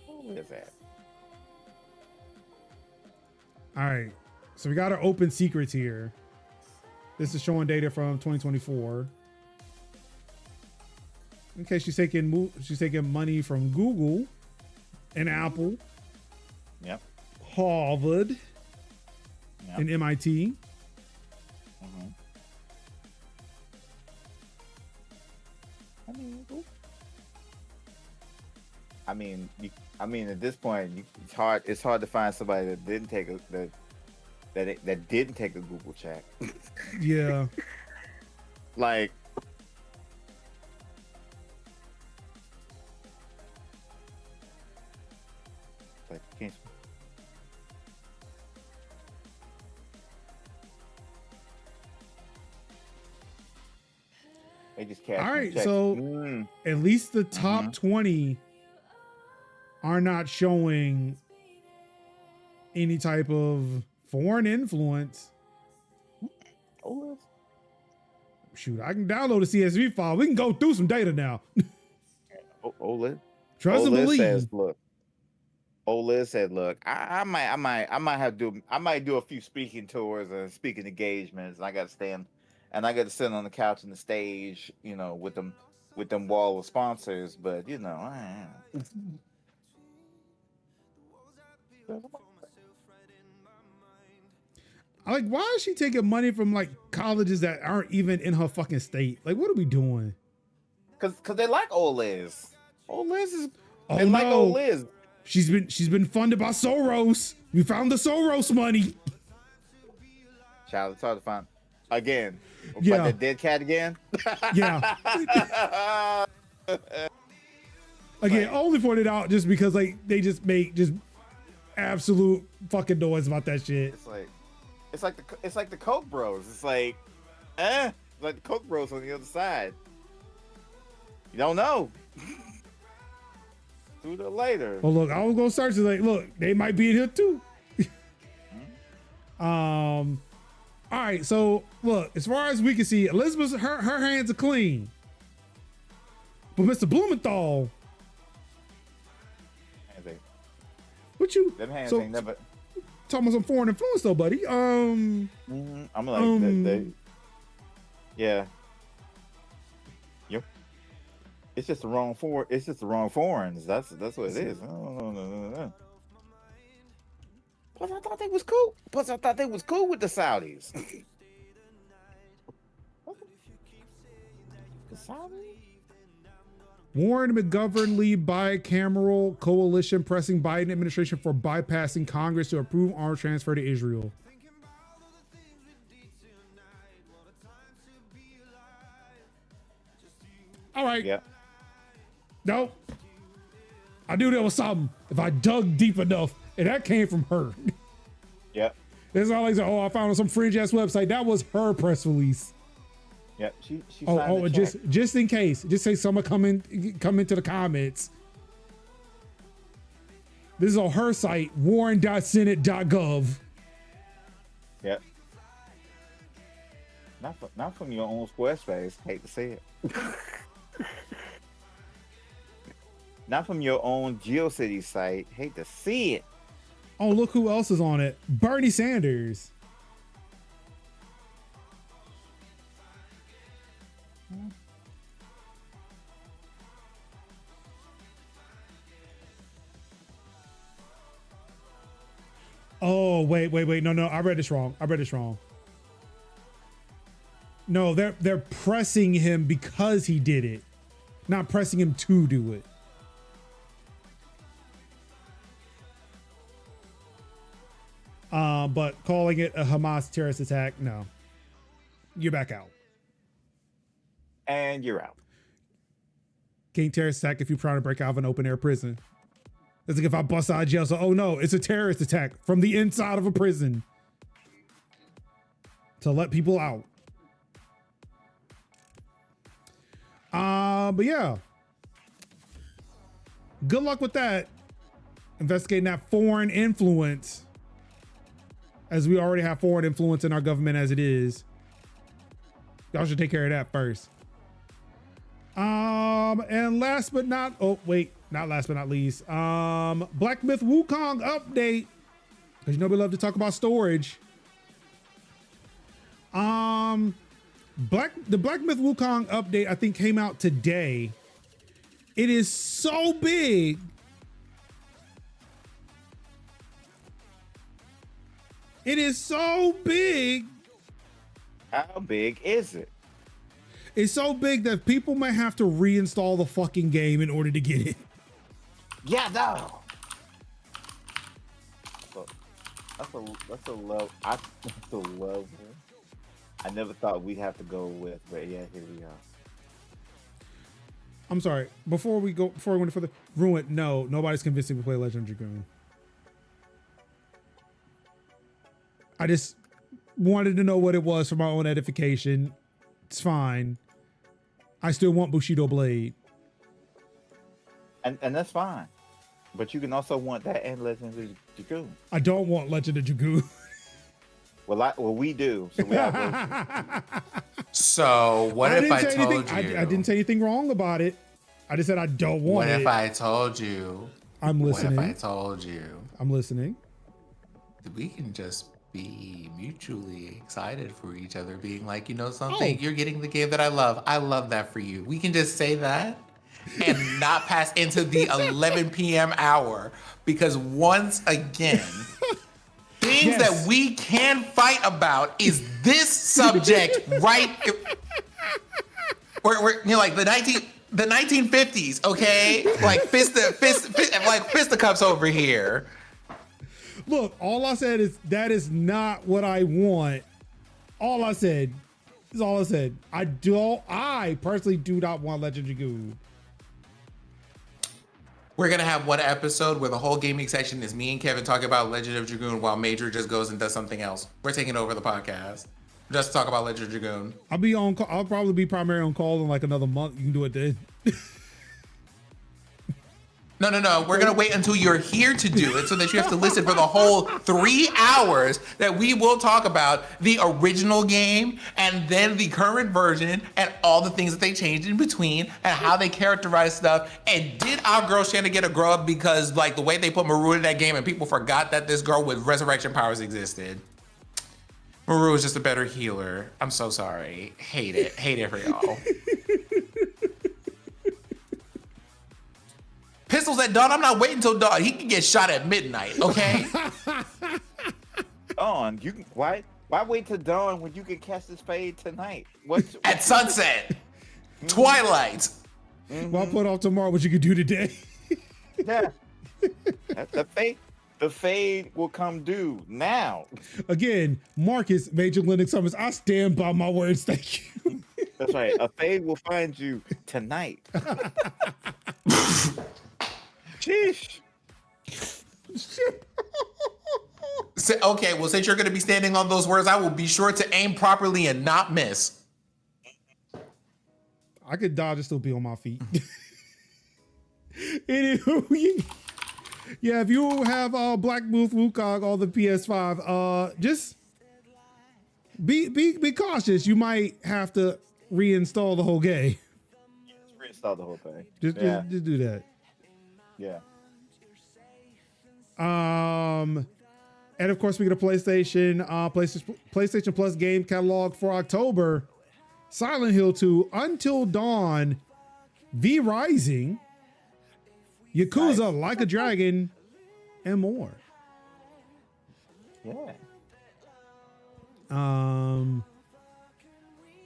What is that? All right, so we got our open secrets here. This is showing data from 2024. Okay, she's taking money from Google and Apple. Yep. Harvard. Yep. And MIT. Mm-hmm. I mean, at this point, it's hard to find somebody that didn't take that didn't take a Google check. Yeah. Like, like can't. They just cash. All right, checks. so at least the top 20 are not showing any type of foreign influence. OLED. Shoot, I can download a CSV file. We can go through some data now. OLED. Trust and OLED believe. says, look. OLED said, look, I might do a few speaking tours and speaking engagements, and I got to stand, and I got to sit on the couch on the stage, you know, with them wall of sponsors, but you know, Like, why is she taking money from like colleges that aren't even in her fucking state? Like, what are we doing? because they like OLEDs. OLEDs is Oh they like no, OLEDs. she's been funded by Soros. We found the Soros money. Child, it's hard to find again. Yeah. Like the dead cat again. Yeah. Again, only pointed out just because like they just make just absolute fucking noise about that shit. It's like the Koch bros. It's like the Koch bros on the other side. You don't know. Sooner or later. Oh look, I was gonna search it. Like, look, they might be in here too. All right, so look, as far as we can see, Elizabeth, her hands are clean, but Mr. Blumenthal, what you? Them hands so, ain't never. talking about some foreign influence though, buddy. I'm like, yeah. Yep. It's just the wrong It's just the wrong foreigns. That's what it is. No. Plus, I thought they was cool. With the Saudis. The Saudis? Warren McGovern lead bicameral coalition pressing Biden administration for bypassing Congress to approve arms transfer to Israel. All right. Yeah. Nope. I knew there was something if I dug deep enough, and that came from her. Yep. It's not like, oh, I found on some fringe ass website. That was her press release. Yep. She Oh, signed the check. just in case, just say someone come into the comments. This is on her site, warren.senate.gov. Yep. Not from your own Squarespace. Hate to say it. Not from your own GeoCities site. Hate to see it. Oh, look who else is on it. Bernie Sanders. Oh, wait. No, I read this wrong. No, they're pressing him because he did it, not pressing him to do it. But calling it a Hamas terrorist attack, no. You're back out. And you're out. Can't terrorist attack if you're trying to break out of an open air prison. It's like if I bust out of jail, so oh no, it's a terrorist attack from the inside of a prison to let people out. But yeah. Good luck with that. Investigating that foreign influence, as we already have foreign influence in our government as it is. Y'all should take care of that first. And last but not least, Black Myth Wukong update, because you know we love to talk about storage. The Black Myth Wukong update I think came out today. It is so big. It is so big. How big is it? It's so big that people might have to reinstall the fucking game in order to get it. Yeah, no. That's a level I never thought we'd have to go with, but yeah, here we are. I'm sorry. Before we go any further, Ruin. No, nobody's convincing me to play Legend of Dragoon. I just wanted to know what it was for my own edification. It's fine. I still want Bushido Blade. And that's fine. But you can also want that and Legend of Dragoon. I don't want Legend of Dragoon. Well, we do. So we have both. So what if I told you? I didn't say anything wrong about it. I just said I don't want it. What if I told you? I'm listening. What if I told you? I'm listening. We can just be mutually excited for each other, being like, you know something, you're getting the game that I love. I love that for you. We can just say that and not pass into the 11 p.m. hour, because once again, things that we can fight about is this subject, right? We're like the 1950s, okay? Like fisticuffs over here. Look, all I said is that is not what I want. All I said is all I said. I personally do not want Legend of Dragoon. We're gonna have one episode where the whole gaming section is me and Kevin talking about Legend of Dragoon while Major just goes and does something else. We're taking over the podcast just to talk about Legend of Dragoon. I'll be on call. I'll probably be primary on call in like another month. You can do it then. No. We're gonna wait until you're here to do it, so that you have to listen for the whole 3 hours that we will talk about the original game and then the current version and all the things that they changed in between and how they characterize stuff. And did our girl Shanna get a grow up because like the way they put Maru in that game and people forgot that this girl with resurrection powers existed? Maru is just a better healer. I'm so sorry. Hate it for y'all. Pistols at dawn. I'm not waiting till dawn. He can get shot at midnight. Okay. Dawn, you can why wait till dawn when you can cast this fade tonight? At sunset, twilight. Well, I'll put off tomorrow what you can do today. Yeah. The fade will come due now. Again, Marcus, Major Linux Summers. I stand by my words. Thank you. That's right. A fade will find you tonight. Sheesh. So, okay, well, since you're going to be standing on those words, I will be sure to aim properly and not miss. I could dodge and still be on my feet. Anywho, yeah, if you have Black Booth Wukong on the PS5, just be cautious. You might have to reinstall the whole game. Just reinstall the whole thing. Just do that. Yeah. And of course, we get a PlayStation Plus game catalog for October. Silent Hill 2, Until Dawn, V Rising, Yakuza, Like a Dragon, and more. Yeah.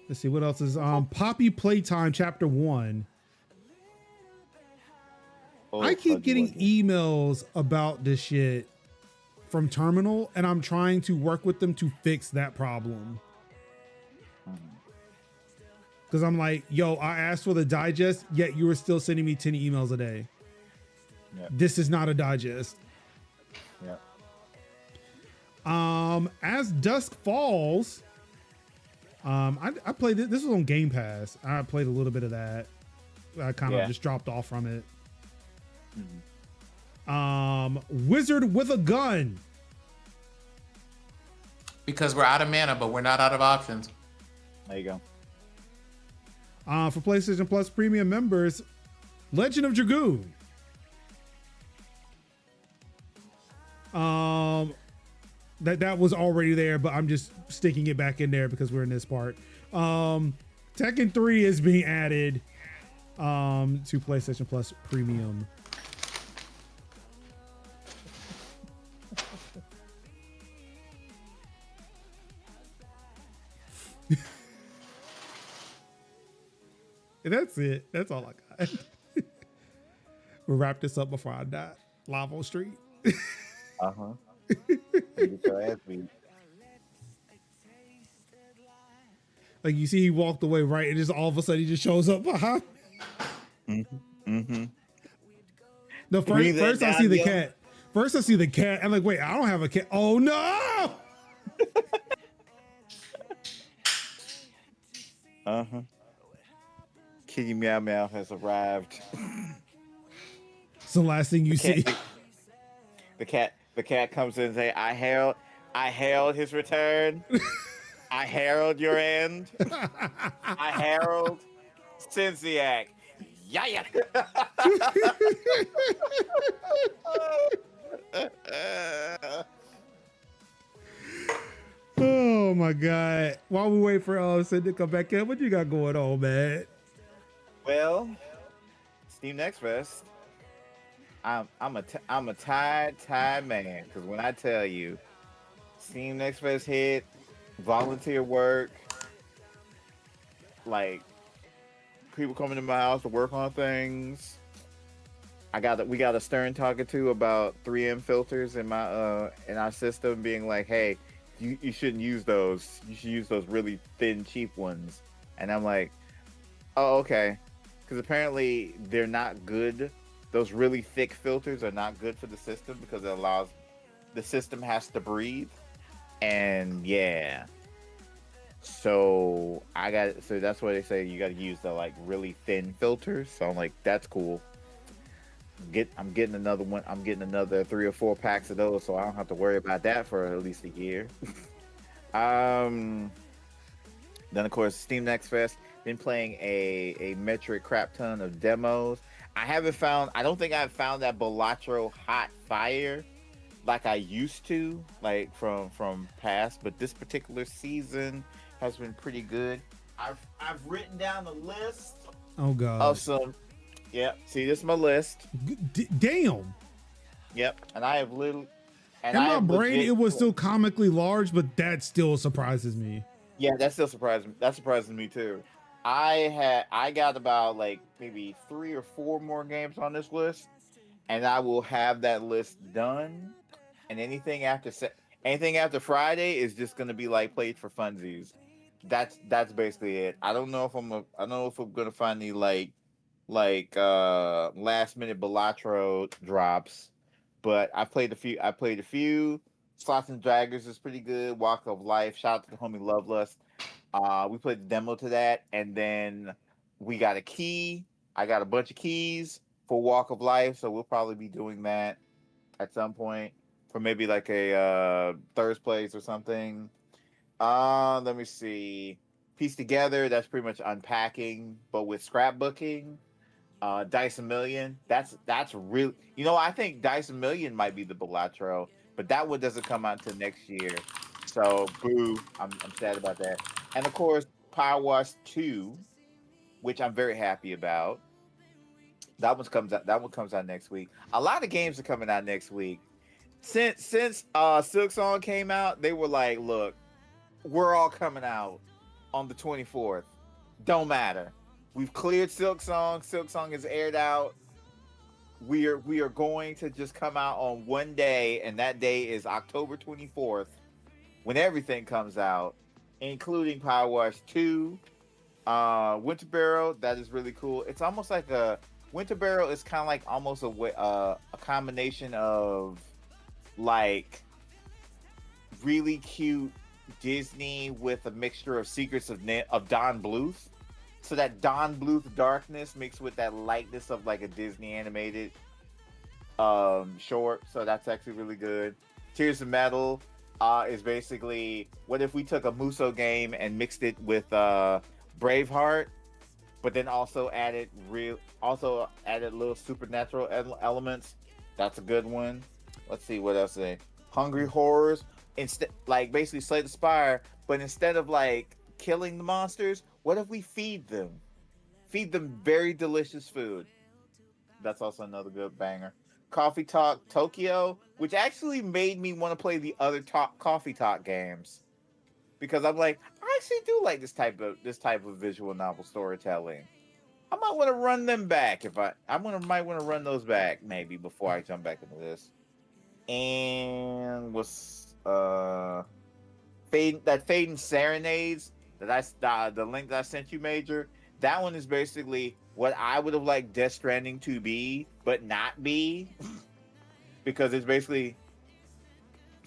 Let's see what else is Poppy Playtime Chapter 1. I keep getting emails about this shit from Terminal, and I'm trying to work with them to fix that problem. Because I'm like, yo, I asked for the digest, yet you were still sending me 10 emails a day. Yep. This is not a digest. Yeah. As Dusk Falls, I played it. This was on Game Pass. I played a little bit of that. I kind of just dropped off from it. Wizard with a Gun. Because we're out of mana, but we're not out of options. There you go. For PlayStation Plus Premium members, Legend of Dragoon. That was already there, but I'm just sticking it back in there because we're in this part. Tekken 3 is being added to PlayStation Plus Premium. And that's it. That's all I got. We'll wrap this up before I die. Live on street. Uh-huh. Get your ass beat. Like you see, he walked away, right, and just all of a sudden he just shows up behind. No, first I see the cat. First I see the cat. I'm like, wait, I don't have a cat. Oh no! Uh-huh. Kitty Meow Meow has arrived. It's the last thing you The cat, see. the cat comes in and say, I herald his return. I herald your end. I herald Cinziac. Yeah. Oh my god! While we wait for Sid to come back in, what you got going on, man? Well, Steam Next Fest. I'm a tired man, because when I tell you Steam Next Fest hit, volunteer work, like people coming to my house to work on things. We got a stern talking to about 3M filters in my in our system, being like, hey, you shouldn't use those. You should use those really thin, cheap ones. And I'm like, oh, okay. Because apparently they're not good. Those really thick filters are not good for the system because it allows the system has to breathe. And yeah. So that's why they say you got to use the like really thin filters. So I'm like, that's cool. I'm getting another one. I'm getting another 3 or 4 packs of those, so I don't have to worry about that for at least a year. Then of course Steam Next Fest. Been playing a metric crap ton of demos. I don't think I've found that Balatro hot fire like I used to, like from past. But this particular season has been pretty good. I've written down a list. Oh god! Of some. Yep. See, this is my list. Damn. Yep. And I have little. In my brain, it was still comically large, but that still surprises me. Yeah, that still surprises me. That surprises me too. I got about like maybe 3 or 4 more games on this list, and I will have that list done. And anything after Friday is just gonna be like played for funsies. That's basically it. I don't know if I'm gonna find any like last minute Balatro drops, but I played a few. Slots and Daggers is pretty good. Walk of Life. Shout out to the homie Lovelust. We played the demo to that, and then we got a key. I got a bunch of keys for Walk of Life, so we'll probably be doing that at some point for maybe like a Thursday place or something. Let me see. Piece Together, that's pretty much unpacking, but with scrapbooking. Dice a Million, that's really, I think Dice a Million might be the Balatro, but that one doesn't come out until next year. So boo, I'm sad about that. And of course, Power Wash 2, which I'm very happy about. That one comes out next week. A lot of games are coming out next week. Since Silksong came out, they were like, look, we're all coming out on the 24th. Don't matter. We've cleared Silksong. Silksong is aired out. We are going to just come out on one day, and that day is October 24th, when everything comes out, including Power Wash 2, Winter Barrel. That is really cool. It's almost like Winter Barrel is kind of like almost a combination of like really cute Disney with a mixture of Secrets of Don Bluth. So that Don Bluth darkness mixed with that lightness of like a Disney animated short. So that's actually really good. Tears of Metal is basically, what if we took a Muso game and mixed it with Braveheart, but then also added little supernatural elements. That's a good one. Let's see what else they. Hungry Horrors, basically Slay the Spire, but instead of like killing the monsters, what if we feed them very delicious food? That's also another good banger. Coffee Talk Tokyo, which actually made me want to play the other Coffee Talk games, because I'm like, I actually do like this type of visual novel storytelling. I might want to run them back might want to run those back maybe before I jump back into this. And what's Fade and Serenades that the link that I sent you, Major. That one is basically what I would have liked Death Stranding to be, but not be, because it's basically,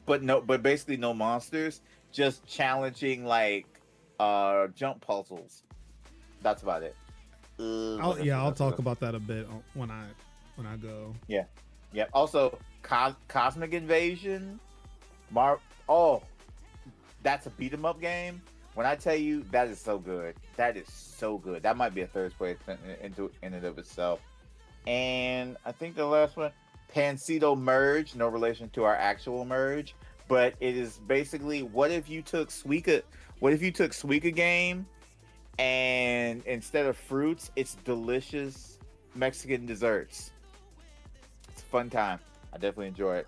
but basically no monsters. just challenging like jump puzzles. That's about it. I'll talk about that a bit when I go. Yeah. Also, Cosmic Invasion. That's a beat 'em up game. When I tell you, that is so good. That is so good. That might be a third place in and of itself. And I think the last one, Pansito Merge, no relation to our actual merge, but it is basically what if you took Suika game and instead of fruits, it's delicious Mexican desserts. It's a fun time. I definitely enjoy it.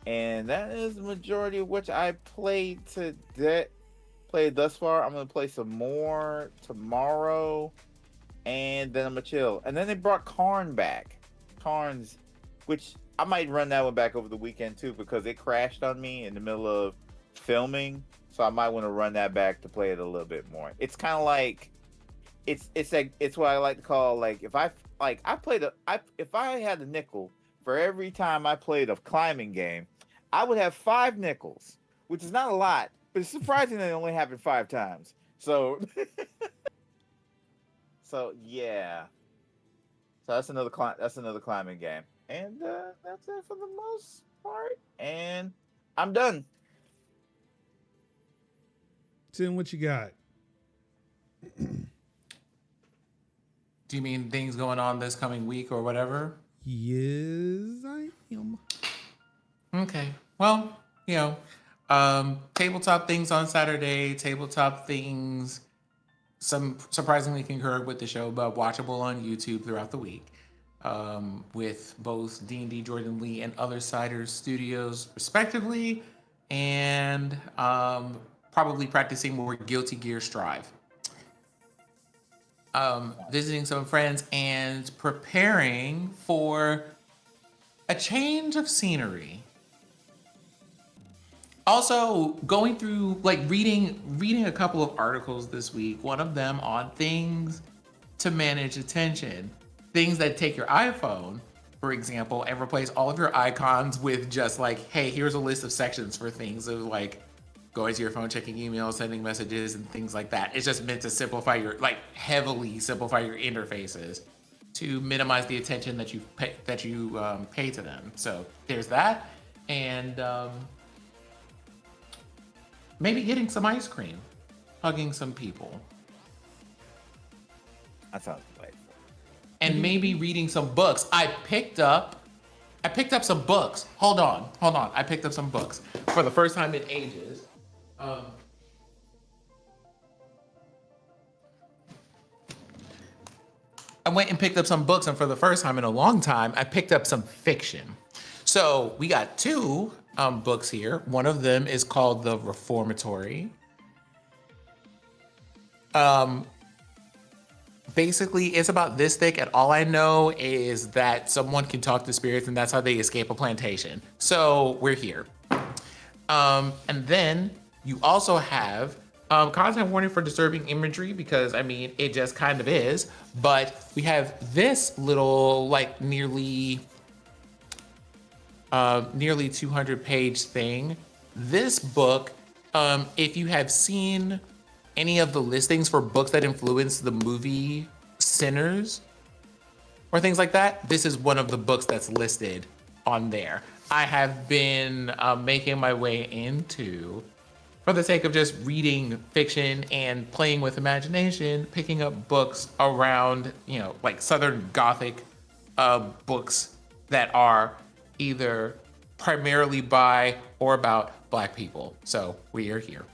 And that is the majority of which I played thus far. I'm gonna play some more tomorrow, and then I'm gonna chill. And then they brought Karn back. Karn's, which I might run that one back over the weekend too, because it crashed on me in the middle of filming. So I might want to run that back to play it a little bit more. It's kind of like it's what I like to call like if I had a nickel for every time I played a climbing game, I would have 5 nickels, which is not a lot, but it's surprising that it only happened 5 times. So, yeah. So that's another climbing game, and that's it for the most part. And I'm done. Tim, what you got? Do you mean things going on this coming week or whatever? Yes, I am. Okay. Well, tabletop things on Saturday, tabletop things, some surprisingly concurred with the show, but watchable on YouTube throughout the week, with both D&D Jordan Lee and Other Siders Studios, respectively, and probably practicing more Guilty Gear Strive. Visiting some friends and preparing for a change of scenery. Also, going through, reading a couple of articles this week, one of them on things to manage attention. Things that take your iPhone, for example, and replace all of your icons with just hey, here's a list of sections for things of going to your phone, checking emails, sending messages, and things like that. It's just meant to simplify heavily simplify your interfaces to minimize the attention that you pay to them. So there's that, and maybe getting some ice cream, hugging some people, That sounds delightful. and maybe reading some books. I picked up some books. Hold on. I picked up some books for the first time in ages. I went and picked up some books, and for the first time in a long time, I picked up some fiction. So we got 2 books here. One of them is called The Reformatory. Basically, it's about this thick, and all I know is that someone can talk to spirits, and that's how they escape a plantation. So we're here. And then you also have content warning for disturbing imagery, because it just kind of is. But we have this little nearly 200-page thing. This book, if you have seen any of the listings for books that influenced the movie Sinners or things like that, this is one of the books that's listed on there. I have been making my way into, for the sake of just reading fiction and playing with imagination, picking up books around, Southern Gothic books that are either primarily by or about Black people. So we are here.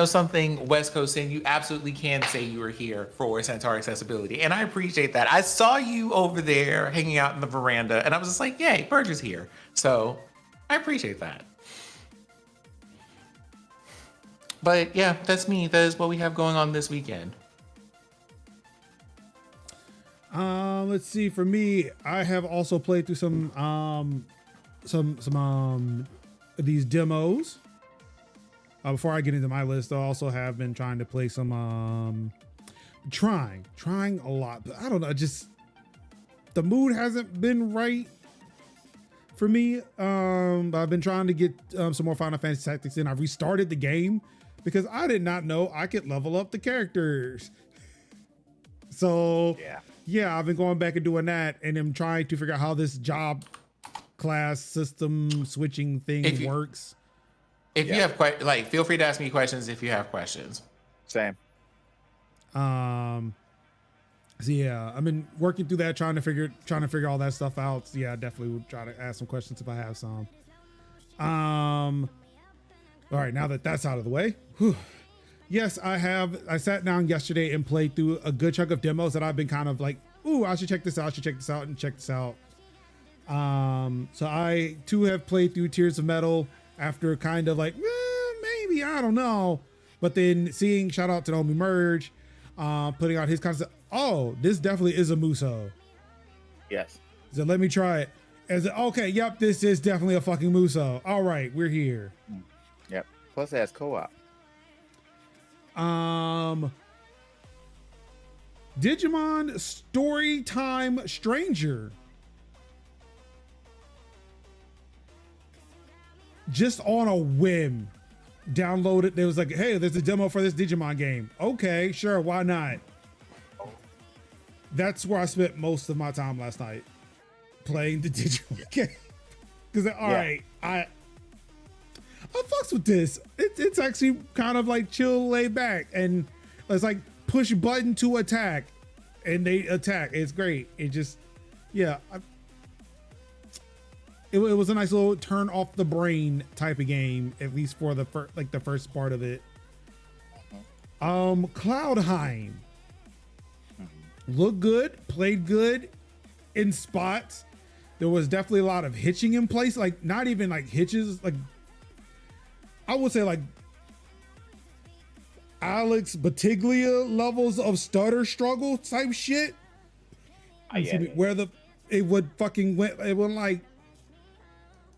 Something, West Coast saying, you absolutely can say you were here for Centaur Accessibility. And I appreciate that. I saw you over there hanging out in the veranda, and I was just like, yay, Burge is here. So I appreciate that. But yeah, that's me. That is what we have going on this weekend. Let's see. For me, I have also played through some these demos. Before I get into my list, I also have been trying to play some trying a lot, but I don't know, just the mood hasn't been right for me. I've been trying to get some more Final Fantasy Tactics in. I restarted the game because I did not know I could level up the characters. So yeah, I've been going back and doing that, and I'm trying to figure out how this job class system switching thing works. If you have feel free to ask me questions if you have questions. Same. So yeah, I've been working through that, trying to figure all that stuff out. So yeah, I definitely would try to ask some questions if I have some. All right, now that that's out of the way, yes, I sat down yesterday and played through a good chunk of demos that I've been kind of like, ooh, I should check this out, and check this out. So I too have played through Tears of Metal after kind of like, maybe, I don't know. But then seeing, shout out to Naomi Merge, putting out his concept. Oh, this definitely is a Muso. Yes. So let me try it. As okay, yep, this is definitely a fucking Muso. All right, we're here. Yep. Plus it has co-op. Digimon Storytime Stranger. Just on a whim, downloaded. There was like, hey, there's a demo for this Digimon game. Okay, sure, why not? That's where I spent most of my time last night, playing the Digimon game. Because all right, I fucks with this. It's actually kind of like chill, laid back, and it's like push button to attack, and they attack. It's great. It just, yeah. It was a nice little turn off the brain type of game, at least for the first part of it. Cloudheim looked good, played good in spots. There was definitely a lot of hitching in place, like not even like hitches, like I would say like Alex Batiglia levels of stutter struggle type shit. Where it would like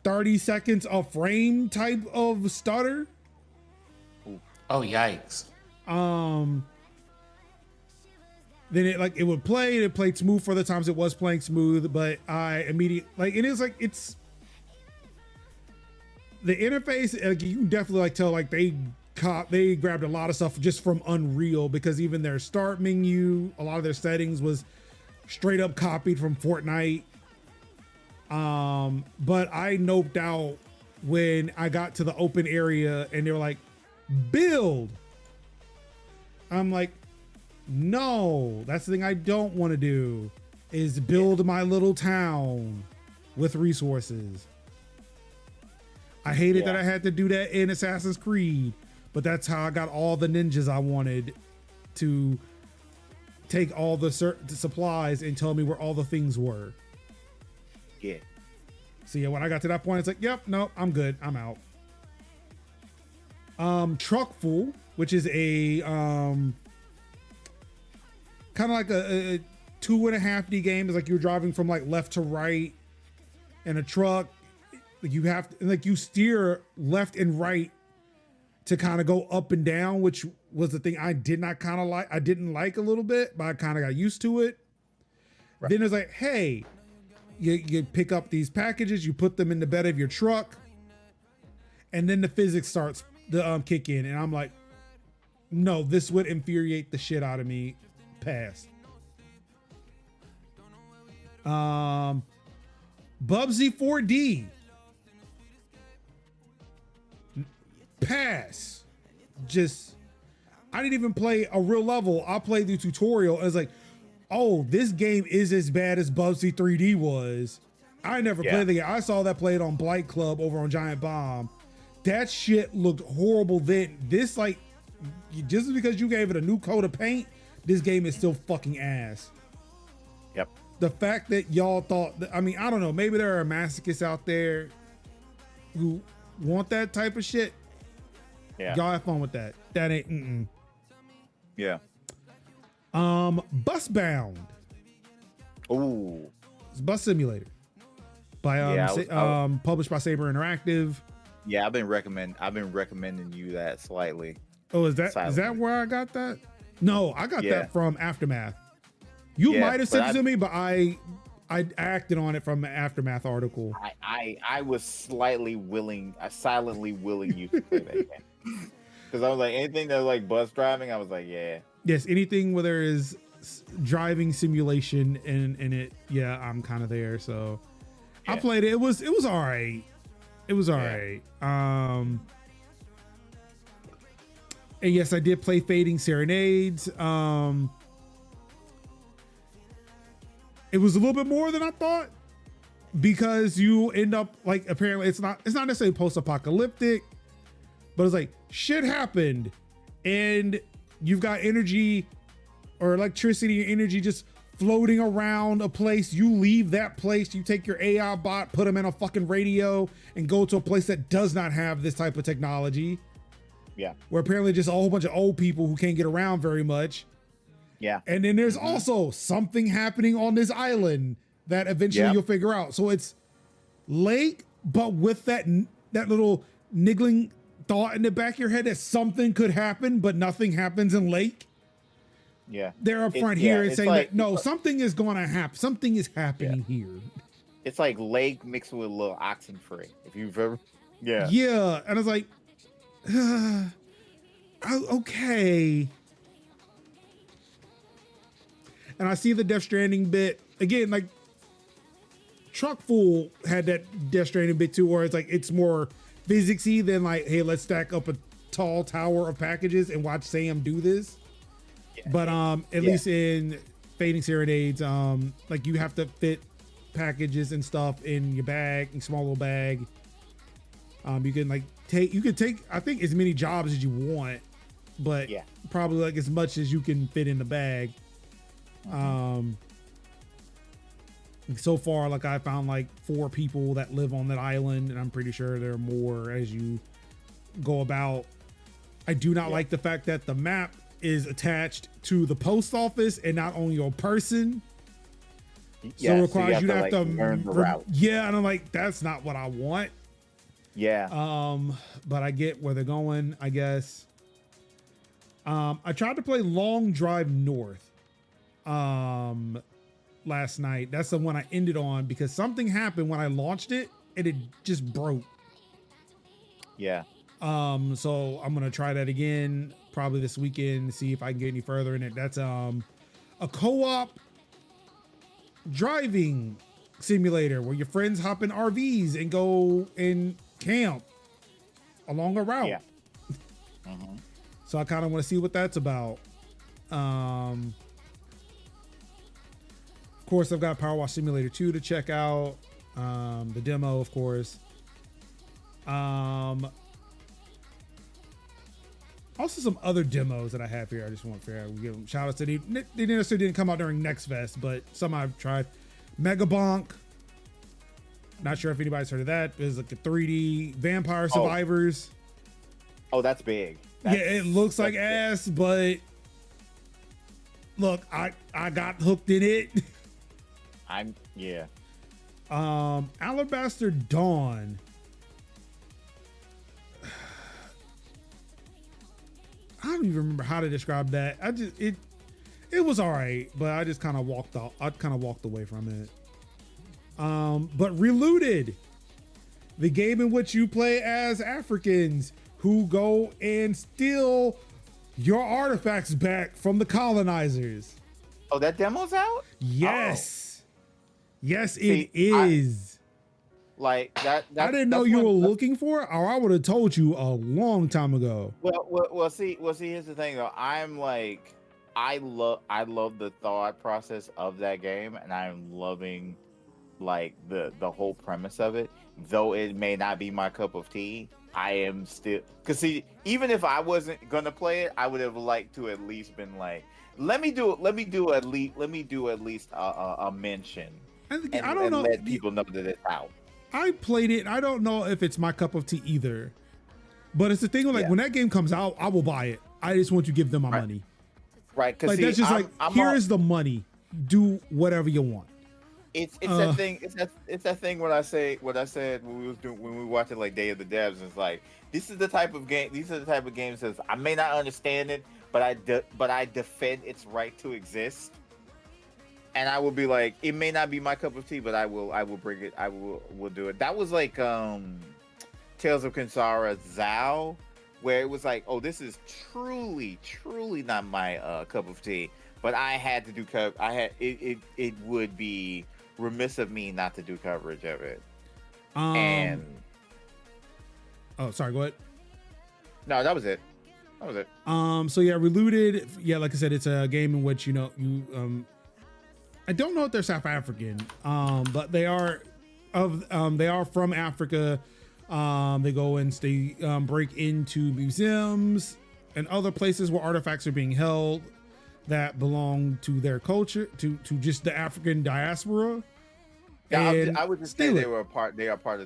30 seconds a frame type of stutter. Oh, yikes. Then it would play, and it played smooth for the times it was playing smooth, but I immediately, and it's like, it's the interface, you can definitely tell they grabbed a lot of stuff just from Unreal, because even their start menu, a lot of their settings was straight up copied from Fortnite. But I noped out when I got to the open area and they were like, build. I'm like, no, that's the thing I don't want to do, is build my little town with resources. I hated that I had to do that in Assassin's Creed, but that's how I got all the ninjas I wanted to take all the supplies and tell me where all the things were. Yeah. So yeah, when I got to that point, it's like, yep, nope, I'm good. I'm out. Truckful, which is a kind of like a 2.5D game. It's like you're driving from like left to right in a truck. Like you have to, like you steer left and right to kind of go up and down, which was the thing I did not kind of like. I didn't like a little bit, but I kind of got used to it. Right. Then it's like, hey, you pick up these packages, you put them in the bed of your truck, and then the physics starts to kick in, and I'm like, no, this would infuriate the shit out of me. Pass. Bubsy 4D. Pass. Just, I didn't even play a real level. I played the tutorial. I was like, oh, this game is as bad as Bubsy 3D was. I never played the game. I saw that played on Blight Club over on Giant Bomb. That shit looked horrible then. This, like, just because you gave it a new coat of paint, this game is still fucking ass. Yep. The fact that y'all thought, I mean, I don't know, maybe there are masochists out there who want that type of shit. Yeah. Y'all have fun with that. That ain't, Yeah. Busbound. Ooh. It's a bus simulator by published by Saber Interactive. Yeah, I've been recommending you that slightly. Oh, is that where I got that? No, I got that from Aftermath. You might have sent it to me, but I I acted on it from an Aftermath article. I was silently willing you to play that game. Because I was like, anything that was like bus driving, I was like, yeah. Yes, anything where there is driving simulation in it, yeah, I'm kind of there. So I Yeah. played it. It was all right. It was all right. And yes, I did play Fading Serenades. It was a little bit more than I thought because you end up like, apparently it's not necessarily post-apocalyptic, but it's like shit happened and you've got energy or electricity and energy just floating around a place. You leave that place, you take your AI bot, put them in a fucking radio and go to a place that does not have this type of technology. Yeah. Where apparently just a whole bunch of old people who can't get around very much. Yeah. And then there's also something happening on this island that eventually Yep. you'll figure out. So it's Lake, but with that little niggling thought in the back of your head that something could happen, but nothing happens in Lake. Yeah. They're up It- front yeah, here and it's saying like- that no, something is going to happen. Something is happening here. It's like Lake mixed with a little Oxenfree. If you've ever, yeah. Yeah, and I was like, okay. And I see the Death Stranding bit again. Like Truckful had that Death Stranding bit too, where it's like it's more physicsy than like, hey, let's stack up a tall tower of packages and watch Sam do this. Yeah. But at Yeah. least in Fading Serenades, like you have to fit packages and stuff in your bag, in small little bag. You can take I think as many jobs as you want, but Yeah. probably like as much as you can fit in the bag. So far, like I found like 4 people that live on that island, and I'm pretty sure there are more as you go about. I do not like the fact that the map is attached to the post office and not on your person. So it requires you to have to learn the route. Yeah, and I'm like, that's not what I want. Yeah. But I get where they're going, I guess. I tried to play Long Drive North last night. That's the one I ended on because something happened when I launched it and it just broke. Yeah. So I'm gonna try that again probably this weekend to see if I can get any further in it. That's a co-op driving simulator where your friends hop in RVs and go and camp along a route. Yeah. Mhm. So I kind of want to see what that's about. Of course, I've got Power Wash Simulator 2 to check out. The demo, of course. Also, some other demos that I have here. I just want to figure out. We give them shout outs to they necessarily didn't come out during Next Fest, but some I've tried. Megabonk. Not sure if anybody's heard of that. It's like a 3D Vampire Survivors. Oh, that's big. Yeah, it looks like ass, but look, I got hooked in it. Yeah. Alabaster Dawn. I don't even remember how to describe that. It was all right, but I just kind of walked out. I kind of walked away from it. But Relooted, the game in which you play as Africans who go and steal your artifacts back from the colonizers. Oh, that demo's out? Yes. Yes, See, it is. Like that. I didn't know that's you one- were that's- looking for it, or I would have told you a long time ago. Well, see. Here's the thing, though. I'm like, I love the thought process of that game, and I'm loving, like the whole premise of it. Though it may not be my cup of tea, I am still. Cause see, even if I wasn't gonna play it, I would have liked to at least been like, let me do at least a mention. And And, I don't and know. let people know that it's out. I played it, and I don't know if it's my cup of tea either. But it's the thing, like Yeah. when that game comes out, I will buy it. I just want you to give them my Right. money. Right? Because Like that's just here's the money. Do whatever you want. It's that thing. It's that thing. What I said when we watched it like Day of the Devs. It's like this is the type of game. These are the type of games that I may not understand it, but I defend its right to exist. and I will be like, it may not be my cup of tea, but I will bring it. Will do it. That was like Tales of Kinsara Zao, where it was like, oh, this is truly not my cup of tea, but I had to do it would be remiss of me not to do coverage of it. And oh, sorry, go ahead. no, that was it. So yeah, Reloaded. Yeah, like I said, it's a game in which you I don't know if they're South African, but they are from Africa. They go and break into museums and other places where artifacts are being held that belong to their culture, to just the African diaspora. Yeah, I would just say they are part of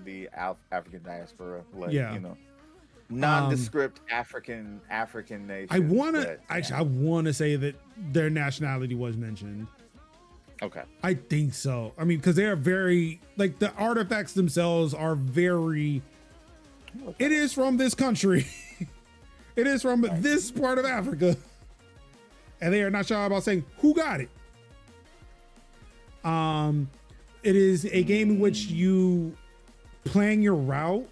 the African diaspora, like, yeah, nondescript African nation. I want to say that their nationality was mentioned. Okay. I think so. I mean, because they are very, like, the artifacts themselves are very, it is from this country. It is from this part of Africa. And they are not shy about saying who got it. It is a game in which you plan your route.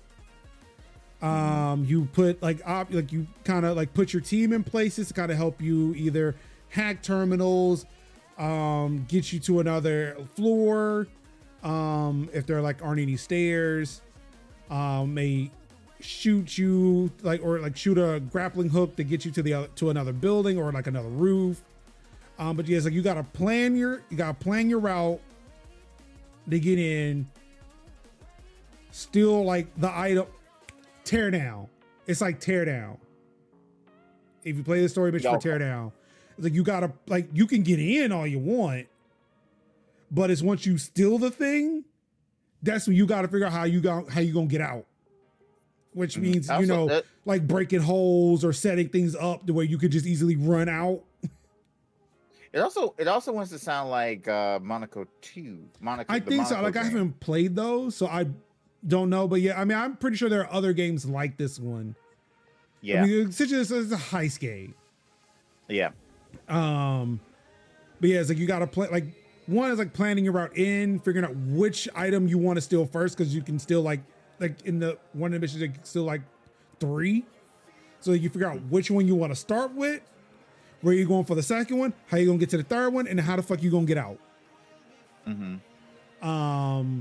You put you kind of like put your team in places to kind of help you either hack terminals, get you to another floor, if there aren't any stairs, may shoot you shoot a grappling hook to get you to another building or like another roof. But yes, you gotta plan your route to get in. Still like the item tear down. It's like tear down. If you play the story mission for tear down, it's like you gotta you can get in all you want, but it's once you steal the thing, that's when you gotta figure out how you gonna get out. Which means like breaking holes or setting things up the way you could just easily run out. It also wants to sound like Monaco 2. I think so. Like, I haven't played those, so I don't know. But yeah, I mean, I'm pretty sure there are other games like this one. Yeah. I mean, it's a heist game. Yeah. But yeah, it's like you gotta play, like, one is like planning your route in, figuring out which item you want to steal first, because you can still like in the one of the missions, you can still 3. So you figure out which one you want to start with, where you're going for the second one, how you gonna get to the third one, and how the fuck you gonna get out. Mm-hmm.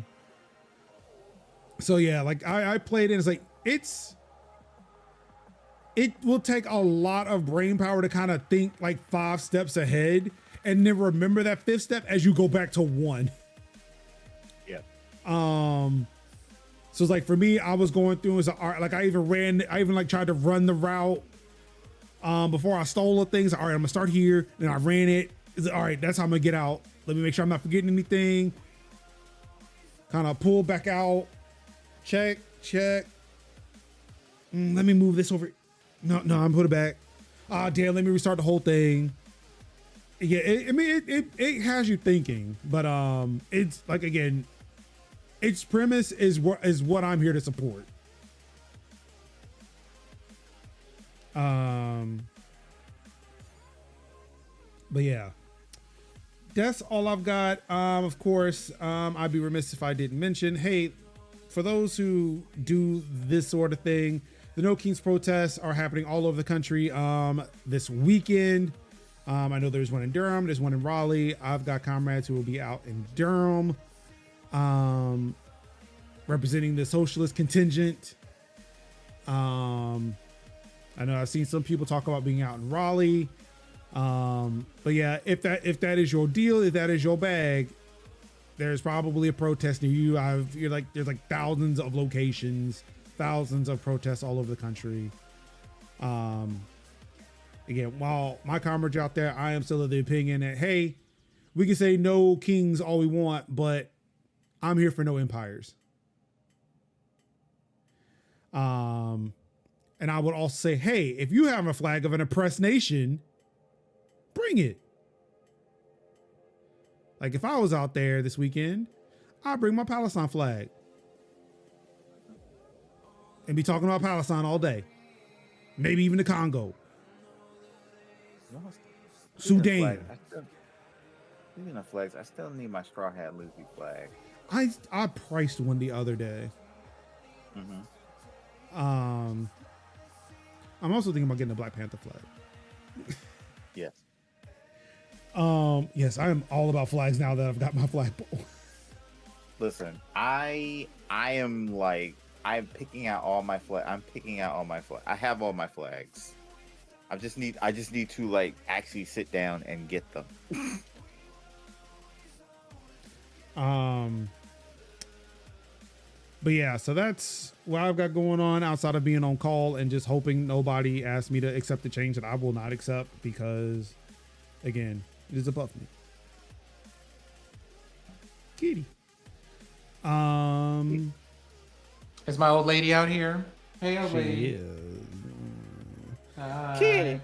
So yeah, like I played it. It's it will take a lot of brain power to kind of think 5 steps ahead and then remember that 5th step as you go back to 1. Yeah. So it's like, for me, I was going through I even tried to run the route before I stole the things. All right, I'm gonna start here. Then I ran it. All right, that's how I'm gonna get out. Let me make sure I'm not forgetting anything. Kind of pull back out. Check. Let me move this over. No, I'm put it back. Damn, let me restart the whole thing. Yeah, it has you thinking, but it's like, again, its premise is what I'm here to support. But yeah, that's all I've got. Of course, I'd be remiss if I didn't mention, hey, for those who do this sort of thing, the No Kings protests are happening all over the country this weekend. I know there's one in Durham, there's one in Raleigh. I've got comrades who will be out in Durham, representing the socialist contingent. I know I've seen some people talk about being out in Raleigh. But yeah, if that is your deal, if that is your bag, there's probably a protest near you. There's thousands of locations, thousands of protests all over the country. Again, while my comrades out there, I am still of the opinion that, hey, we can say no kings all we want, but I'm here for no empires. And I would also say, hey, if you have a flag of an oppressed nation, bring it. Like, if I was out there this weekend, I'd bring my Palestine flag and be talking about Palestine all day. Maybe even the Congo. Sudan. Speaking of flags, I still need my Straw Hat Luffy flag. I priced one the other day. I'm also thinking about getting a Black Panther flag. Yes. Yes, I am all about flags now that I've got my flagpole. Listen, I am like, I'm picking out all my flag. I'm picking out all my flag. I have all my flags. I just need to like actually sit down and get them. But yeah, so that's what I've got going on outside of being on call and just hoping nobody asks me to accept the change that I will not accept because, again, it is above me. Kitty. Is my old lady out here? Hey, old She lady. is. Kitty.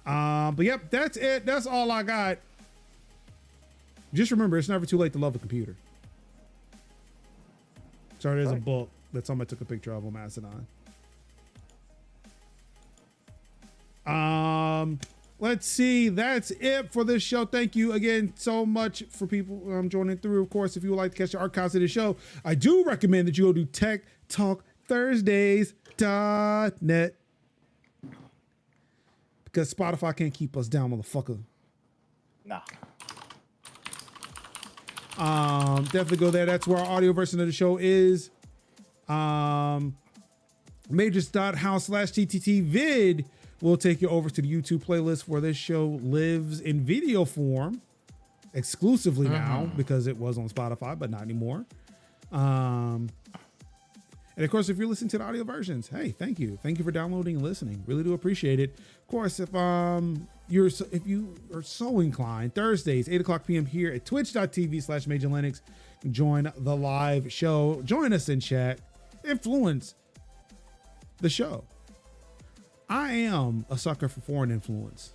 But yep, that's it. That's all I got. Just remember, it's never too late to love a computer. Sorry, there's a book that somebody took a picture of on Mastodon. Let's see. That's it for this show. Thank you again so much for people joining through. Of course, if you would like to catch the archives of the show, I do recommend that you go to techtalkthursdays.net because Spotify can't keep us down, motherfucker. Nah. Definitely go there. That's where our audio version of the show is. Majors.house/TTT vid will take you over to the YouTube playlist where this show lives in video form exclusively now because it was on Spotify, but not anymore. And of course, if you're listening to the audio versions, hey, thank you. Thank you for downloading and listening. Really do appreciate it. Of course, if you are so inclined, Thursdays, 8:00 p.m. here at twitch.tv/MajorLinux. Join the live show. Join us in chat. Influence the show. I am a sucker for foreign influence.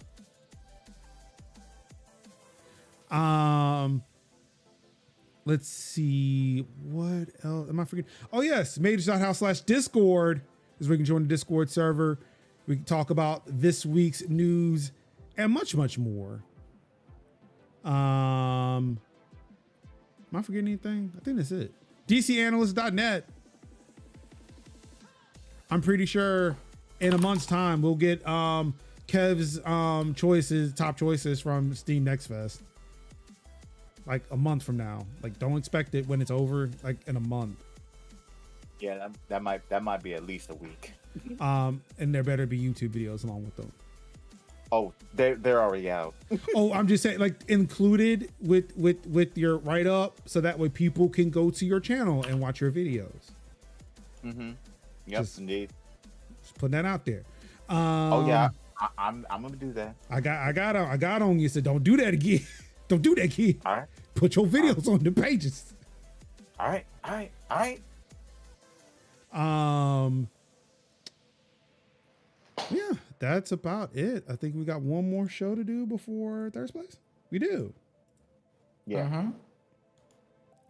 Let's see. What else? Am I forgetting? Oh, yes. Majors.house/Discord is where you can join the Discord server. We can talk about this week's news and much, much more. Am I forgetting anything? I think that's it. DCAnalyst.net. I'm pretty sure in a month's time we'll get Kev's top choices from Steam Next Fest. Like a month from now. Like, don't expect it when it's over. Like in a month. Yeah, that might be at least a week. And there better be YouTube videos along with them. Oh, they're already out. Oh, I'm just saying, like included with your write up, so that way people can go to your channel and watch your videos. Yep, indeed. Just putting that out there. Oh yeah, I'm gonna do that. I got on you. Said don't do that again. Don't do that again. All right. Put your videos on the pages. All right. Yeah, that's about it. I think we got one more show to do before Third Place. We do. Yeah.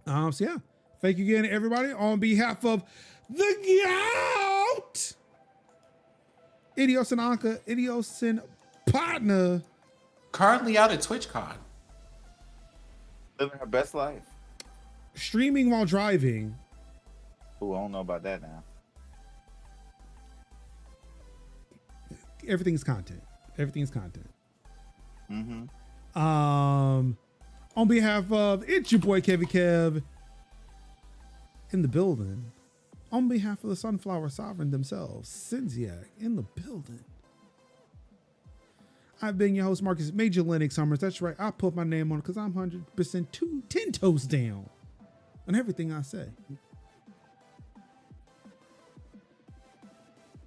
So yeah, thank you again, everybody, on behalf of the Gout, Idios and Anka, Idios and Partner. Currently out at TwitchCon. Living her best life. Streaming while driving. Ooh, I don't know about that now. Everything's content. Everything's content. Mm-hmm. On behalf of it's your boy Kevy Kev in the building. On behalf of the Sunflower Sovereign themselves, Cinziac in the building. I've been your host, Marcus Major Linux Summers. That's right. I put my name on it because I'm 100% 10 toes down on everything I say.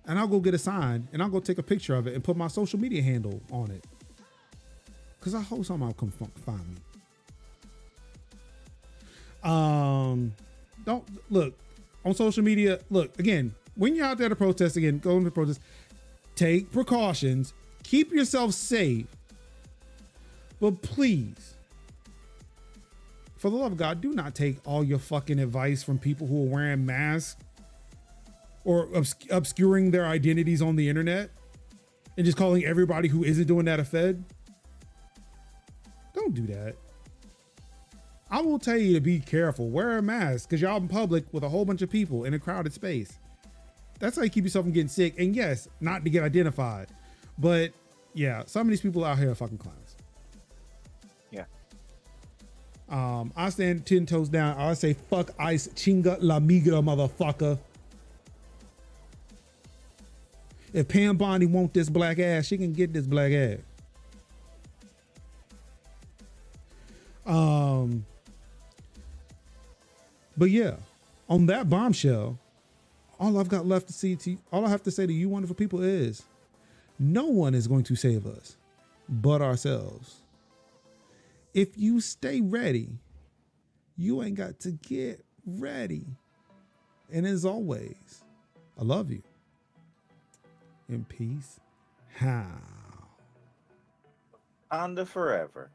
And I'll go get a sign and I'll go take a picture of it and put my social media handle on it. Because I hope somebody will come find me. Don't look on social media. Look, again, when you're out there to protest, again, go into protest, take precautions, keep yourself safe. But please, for the love of God, do not take all your fucking advice from people who are wearing masks or obscuring their identities on the internet and just calling everybody who isn't doing that a Fed. Don't do that. I will tell you to be careful. Wear a mask because y'all in public with a whole bunch of people in a crowded space. That's how you keep yourself from getting sick. And yes, not to get identified. But yeah, some of these people out here are fucking clowns. Yeah. I stand 10 toes down. I say fuck ICE, chinga la migra, motherfucker. If Pam Bondi want this black ass, she can get this black ass. But yeah, on that bombshell, all I've got left to see to all I have to say to you wonderful people is no one is going to save us but ourselves. If you stay ready, you ain't got to get ready. And as always, I love you. In peace. How? On the forever.